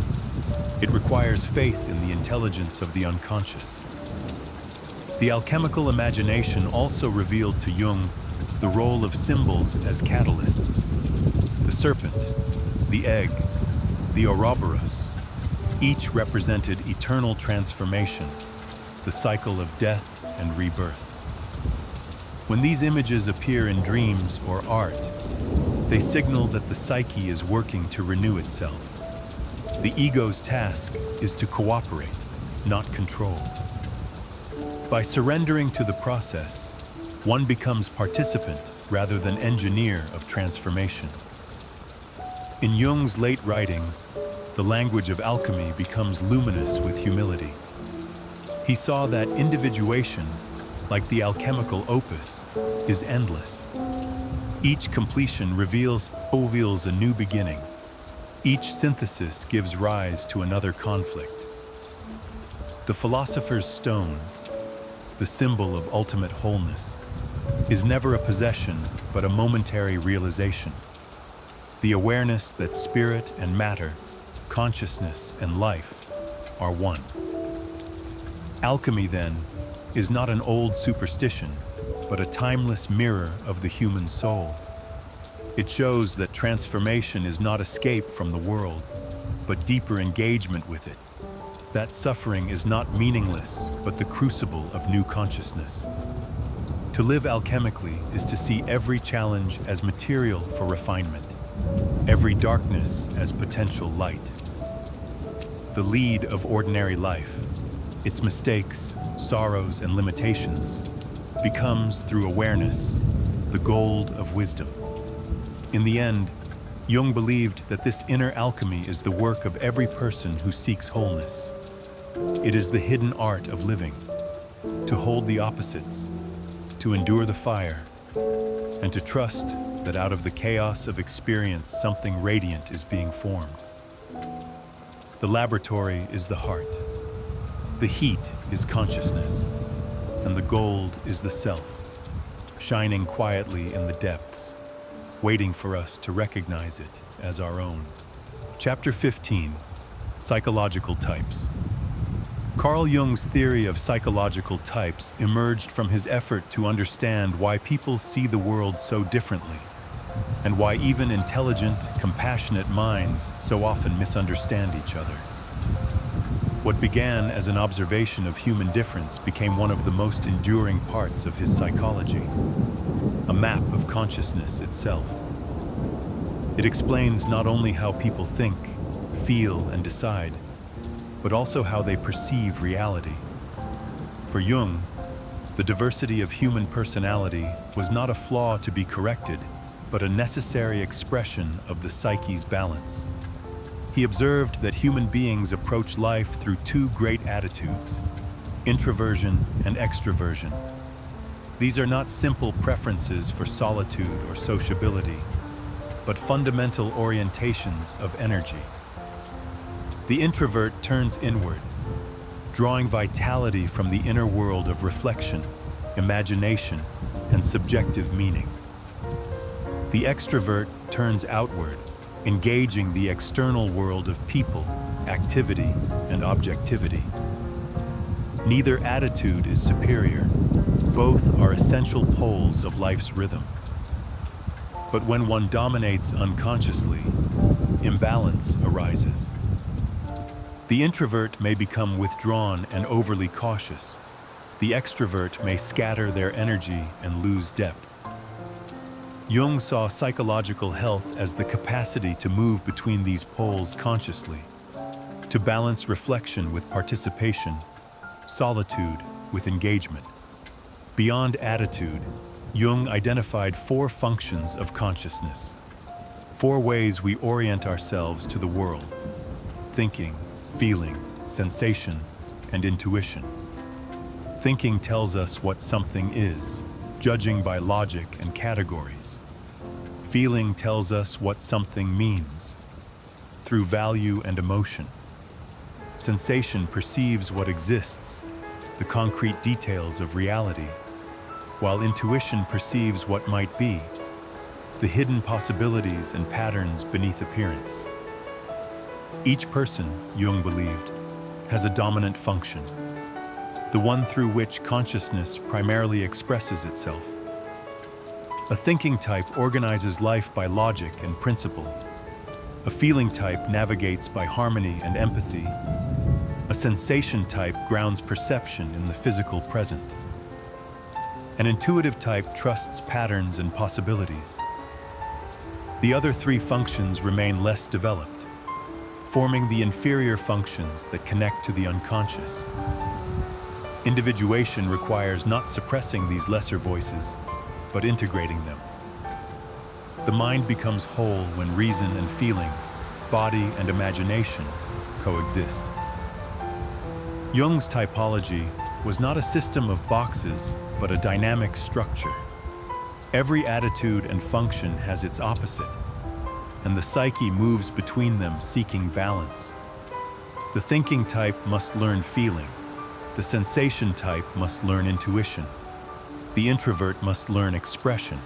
It requires faith in the intelligence of the unconscious. The alchemical imagination also revealed to Jung the role of symbols as catalysts. The serpent, the egg, the Ouroboros, each represented eternal transformation, the cycle of death and rebirth. When these images appear in dreams or art, they signal that the psyche is working to renew itself. The ego's task is to cooperate, not control. By surrendering to the process, one becomes participant rather than engineer of transformation. In Jung's late writings, the language of alchemy becomes luminous with humility. He saw that individuation, like the alchemical opus, is endless. Each completion reveals a new beginning. Each synthesis gives rise to another conflict. The philosopher's stone, the symbol of ultimate wholeness, is never a possession but a momentary realization. The awareness that spirit and matter, consciousness and life are one. Alchemy, then, is not an old superstition, but a timeless mirror of the human soul. It shows that transformation is not escape from the world, but deeper engagement with it. That suffering is not meaningless, but the crucible of new consciousness. To live alchemically is to see every challenge as material for refinement, every darkness as potential light. The lead of ordinary life, its mistakes, sorrows, and limitations, becomes, through awareness, the gold of wisdom. In the end, Jung believed that this inner alchemy is the work of every person who seeks wholeness. It is the hidden art of living, to hold the opposites, to endure the fire, and to trust that out of the chaos of experience something radiant is being formed. The laboratory is the heart. The heat is consciousness, and the gold is the self, shining quietly in the depths, waiting for us to recognize it as our own. Chapter 15, Psychological Types. Carl Jung's theory of psychological types emerged from his effort to understand why people see the world so differently, and why even intelligent, compassionate minds so often misunderstand each other. What began as an observation of human difference became one of the most enduring parts of his psychology, a map of consciousness itself. It explains not only how people think, feel, and decide, but also how they perceive reality. For Jung, the diversity of human personality was not a flaw to be corrected, but a necessary expression of the psyche's balance. He observed that human beings approach life through two great attitudes, introversion and extroversion. These are not simple preferences for solitude or sociability, but fundamental orientations of energy. The introvert turns inward, drawing vitality from the inner world of reflection, imagination, and subjective meaning. The extrovert turns outward, engaging the external world of people, activity, and objectivity. Neither attitude is superior. Both are essential poles of life's rhythm. But when one dominates unconsciously, imbalance arises. The introvert may become withdrawn and overly cautious. The extrovert may scatter their energy and lose depth. Jung saw psychological health as the capacity to move between these poles consciously, to balance reflection with participation, solitude with engagement. Beyond attitude, Jung identified 4 functions of consciousness, 4 ways we orient ourselves to the world: thinking, feeling, sensation, and intuition. Thinking tells us what something is, judging by logic and categories. Feeling tells us what something means, through value and emotion. Sensation perceives what exists, the concrete details of reality, while intuition perceives what might be, the hidden possibilities and patterns beneath appearance. Each person, Jung believed, has a dominant function, the one through which consciousness primarily expresses itself. A thinking type organizes life by logic and principle. A feeling type navigates by harmony and empathy. A sensation type grounds perception in the physical present. An intuitive type trusts patterns and possibilities. The other three functions remain less developed, forming the inferior functions that connect to the unconscious. Individuation requires not suppressing these lesser voices, but integrating them. The mind becomes whole when reason and feeling, body and imagination coexist. Jung's typology was not a system of boxes, but a dynamic structure. Every attitude and function has its opposite, and the psyche moves between them seeking balance. The thinking type must learn feeling. The sensation type must learn intuition. The introvert must learn expression.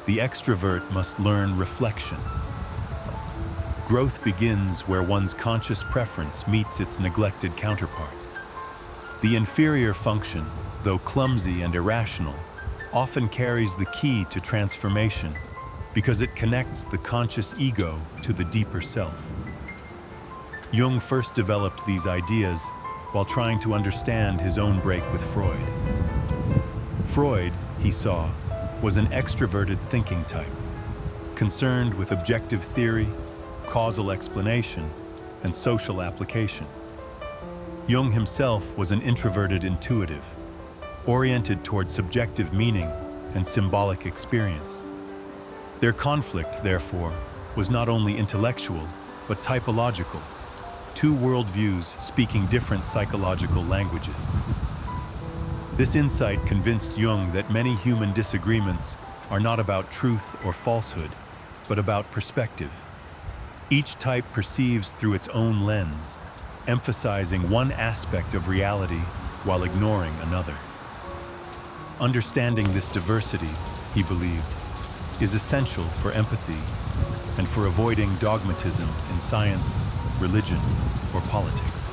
The extrovert must learn reflection. Growth begins where one's conscious preference meets its neglected counterpart. The inferior function, though clumsy and irrational, often carries the key to transformation because it connects the conscious ego to the deeper self. Jung first developed these ideas while trying to understand his own break with Freud. Freud, he saw, was an extroverted thinking type, concerned with objective theory, causal explanation, and social application. Jung himself was an introverted intuitive, oriented toward subjective meaning and symbolic experience. Their conflict, therefore, was not only intellectual, but typological, two worldviews speaking different psychological languages. This insight convinced Jung that many human disagreements are not about truth or falsehood, but about perspective. Each type perceives through its own lens, emphasizing one aspect of reality while ignoring another. Understanding this diversity, he believed, is essential for empathy and for avoiding dogmatism in science, religion, or politics.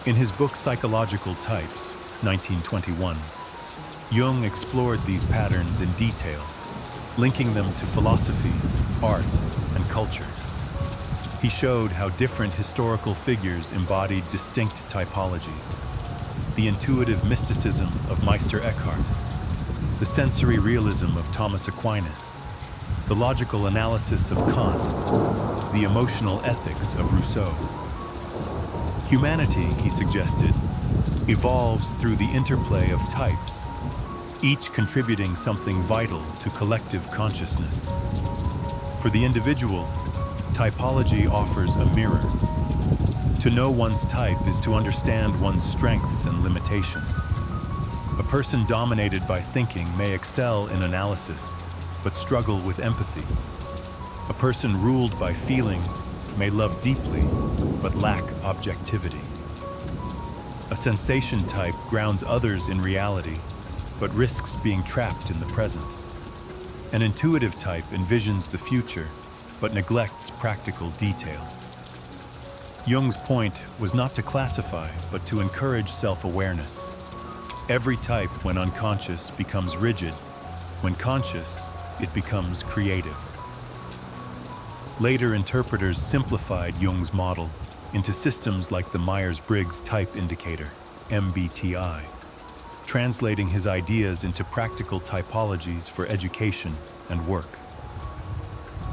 In his book Psychological Types, 1921, Jung explored these patterns in detail, linking them to philosophy, art, and culture. He showed how different historical figures embodied distinct typologies: the intuitive mysticism of Meister Eckhart, the sensory realism of Thomas Aquinas, the logical analysis of Kant, the emotional ethics of Rousseau. Humanity, he suggested, evolves through the interplay of types, each contributing something vital to collective consciousness. For the individual, typology offers a mirror. To know one's type is to understand one's strengths and limitations. A person dominated by thinking may excel in analysis, but struggle with empathy. A person ruled by feeling may love deeply, but lack objectivity. A sensation type grounds others in reality, but risks being trapped in the present. An intuitive type envisions the future, but neglects practical detail. Jung's point was not to classify, but to encourage self-awareness. Every type, when unconscious, becomes rigid. When conscious, it becomes creative. Later interpreters simplified Jung's model into systems like the Myers-Briggs Type Indicator, MBTI, translating his ideas into practical typologies for education and work.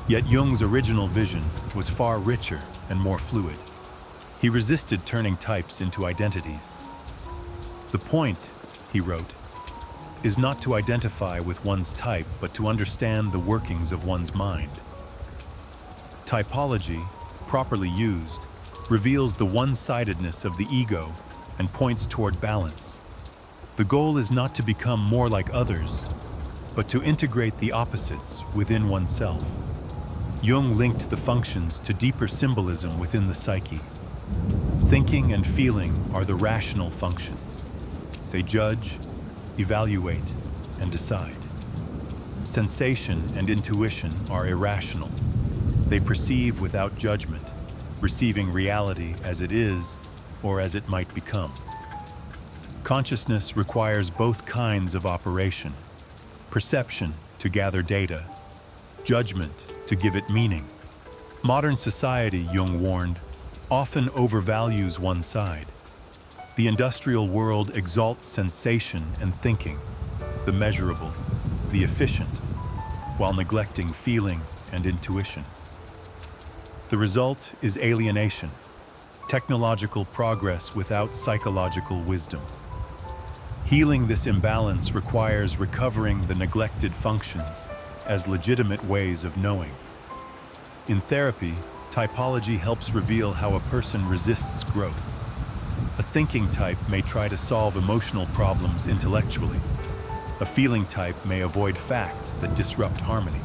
Yet Jung's original vision was far richer and more fluid. He resisted turning types into identities. The point, he wrote, is not to identify with one's type, but to understand the workings of one's mind. Typology, properly used, reveals the one-sidedness of the ego and points toward balance, The goal is not to become more like others, but to integrate the opposites within oneself. Jung linked the functions to deeper symbolism within the psyche. Thinking and feeling are the rational functions. They judge, evaluate, and decide. Sensation and intuition are irrational. They perceive without judgment, receiving reality as it is or as it might become. Consciousness requires both kinds of operation: perception to gather data, judgment to give it meaning. Modern society, Jung warned, often overvalues one side. The industrial world exalts sensation and thinking, the measurable, the efficient, while neglecting feeling and intuition. The result is alienation, technological progress without psychological wisdom. Healing this imbalance requires recovering the neglected functions as legitimate ways of knowing. In therapy, typology helps reveal how a person resists growth. A thinking type may try to solve emotional problems intellectually. A feeling type may avoid facts that disrupt harmony.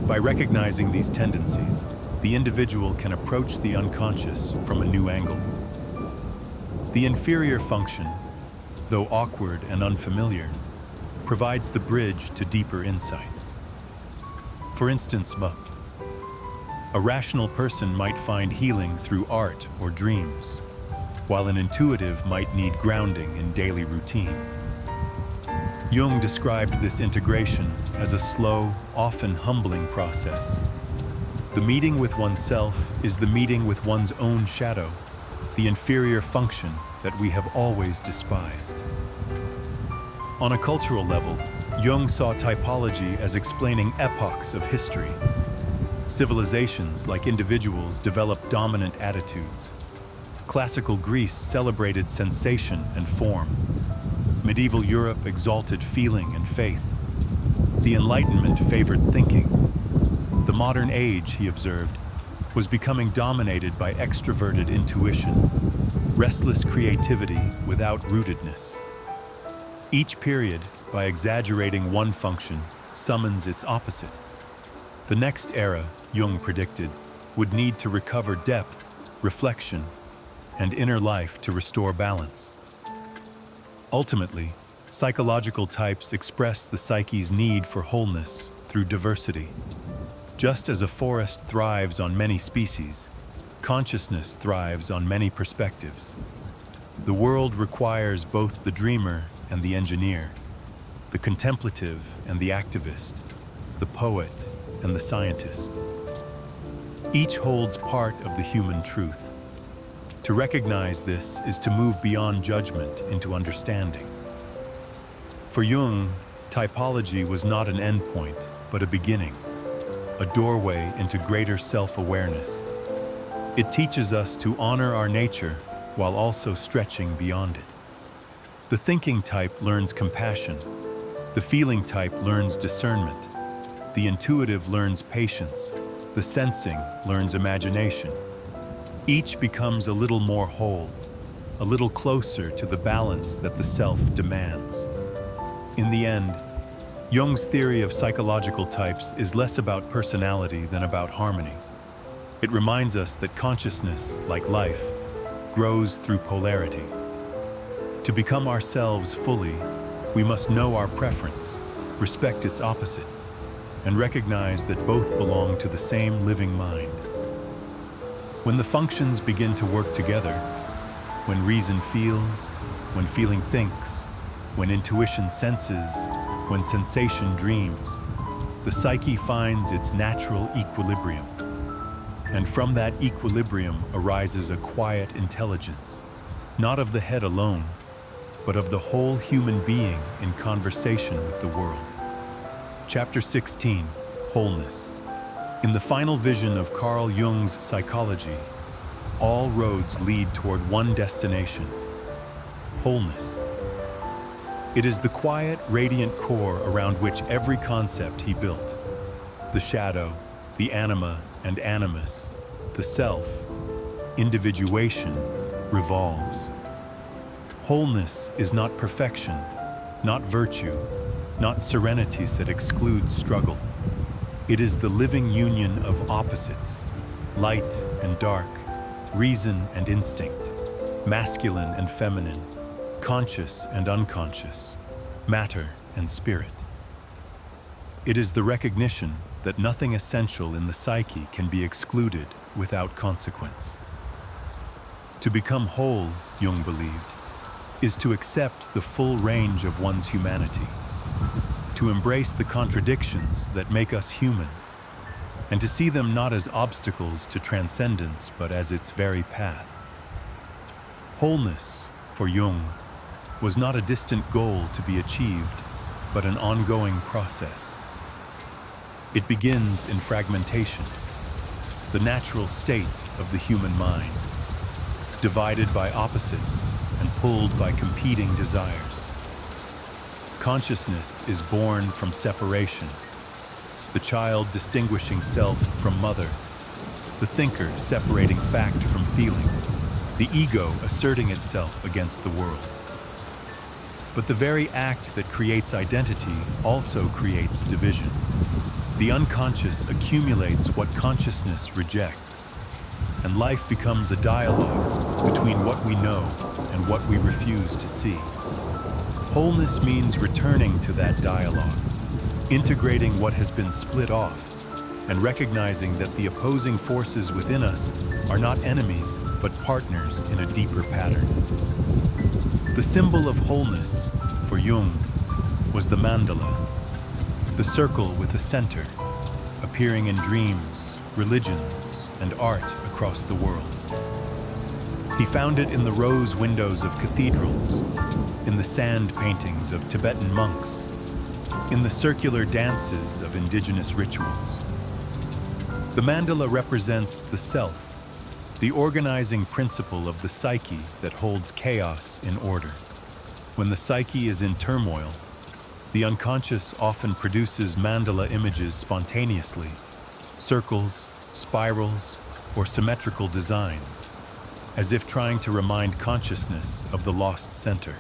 By recognizing these tendencies, the individual can approach the unconscious from a new angle. The inferior function, though awkward and unfamiliar, provides the bridge to deeper insight. For instance, a rational person might find healing through art or dreams, while an intuitive might need grounding in daily routine. Jung described this integration as a slow, often humbling process. The meeting with oneself is the meeting with one's own shadow, the inferior function that we have always despised. On a cultural level, Jung saw typology as explaining epochs of history. Civilizations, like individuals, developed dominant attitudes. Classical Greece celebrated sensation and form. Medieval Europe exalted feeling and faith. The Enlightenment favored thinking. The modern age, he observed, was becoming dominated by extroverted intuition, restless creativity without rootedness. Each period, by exaggerating one function, summons its opposite. The next era, Jung predicted, would need to recover depth, reflection, and inner life to restore balance. Ultimately, psychological types express the psyche's need for wholeness through diversity. Just as a forest thrives on many species, consciousness thrives on many perspectives. The world requires both the dreamer and the engineer, the contemplative and the activist, the poet and the scientist. Each holds part of the human truth. To recognize this is to move beyond judgment into understanding. For Jung, typology was not an endpoint, but a beginning, a doorway into greater self-awareness. It teaches us to honor our nature while also stretching beyond it. The thinking type learns compassion. The feeling type learns discernment. The intuitive learns patience. The sensing learns imagination. Each becomes a little more whole, a little closer to the balance that the self demands. In the end, Jung's theory of psychological types is less about personality than about harmony. It reminds us that consciousness, like life, grows through polarity. To become ourselves fully, we must know our preference, respect its opposite, and recognize that both belong to the same living mind. When the functions begin to work together, when reason feels, when feeling thinks, when intuition senses, when sensation dreams, the psyche finds its natural equilibrium. And from that equilibrium arises a quiet intelligence, not of the head alone, but of the whole human being in conversation with the world. Chapter 16, Wholeness. In the final vision of Carl Jung's psychology, all roads lead toward one destination: wholeness. It is the quiet, radiant core around which every concept he built, the shadow, the anima and animus, the self, individuation, revolves. Wholeness is not perfection, not virtue, not serenities that exclude struggle. It is the living union of opposites, light and dark, reason and instinct, masculine and feminine, conscious and unconscious, matter and spirit. It is the recognition that nothing essential in the psyche can be excluded without consequence. To become whole, Jung believed, is to accept the full range of one's humanity, to embrace the contradictions that make us human, and to see them not as obstacles to transcendence, but as its very path. Wholeness, for Jung, was not a distant goal to be achieved, but an ongoing process. It begins in fragmentation, the natural state of the human mind, divided by opposites and pulled by competing desires. Consciousness is born from separation, the child distinguishing self from mother, the thinker separating fact from feeling, the ego asserting itself against the world. But the very act that creates identity also creates division. The unconscious accumulates what consciousness rejects, and life becomes a dialogue between what we know and what we refuse to see. Wholeness means returning to that dialogue, integrating what has been split off, and recognizing that the opposing forces within us are not enemies, but partners in a deeper pattern. The symbol of wholeness, for Jung, was the mandala, the circle with a center, appearing in dreams, religions, and art across the world. He found it in the rose windows of cathedrals, in the sand paintings of Tibetan monks, in the circular dances of indigenous rituals. The mandala represents the self, the organizing principle of the psyche that holds chaos in order. When the psyche is in turmoil, the unconscious often produces mandala images spontaneously, circles, spirals, or symmetrical designs, as if trying to remind consciousness of the lost center.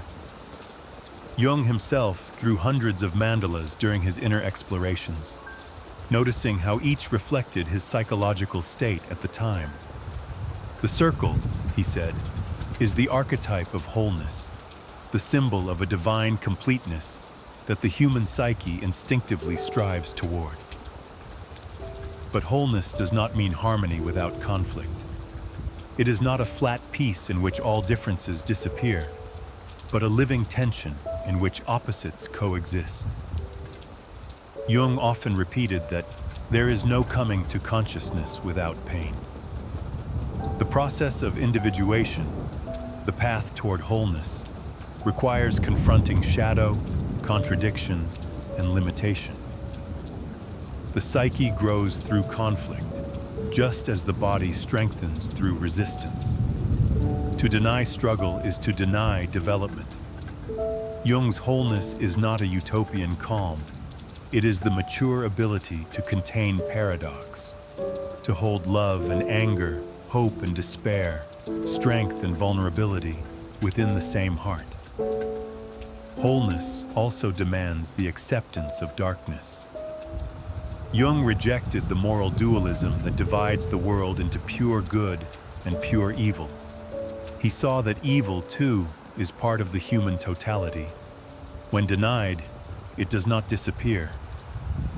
Jung himself drew hundreds of mandalas during his inner explorations, noticing how each reflected his psychological state at the time. The circle, he said, is the archetype of wholeness, the symbol of a divine completeness that the human psyche instinctively strives toward. But wholeness does not mean harmony without conflict. It is not a flat piece in which all differences disappear, but a living tension in which opposites coexist. Jung often repeated that there is no coming to consciousness without pain. The process of individuation, the path toward wholeness, requires confronting shadow, contradiction, and limitation. The psyche grows through conflict, just as the body strengthens through resistance. To deny struggle is to deny development. Jung's wholeness is not a utopian calm. It is the mature ability to contain paradox, to hold love and anger, hope and despair, strength and vulnerability within the same heart. Wholeness also demands the acceptance of darkness. Jung rejected the moral dualism that divides the world into pure good and pure evil. He saw that evil, too, is part of the human totality. When denied, it does not disappear.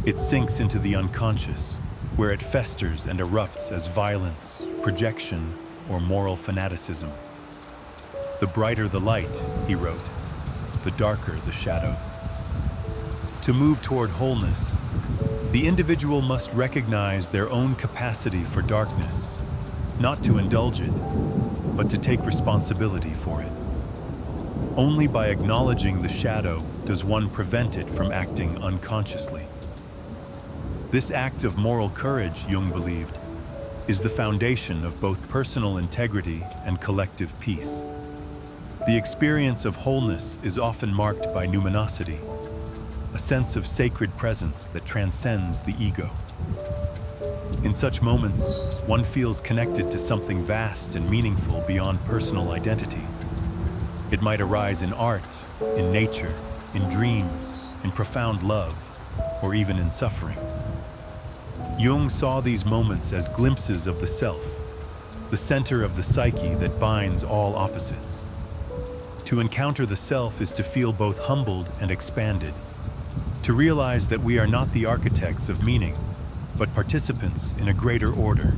It sinks into the unconscious, where it festers and erupts as violence, projection, or moral fanaticism. The brighter the light, he wrote, the darker the shadow. To move toward wholeness, the individual must recognize their own capacity for darkness, not to indulge it, but to take responsibility for it. Only by acknowledging the shadow does one prevent it from acting unconsciously. This act of moral courage, Jung believed, is the foundation of both personal integrity and collective peace. The experience of wholeness is often marked by numinosity, a sense of sacred presence that transcends the ego. In such moments, one feels connected to something vast and meaningful beyond personal identity. It might arise in art, in nature, in dreams, in profound love, or even in suffering. Jung saw these moments as glimpses of the self, the center of the psyche that binds all opposites. To encounter the self is to feel both humbled and expanded, to realize that we are not the architects of meaning, but participants in a greater order.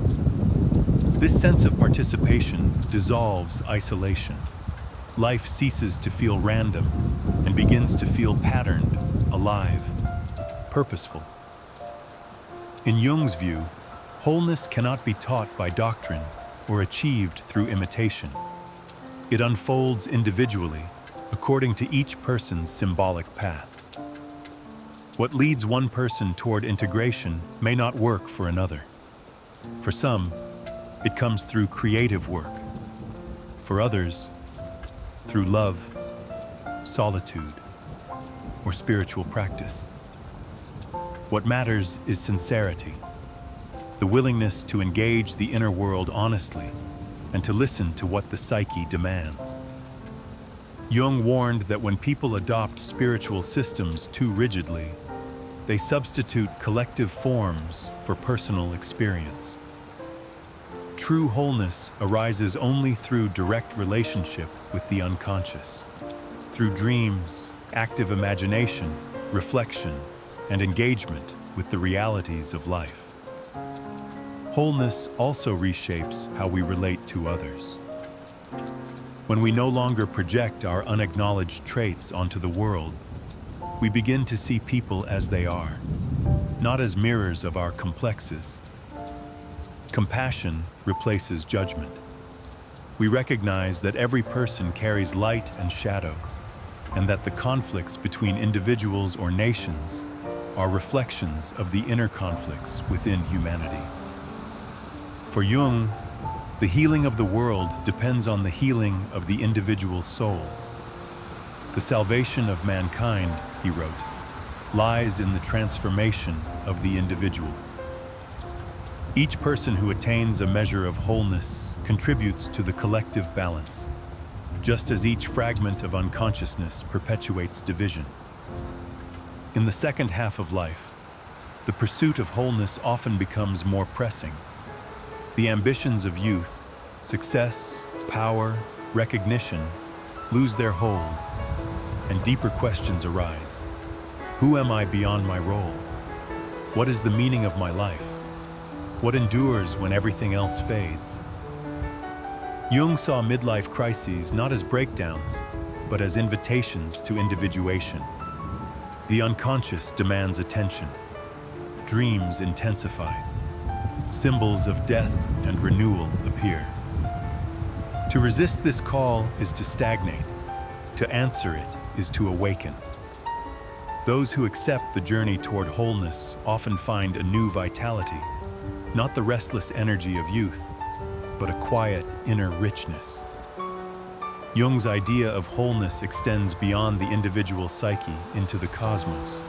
This sense of participation dissolves isolation. Life ceases to feel random and begins to feel patterned, alive, purposeful. In Jung's view, wholeness cannot be taught by doctrine or achieved through imitation. It unfolds individually, according to each person's symbolic path. What leads one person toward integration may not work for another. For some, it comes through creative work. For others, through love, solitude, or spiritual practice. What matters is sincerity, the willingness to engage the inner world honestly and to listen to what the psyche demands. Jung warned that when people adopt spiritual systems too rigidly, they substitute collective forms for personal experience. True wholeness arises only through direct relationship with the unconscious, through dreams, active imagination, reflection, and engagement with the realities of life. Wholeness also reshapes how we relate to others. When we no longer project our unacknowledged traits onto the world, we begin to see people as they are, not as mirrors of our complexes. Compassion replaces judgment. We recognize that every person carries light and shadow, and that the conflicts between individuals or nations are reflections of the inner conflicts within humanity. For Jung, the healing of the world depends on the healing of the individual soul. The salvation of mankind, he wrote, lies in the transformation of the individual. Each person who attains a measure of wholeness contributes to the collective balance, just as each fragment of unconsciousness perpetuates division. In the second half of life, the pursuit of wholeness often becomes more pressing. The ambitions of youth, success, power, recognition, lose their hold, and deeper questions arise. Who am I beyond my role? What is the meaning of my life? What endures when everything else fades? Jung saw midlife crises not as breakdowns, but as invitations to individuation. The unconscious demands attention. Dreams intensify. Symbols of death and renewal appear. To resist this call is to stagnate. To answer it is to awaken. Those who accept the journey toward wholeness often find a new vitality, not the restless energy of youth, but a quiet inner richness. Jung's idea of wholeness extends beyond the individual psyche into the cosmos.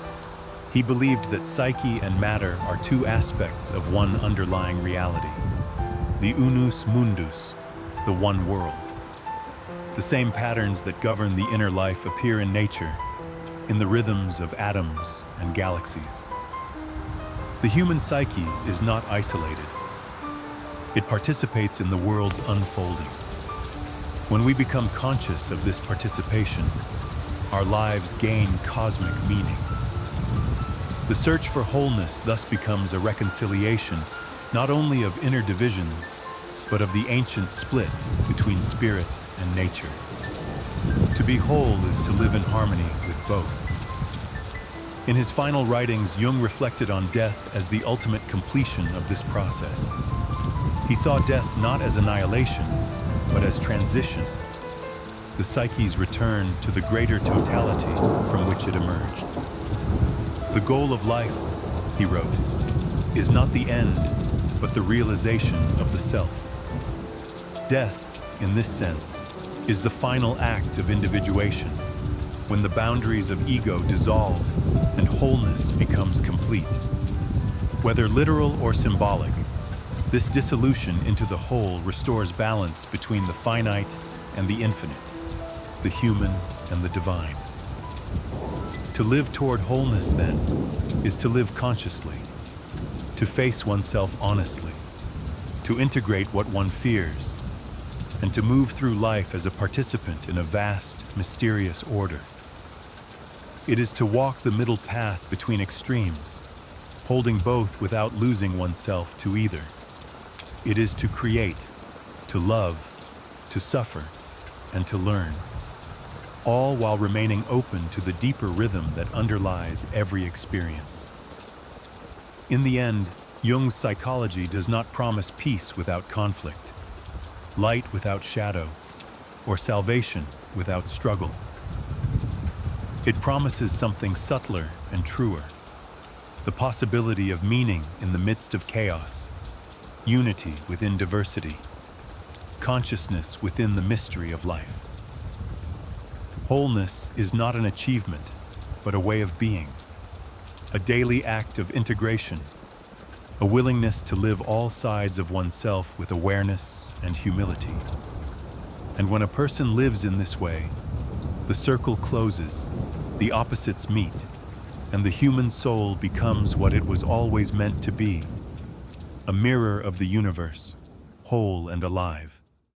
He believed that psyche and matter are two aspects of one underlying reality, the unus mundus, the one world. The same patterns that govern the inner life appear in nature, in the rhythms of atoms and galaxies. The human psyche is not isolated. It participates in the world's unfolding. When we become conscious of this participation, our lives gain cosmic meaning. The search for wholeness thus becomes a reconciliation not only of inner divisions, but of the ancient split between spirit and nature. To be whole is to live in harmony with both. In his final writings, Jung reflected on death as the ultimate completion of this process. He saw death not as annihilation, but as transition, the psyche's return to the greater totality from which it emerged. The goal of life, he wrote, is not the end, but the realization of the self. Death, in this sense, is the final act of individuation, when the boundaries of ego dissolve and wholeness becomes complete. Whether literal or symbolic, this dissolution into the whole restores balance between the finite and the infinite. the human, and the divine. To live toward wholeness, then, is to live consciously, to face oneself honestly, to integrate what one fears, and to move through life as a participant in a vast, mysterious order. It is to walk the middle path between extremes, holding both without losing oneself to either. It is to create, to love, to suffer, and to learn, all while remaining open to the deeper rhythm that underlies every experience. In the end, Jung's psychology does not promise peace without conflict, light without shadow, or salvation without struggle. It promises something subtler and truer, the possibility of meaning in the midst of chaos, unity within diversity, consciousness within the mystery of life. Wholeness is not an achievement, but a way of being, a daily act of integration, a willingness to live all sides of oneself with awareness and humility. And when a person lives in this way, the circle closes, the opposites meet, and the human soul becomes what it was always meant to be, a mirror of the universe, whole and alive.